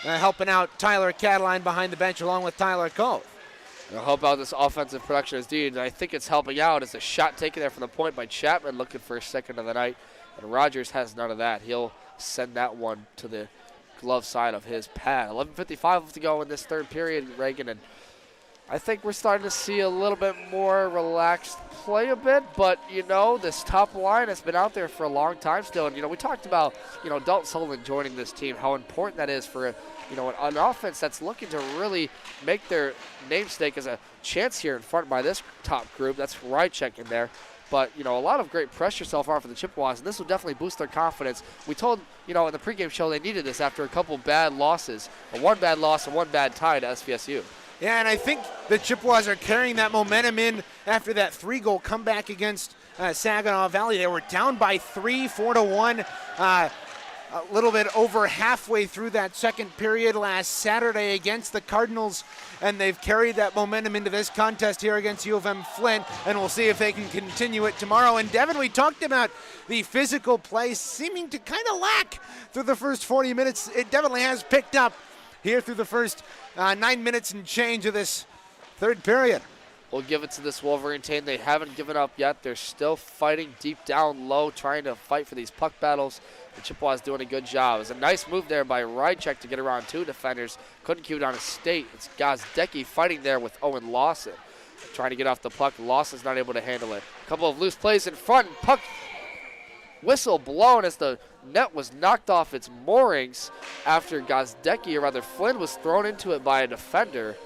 helping out Tyler Cataline behind the bench along with Tyler Cove. I'll help out this offensive production as deed, and I think it's helping out as a shot taken there from the point by Chapman, looking for a 2nd of the night, and Rogers has none of that. He'll send that one to the glove side of his pad. 11:55 to go in this 3rd period, Reagan, and I think we're starting to see a little bit more relaxed play a bit, but, you know, this top line has been out there for a long time still. And, you know, we talked about, you know, Dalton Sullivan joining this team, how important that is for, you know, an offense that's looking to really make their namesake as a chance here in front by this top group. That's Rychek in there. But, you know, a lot of great pressure so far for the Chippewas, and this will definitely boost their confidence. We told, you know, in the pregame show they needed this after a couple bad losses, one bad loss and 1 bad tie to SVSU. Yeah, and I think the Chippewas are carrying that momentum in after that 3-goal comeback against Saginaw Valley. They were down by 3, 4-1, a little bit over halfway through that 2nd period last Saturday against the Cardinals, and they've carried that momentum into this contest here against U of M Flint, and we'll see if they can continue it tomorrow. And Devin, we talked about the physical play seeming to kind of lack through the first 40 minutes. It definitely has picked up here through the first 9 minutes and change of this 3rd period. We'll give it to this Wolverine team. They haven't given up yet. They're still fighting deep down low, trying to fight for these puck battles. The Chippewas doing a good job. It was a nice move there by Rychek to get around 2 defenders. Couldn't keep it on his state. It's Gazdecki fighting there with Owen Lawson. Trying to get off the puck. Lawson's not able to handle it. A couple of loose plays in front. Puck whistle blown as the net was knocked off its moorings after Gazdecki, or rather Flynn, was thrown into it by a defender.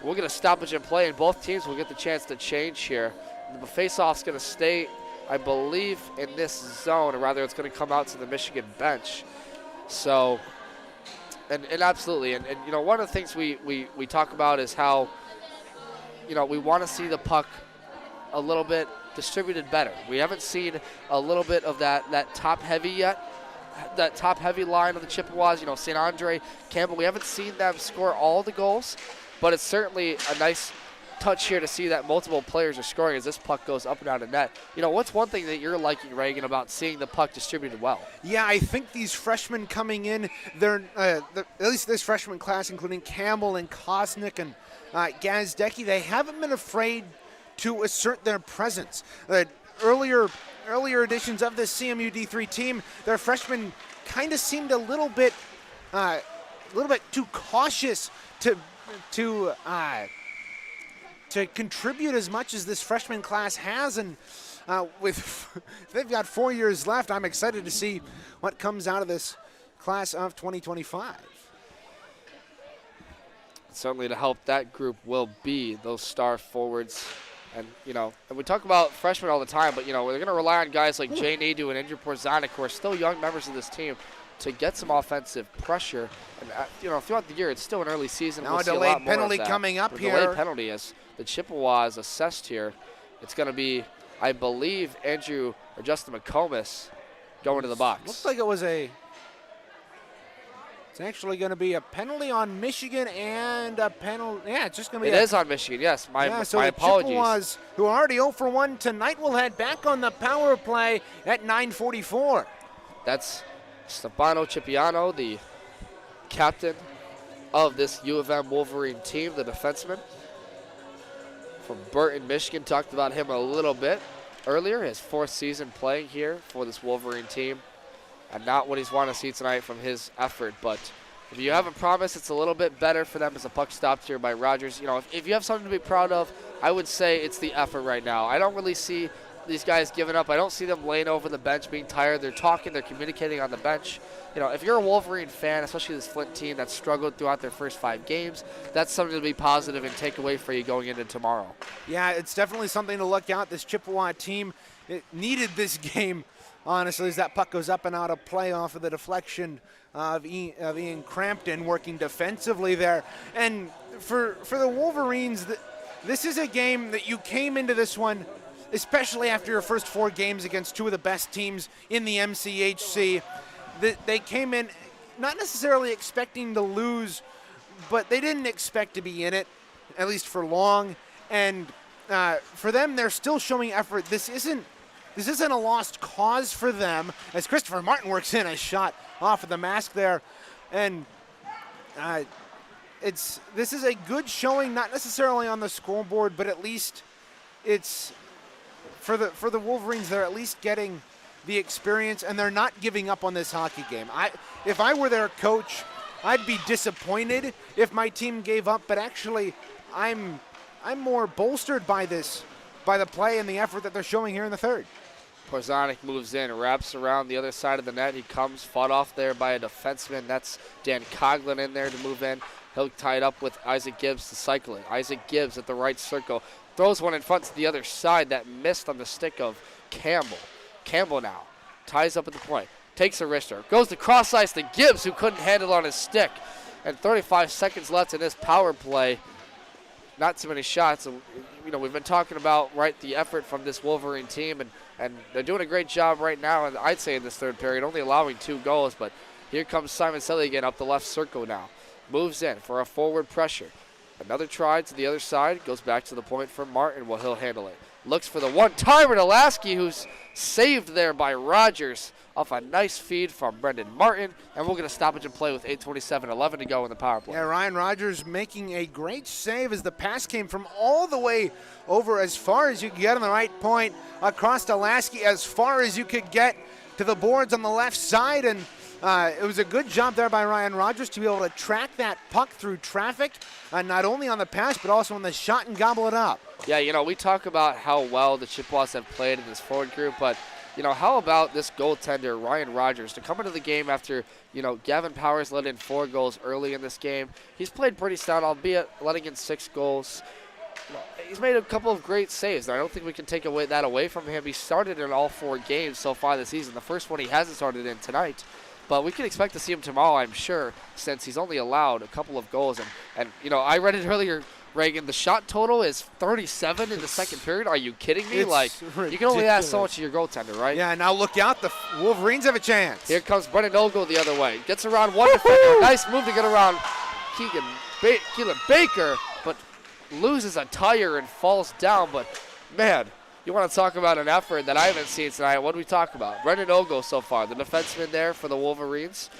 We'll get a stoppage in play, and both teams will get the chance to change here. The face-off's going to stay, I believe, in this zone, or rather it's going to come out to the Michigan bench. So, and absolutely, and you know, one of the things we talk about is how, you know, we want to see the puck a little bit distributed better. We haven't seen a little bit of that top heavy yet. That top heavy line of the Chippewas, St. Andre, Campbell, we haven't seen them score all the goals, but it's certainly a nice touch here to see that multiple players are scoring as this puck goes up and out of net. What's one thing that you're liking, Reagan, about seeing the puck distributed well? Yeah, I think these freshmen coming in, they're at least this freshman class, including Campbell and Kosnick and Gazdecki, they haven't been afraid to assert their presence. Earlier editions of this CMU D3 team, their freshmen kind of seemed a little bit too cautious to contribute as much as this freshman class has, and they've got 4 years left. I'm excited to see what comes out of this class of 2025. Certainly to help that group will be those star forwards. And, and we talk about freshmen all the time, but, we're going to rely on guys like Jay Nadeau and Andrew Porzanik, who are still young members of this team, to get some offensive pressure. And, throughout the year, it's still an early season. Now we'll a see delayed a lot more penalty of that. coming up here. Delayed penalty as the Chippewas assessed here. It's going to be, I believe, Andrew or Justin McComas going to the box. Looks like it's actually going to be a penalty on Michigan and a penalty. Yeah, it's just going to be. It is on Michigan, yes. My apologies. The Chippewas, who are already 0 for 1 tonight, will head back on the power play at 9:44. That's Stefano Cipriano, the captain of this U of M Wolverine team, the defenseman from Burton, Michigan. Talked about him a little bit earlier. His 4th season playing here for this Wolverine team. And not what he's wanting to see tonight from his effort. But if you have a promise, it's a little bit better for them as the puck stopped here by Rogers. If you have something to be proud of, I would say it's the effort right now. I don't really see these guys giving up. I don't see them laying over the bench, being tired. They're talking, they're communicating on the bench. If you're a Wolverine fan, especially this Flint team that struggled throughout their first 5 games, that's something to be positive and take away for you going into tomorrow. Yeah, it's definitely something to look at. This Chippewa team, it needed this game. Honestly, as that puck goes up and out of play off of the deflection of Ian Crampton working defensively there. And for the Wolverines, this is a game that you came into this one, especially after your first 4 games against 2 of the best teams in the MCHC. They came in not necessarily expecting to lose, but they didn't expect to be in it, at least for long. And for them, they're still showing effort. This isn't a lost cause for them, as Christopher Martin works in a shot off of the mask there. And this is a good showing, not necessarily on the scoreboard, but at least it's for the Wolverines, they're at least getting the experience, and they're not giving up on this hockey game. If I were their coach, I'd be disappointed if my team gave up, but actually I'm more bolstered by the play and the effort that they're showing here in the third. Porzanik moves in, wraps around the other side of the net. He comes, fought off there by a defenseman. That's Dan Coughlin in there to move in. He'll tie it up with Isaac Gibbs to cycle it. Isaac Gibbs at the right circle. Throws one in front to the other side that missed on the stick of Campbell. Campbell now ties up at the point. Takes a wrister. Goes to cross ice to Gibbs, who couldn't handle on his stick. And 35 seconds left in this power play. Not too many shots. We've been talking about, the effort from this Wolverine team, and they're doing a great job right now, and I'd say in this third period, only allowing 2 goals, but here comes Simon Selly again up the left circle now. Moves in for a forward pressure. Another try to the other side, goes back to the point for Martin. Well, he'll handle it. Looks for the one-timer to Lasky, who's saved there by Rogers off a nice feed from Brendan Martin. And we'll get a stoppage and play with 8:27-11 to go in the power play. Yeah, Ryan Rogers making a great save as the pass came from all the way over as far as you could get on the right point, across to Lasky as far as you could get to the boards on the left side. And it was a good job there by Ryan Rogers to be able to track that puck through traffic, not only on the pass but also on the shot and gobble it up. Yeah, we talk about how well the Chippewas have played in this forward group, but, how about this goaltender, Ryan Rogers, to come into the game after, Gavin Powers let in 4 goals early in this game. He's played pretty sound, albeit letting in 6 goals. He's made a couple of great saves. I don't think we can take that away from him. He started in all 4 games so far this season. The first one he hasn't started in tonight. But we can expect to see him tomorrow, I'm sure, since he's only allowed a couple of goals. And I read it earlier Reagan, the shot total is 37 in the second period. Are you kidding me? It's You can only ask so much of your goaltender, right? Yeah, now look out. The Wolverines have a chance. Here comes Brendan Ogle the other way. Gets around one defender. Nice move to get around Keelan Baker, but loses a tire and falls down. But, man, you want to talk about an effort that I haven't seen tonight. What do we talk about? Brendan Ogle so far, the defenseman there for the Wolverines.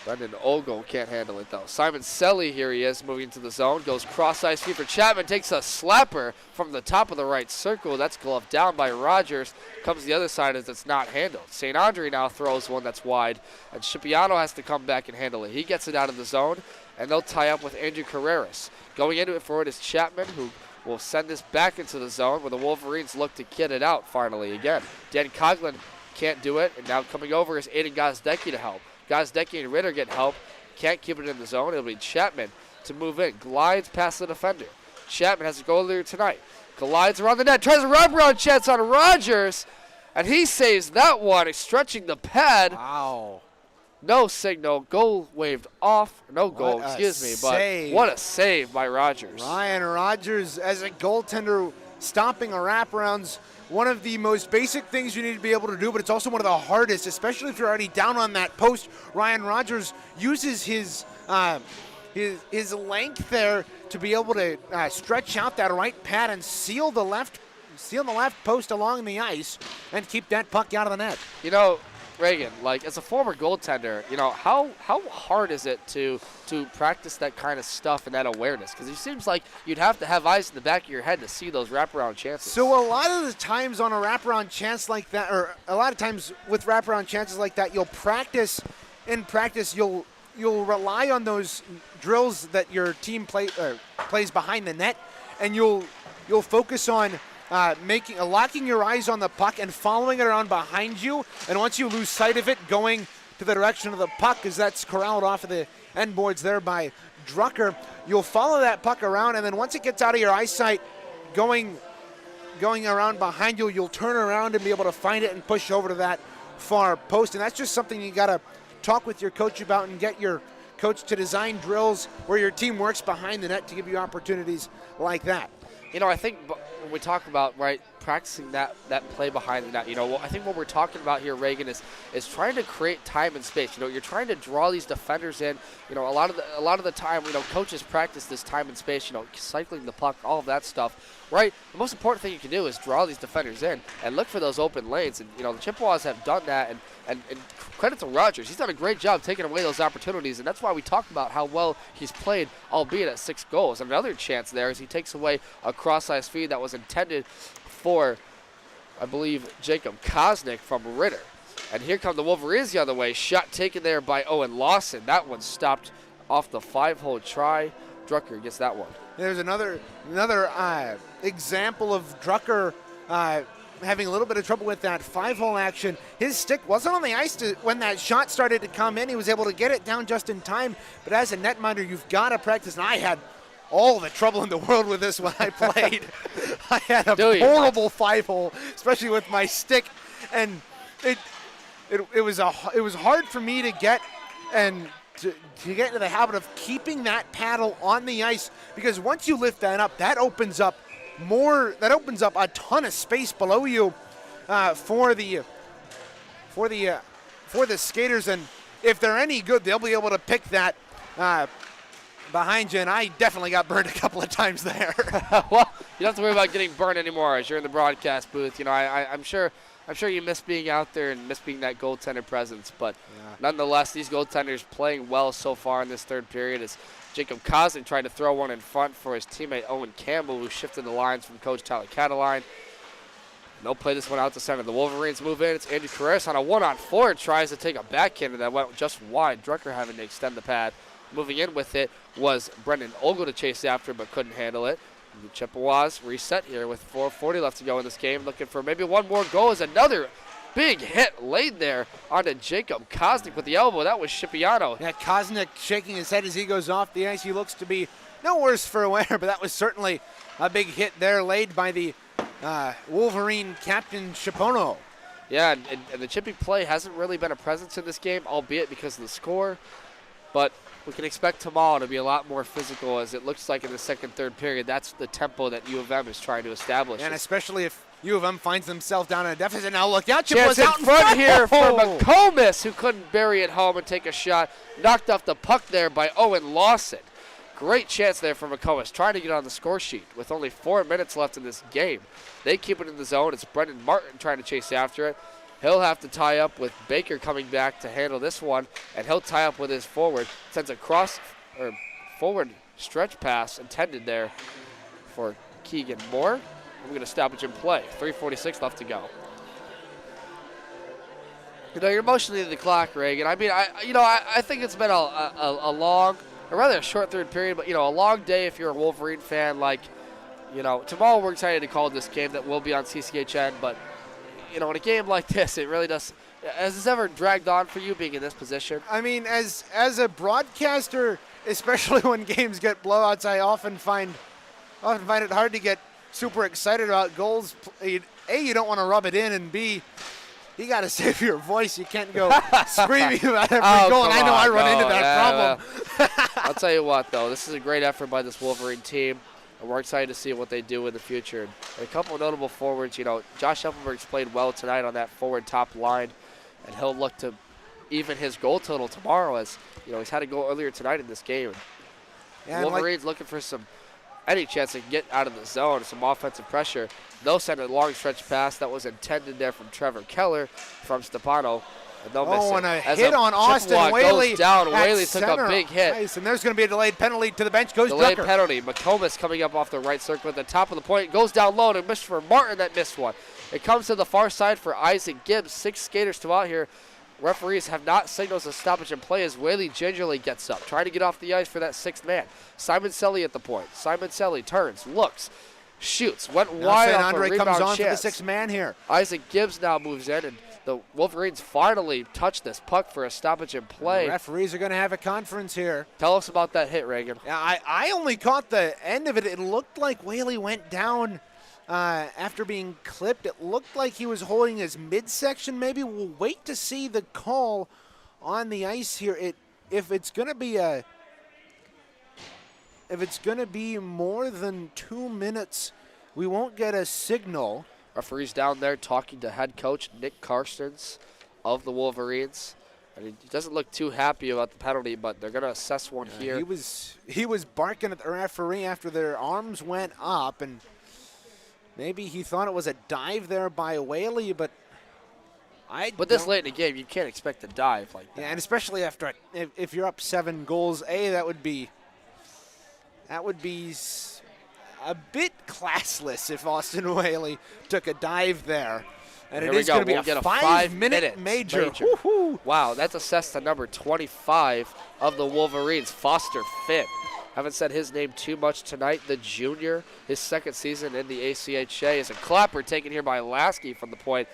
Brendan Ogle can't handle it, though. Simon Selly, here he is, moving into the zone. Goes cross-ice feed for Chapman. Takes a slapper from the top of the right circle. That's gloved down by Rogers. Comes the other side as it's not handled. St. Andre now throws one that's wide, and Scipiano has to come back and handle it. He gets it out of the zone, and they'll tie up with Andrew Carreras. Going into it for it is Chapman, who will send this back into the zone where the Wolverines look to get it out finally again. Dan Coughlin can't do it, and now coming over is Aiden Gosdecki to help. Gosdecki and Ritter get help. Can't keep it in the zone. It'll be Chapman to move in. Glides past the defender. Chapman has a goal there tonight. Glides around the net. Tries a wraparound chance on Rogers. And he saves that one. He's stretching the pad. Wow. No signal. Goal waved off. No goal, excuse me. But what a save by Rogers. Ryan Rogers, as a goaltender, stopping a wraparound's one of the most basic things you need to be able to do, but it's also one of the hardest, especially if you're already down on that post. Ryan Rogers uses his length there to be able to stretch out that right pad and seal the left post along the ice and keep that puck out of the net. You know, Reagan, like as a former goaltender, you know, how hard is it to practice that kind of stuff and that awareness? Because it seems like you'd have to have eyes in the back of your head to see those wraparound chances. So a lot of the times on a wraparound chance like that, or a lot of times with wraparound chances like that, you'll practice. In practice, you'll rely on those drills that your team plays behind the net, and you'll focus on locking your eyes on the puck and following it around behind you. And once you lose sight of it, going to the direction of the puck, as that's corralled off of the end boards there by Drucker, you'll follow that puck around, and then once it gets out of your eyesight, going around behind you, you'll turn around and be able to find it and push over to that far post. And that's just something you got to talk with your coach about and get your coach to design drills where your team works behind the net to give you opportunities like that. You know, I think when we talk about, right, practicing that play behind the net, you know, I think what we're talking about here, Reagan, is trying to create time and space. You know, you're trying to draw these defenders in. You know, a lot of the time, you know, coaches practice this time and space, you know, cycling the puck, all of that stuff, right? The most important thing you can do is draw these defenders in and look for those open lanes. And, you know, the Chippewas have done that, and credit to Rogers. He's done a great job taking away those opportunities, and that's why we talked about how well he's played, albeit at 6 goals. Another chance there is he takes away a cross-ice feed that was intended for, I believe, Jacob Kosnick from Ritter. And here come the Wolverines the other way. Shot taken there by Owen Lawson. That one stopped off the 5-hole try. Drucker gets that one. There's another example of Drucker having a little bit of trouble with that 5-hole action. His stick wasn't on the ice when that shot started to come in. He was able to get it down just in time. But as a netminder, you've got to practice. And I had all the trouble in the world with this when I played. I had a horrible 5-hole, especially with my stick. And it was hard for me to get and to get into the habit of keeping that paddle on the ice, because once you lift that up, that opens up a ton of space below you for the skaters, and if they're any good, they'll be able to pick that behind you. And I definitely got burned a couple of times there. Well, you don't have to worry about getting burned anymore as you're in the broadcast booth. You know, I'm sure you miss being out there and miss being that goaltender presence, but nonetheless, these goaltenders playing well so far in this third period as Jacob Kosnick tried to throw one in front for his teammate Owen Campbell, who shifted the lines from Coach Tyler Cataline. They'll play this one out to center. The Wolverines move in. It's Andrew Carreras on a 1-on-4. Tries to take a backhander that went just wide. Drucker having to extend the pad. Moving in with it was Brendan Ogle to chase after, but couldn't handle it. The Chippewas reset here with 4:40 left to go in this game. Looking for maybe one more goal as another big hit laid there onto Jacob Kosnick with the elbow. That was Scipiano. Yeah, Kosnick shaking his head as he goes off the ice. He looks to be no worse for wear, but that was certainly a big hit there laid by the Wolverine captain Chipono. Yeah, and the Chippy play hasn't really been a presence in this game, albeit because of the score. But we can expect tomorrow to be a lot more physical, as it looks like in the second, third period. That's the tempo that U of M is trying to establish. And especially if U of M finds themselves down in a deficit. Now look out, Chippewas chance out in front here for Oh! McComas, who couldn't bury it home and take a shot. Knocked off the puck there by Owen Lawson. Great chance there for McComas, trying to get on the score sheet with only 4 minutes left in this game. They keep it in the zone. It's Brendan Martin trying to chase after it. He'll have to tie up with Baker coming back to handle this one, and he'll tie up with his forward. Sends a forward stretch pass intended there for Keegan Moore. We're going to stoppage in play. 3:46 left to go. You know, you're motioning to the clock, Reagan. I mean, I think it's been a long, or rather a short third period, but, a long day if you're a Wolverine fan. Like, tomorrow we're excited to call this game that will be on CCHN, but, in a game like this, it really does. Has this ever dragged on for you being in this position? I mean, as a broadcaster, especially when games get blowouts, I often find it hard to get super excited about goals. A, you don't want to rub it in, and B, you got to save your voice. You can't go screaming about every goal, and I know I run into that problem. I'll tell you what, though, this is a great effort by this Wolverine team, and we're excited to see what they do in the future. And a couple of notable forwards, Josh Eppenberg's played well tonight on that forward top line, and he'll look to even his goal total tomorrow, as he's had a goal earlier tonight in this game. Yeah, Wolverines looking for any chance they can get out of the zone, some offensive pressure. They'll send a long stretch pass that was intended there from Trevor Keller from Stepano. And they'll miss it. And a hit on Austin Whaley. Goes down. Whaley center. took a big hit. Nice. And there's going to be a delayed penalty to the bench. Goes delayed Ducker. Penalty. McComas coming up off the right circle at the top of the point. Goes down low and missed for Martin that missed one. It comes to the far side for Isaac Gibbs. 6 skaters to out here. Referees have not signaled a stoppage in play as Whaley gingerly gets up, trying to get off the ice for that 6th man. Simon Selly at the point. Simon Selly turns, looks, shoots, went wide off a rebound comes on chance. for the 6th man here. Isaac Gibbs now moves in, and the Wolverines finally touch this puck for a stoppage in play. The referees are going to have a conference here. Tell us about that hit, Reagan. Yeah, I only caught the end of it. It looked like Whaley went down after being clipped. It looked like he was holding his midsection. Maybe we'll wait to see the call on the ice here. If it's going to be more than 2 minutes, we won't get a signal. Referees down there talking to head coach Nick Carstens of the Wolverines. And he doesn't look too happy about the penalty, but they're going to assess one here. He was barking at the referee after their arms went up, and maybe he thought it was a dive there by Whaley, but But this late in the game, you can't expect a dive like that. Yeah, and especially after if you're up 7 goals, that would be a bit classless if Austin Whaley took a dive there. And it is going to be a 5-minute major. Wow, that's assessed to number 25 of the Wolverines, Foster Finn. Haven't said his name too much tonight. The junior, his 2nd season in the ACHA, is a clapper taken here by Lasky from the point.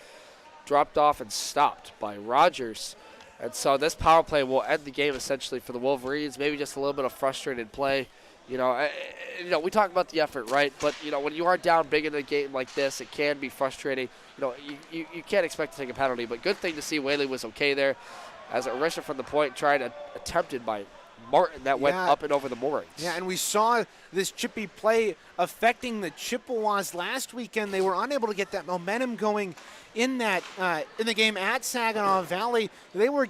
Dropped off and stopped by Rogers. And so this power play will end the game essentially for the Wolverines. Maybe just a little bit of frustrated play. We talk about the effort, right? But, when you are down big in a game like this, it can be frustrating. You can't expect to take a penalty. But good thing to see Whaley was okay there. As a rusher from the point attempted by Martin that went up and over the moorings. Yeah, and we saw this chippy play affecting the Chippewas last weekend. They were unable to get that momentum going in the game at Saginaw Valley. They were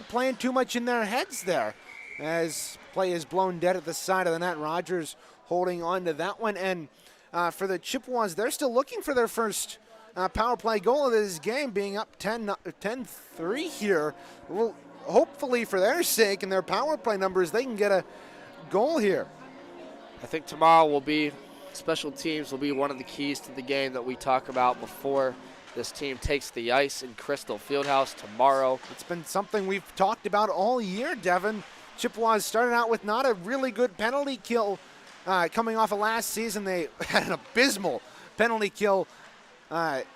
playing too much in their heads there. As play is blown dead at the side of the net, Rogers holding on to that one. And for the Chippewas, they're still looking for their first power play goal of this game, being up 10-3 here. Well, hopefully for their sake and their power play numbers, they can get a goal here. I think tomorrow special teams will be one of the keys to the game that we talk about before this team takes the ice in Crystal Fieldhouse tomorrow. It's been something we've talked about all year, Devin. Chippewas started out with not a really good penalty kill coming off of last season. They had an abysmal penalty kill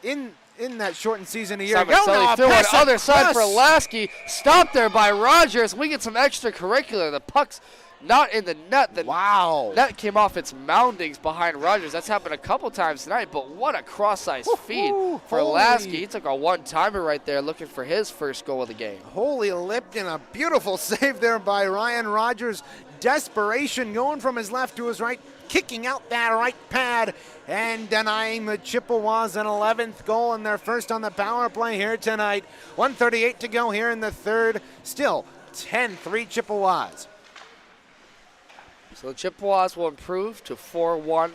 in in that shortened season a year Simon ago. Sully Now a threw on pass the other side for across. Lasky. Stopped there by Rogers. We get some extracurricular. The puck's not in the net. The Wow. net came off its moundings behind Rogers. That's happened a couple times tonight, but what a cross-ice feed for holy. Lasky. He took a one-timer right there looking for his first goal of the game. Holy Lipton, a beautiful save there by Ryan Rogers. Desperation going from his left to his right, kicking out that right pad and denying the Chippewas an 11th goal and their first on the power play here tonight. 1:38 to go here in the third. Still 10-3 Chippewas. So the Chippewas will improve to 4-1-1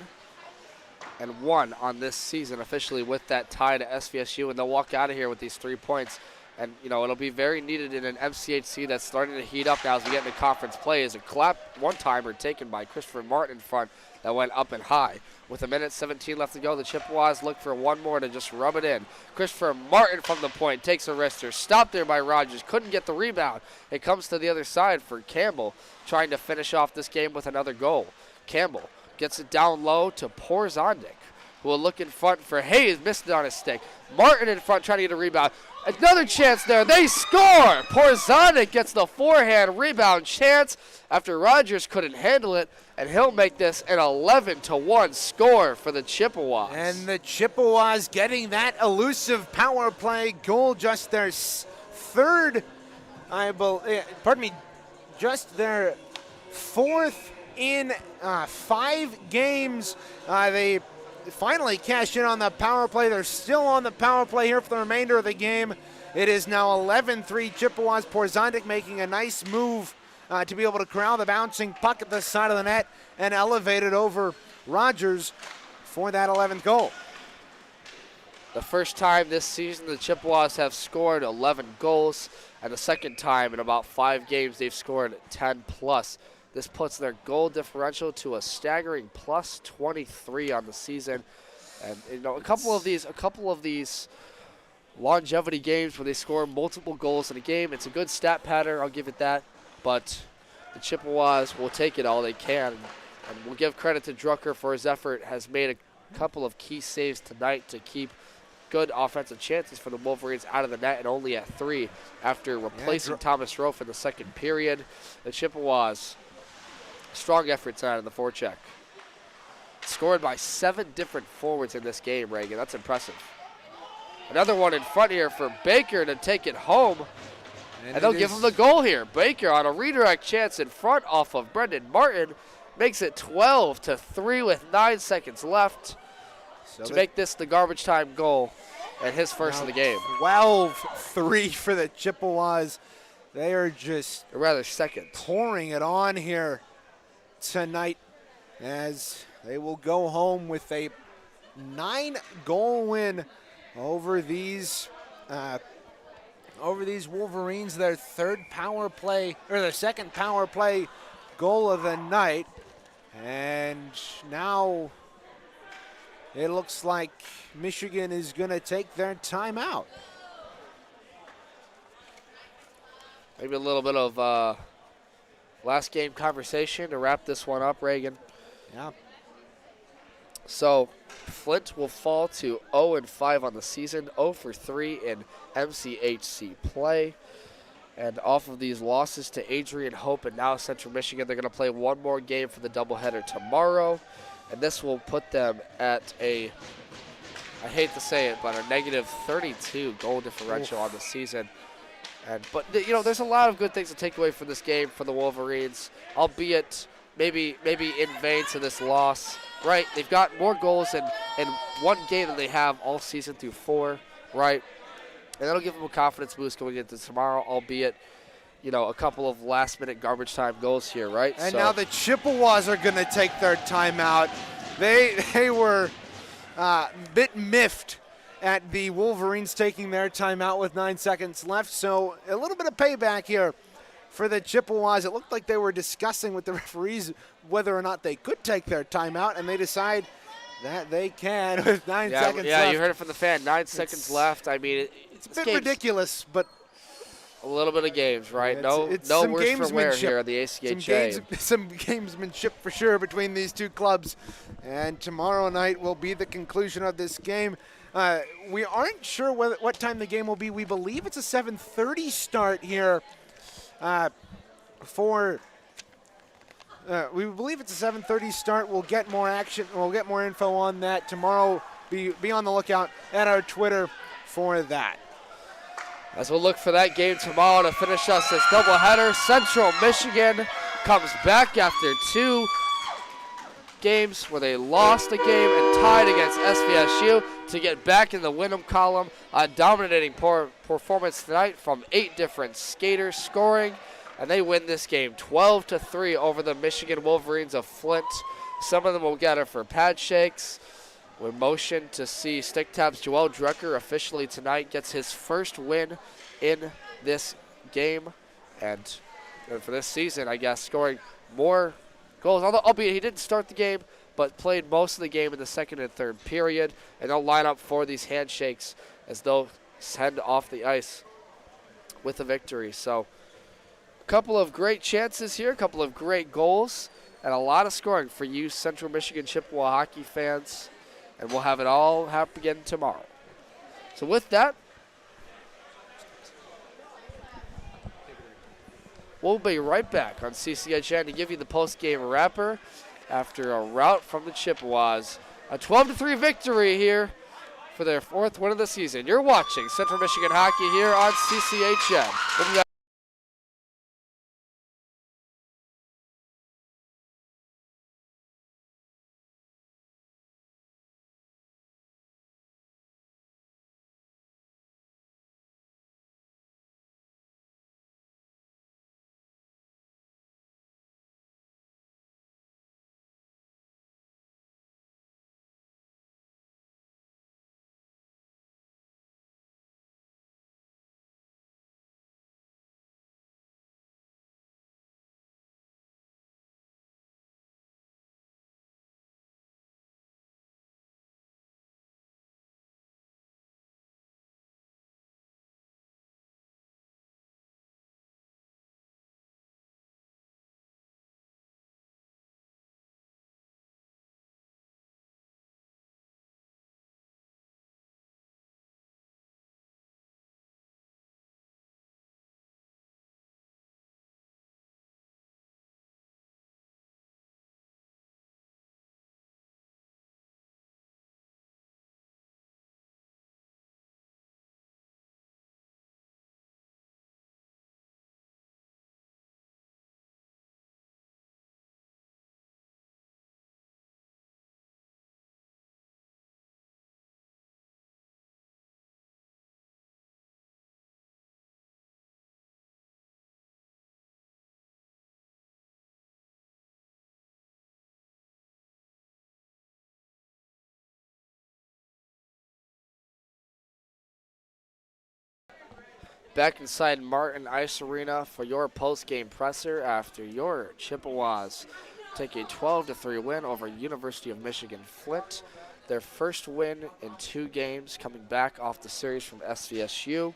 on this season officially with that tie to SVSU, and they'll walk out of here with these 3 points. And, you know, it'll be very needed in an MCHC that's starting to heat up now as we get into conference play. Is a clap one-timer taken by Christopher Martin in front that went up and high. With 1:17 left to go, the Chippewas look for one more to just rub it in. Christopher Martin from the point takes a wrister. Stopped there by Rogers. Couldn't get the rebound. It comes to the other side for Campbell, trying to finish off this game with another goal. Campbell gets it down low to Porzondik, who will look in front for Hayes. Missed it on his stick. Martin in front trying to get a rebound. Another chance there. They score. Porzondik gets the forehand rebound chance after Rogers couldn't handle it, and he'll make this an 11-1 score for the Chippewas. And the Chippewas getting that elusive power play goal, just their third, just their fourth in 5 games. They finally cashed in on the power play. They're still on the power play here for the remainder of the game. It is now 11-3 Chippewas. Porzondik making a nice move to be able to corral the bouncing puck at the side of the net and elevate it over Rogers for that 11th goal. The first time this season the Chippewas have scored 11 goals, and the second time in about 5 games they've scored 10 plus. This puts their goal differential to a staggering plus 23 on the season. And you know, a couple of these longevity games where they score multiple goals in a game, it's a good stat pattern, I'll give it that. But the Chippewas will take it all they can. And we'll give credit to Drucker for his effort, has made a couple of key saves tonight to keep good offensive chances for the Wolverines out of the net, and only at 3 after replacing Thomas Rofe in the second period. The Chippewas, strong effort tonight in the forecheck. Scored by 7 different forwards in this game, Reagan. That's impressive. Another one in front here for Baker to take it home. And they'll give him the goal here. Baker on a redirect chance in front off of Brendan Martin. Makes it 12-3 with 9 seconds left to make this the garbage time goal and his first of the game. 12-3 for the Chippewas. They are just second. pouring it on here tonight as they will go home with a 9-goal win over these Wolverines, their second power play goal of the night. And now it looks like Michigan is going to take their timeout. Maybe a little bit of last game conversation to wrap this one up, Reagan. Yeah. So Flint will fall to 0-5 on the season, 0-3 in MCHC play. And off of these losses to Adrian Hope and now Central Michigan, they're going to play one more game for the doubleheader tomorrow. And this will put them at I hate to say it, but a negative 32 goal differential on the season. But you know, there's a lot of good things to take away from this game for the Wolverines, albeit maybe in vain to this loss. Right, they've got more goals in one game than they have all season through 4, right? And that'll give them a confidence boost going into tomorrow, albeit, you know, a couple of last-minute garbage time goals here, right? And now the Chippewas are going to take their timeout. They were a bit miffed at the Wolverines taking their timeout with 9 seconds left, so a little bit of payback here for the Chippewas. It looked like they were discussing with the referees whether or not they could take their timeout, and they decide that they can with 9 seconds left. Yeah, you heard it from the fan. 9 seconds left. I mean, it's a bit ridiculous, but a little bit of games, right? It's no some worse for wear here on the ACHA. Some gamesmanship for sure between these two clubs. And tomorrow night will be the conclusion of this game. We aren't sure what time the game will be. We believe it's a 7:30 start here we believe it's a 7:30 start. We'll get more action. We'll get more info on that tomorrow. Be on the lookout at our Twitter for that. As we'll look for that game tomorrow to finish us this doubleheader, Central Michigan comes back after 2 games where they lost a game and tied against SVSU to get back in the Wyndham column. A dominating performance tonight from 8 different skaters scoring, and they win this game 12-3 over the Michigan Wolverines of Flint. Some of them will get it for pad shakes. We're motioned to see Stick Tab's Joel Drucker officially tonight gets his first win in this game, and for this season, I guess, scoring more goals. Albeit he didn't start the game, but played most of the game in the second and third period, and they'll line up for these handshakes as they'll send off the ice with a victory. So a couple of great chances here, a couple of great goals, and a lot of scoring for you Central Michigan Chippewa hockey fans. And we'll have it all happen again tomorrow. So with that, we'll be right back on CCHN to give you the post-game wrapper after a rout from the Chippewas. A 12-3 victory here for their 4th win of the season. You're watching Central Michigan Hockey here on CCHN. We'll be back. Back inside Martin Ice Arena for your post-game presser after your Chippewas take a 12-3 win over University of Michigan-Flint. Their first win in 2 games, coming back off the series from SVSU.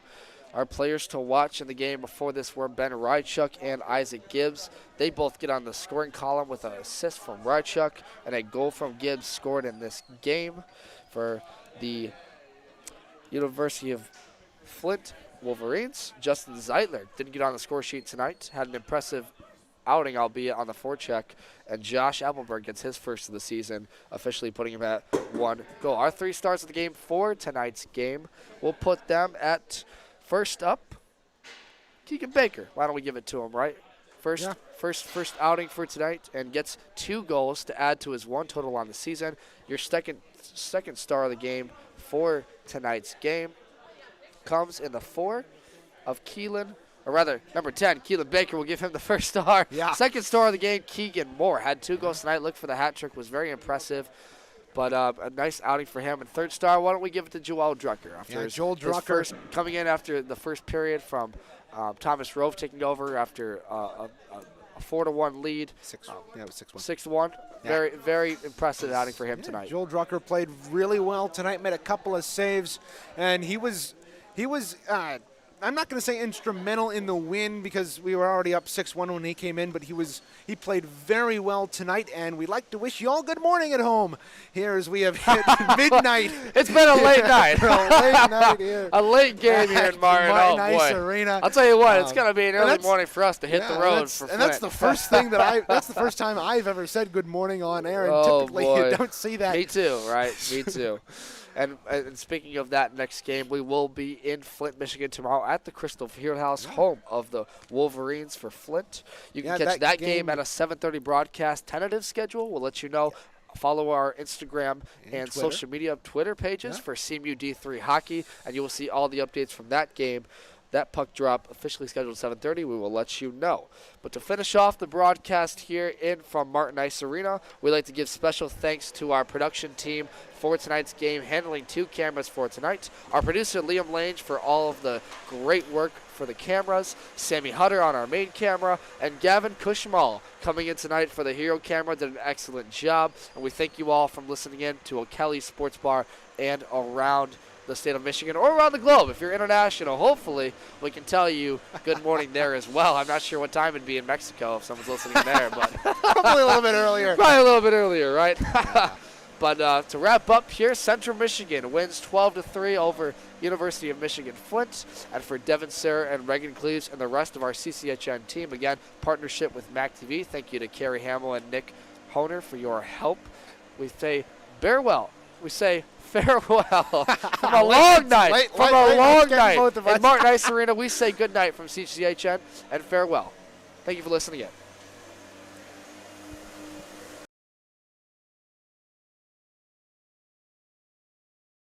Our players to watch in the game before this were Ben Rychuk and Isaac Gibbs. They both get on the scoring column with an assist from Rychuk and a goal from Gibbs scored in this game for the University of Flint Wolverines. Justin Zeitler didn't get on the score sheet tonight. Had an impressive outing, albeit on the forecheck. And Josh Appleberg gets his first of the season, officially putting him at 1 goal. Our 3 stars of the game for tonight's game, we'll put them at first up, Keegan Baker. Why don't we give it to him, right? First outing for tonight, and gets 2 goals to add to his 1 total on the season. Your second star of the game for tonight's game comes in the 4 of Keelan, or rather, number 10, Keelan Baker. Will give him the first star. Yeah. Second star of the game, Keegan Moore. Had 2 goals tonight. Looked for the hat trick. Was very impressive. But a nice outing for him. And third star, why don't we give it to Joel Drucker? Joel Drucker. Coming in after the first period from Thomas Rove taking over after a 4-1 lead. 6-1. It was 6-1. 6-1. Yeah. Very, very impressive outing for him tonight. Joel Drucker played really well tonight, made a couple of saves, and he was I'm not going to say instrumental in the win because we were already up 6-1 when he came in, but he played very well tonight, and we'd like to wish you all good morning at home here as we have hit midnight. It's been a late night. A late night here. A late game here in Martin. Oh, Ice boy. Arena. I'll tell you what, it's going to be an early morning for us to hit the road for Flint. And that's the first thing that's the first time I've ever said good morning on air, and typically you don't see that. Me too, right? Me too. And speaking of that next game, we will be in Flint, Michigan tomorrow at the Crystal Fieldhouse, home of the Wolverines for Flint. You can catch that game at a 7:30 broadcast. Tentative schedule, we'll let you know. Follow our Instagram and social media Twitter pages for CMU D3 Hockey, and you will see all the updates from that game. That puck drop officially scheduled 7:30. We will let you know. But to finish off the broadcast here from Martin Ice Arena, we'd like to give special thanks to our production team for tonight's game, handling 2 cameras for tonight. Our producer, Liam Lange, for all of the great work for the cameras. Sammy Hutter on our main camera. And Gavin Kushmal coming in tonight for the Hero camera. Did an excellent job. And we thank you all for listening in to O'Kelly Sports Bar and around the state of Michigan or around the globe. If you're international, hopefully we can tell you good morning there as well. I'm not sure what time it'd be in Mexico if someone's listening there, but probably a little bit earlier. Probably a little bit earlier, right? But to wrap up here, Central Michigan wins 12-3 over University of Michigan-Flint. And for Devin Serra and Reagan Cleaves and the rest of our CCHN team, again, partnership with MacTV. Thank you to Carrie Hamill and Nick Honer for your help. We say farewell. We say farewell from a long night. From a long night in Martin Ice Arena. We say good night from CCHN and farewell. Thank you for listening in.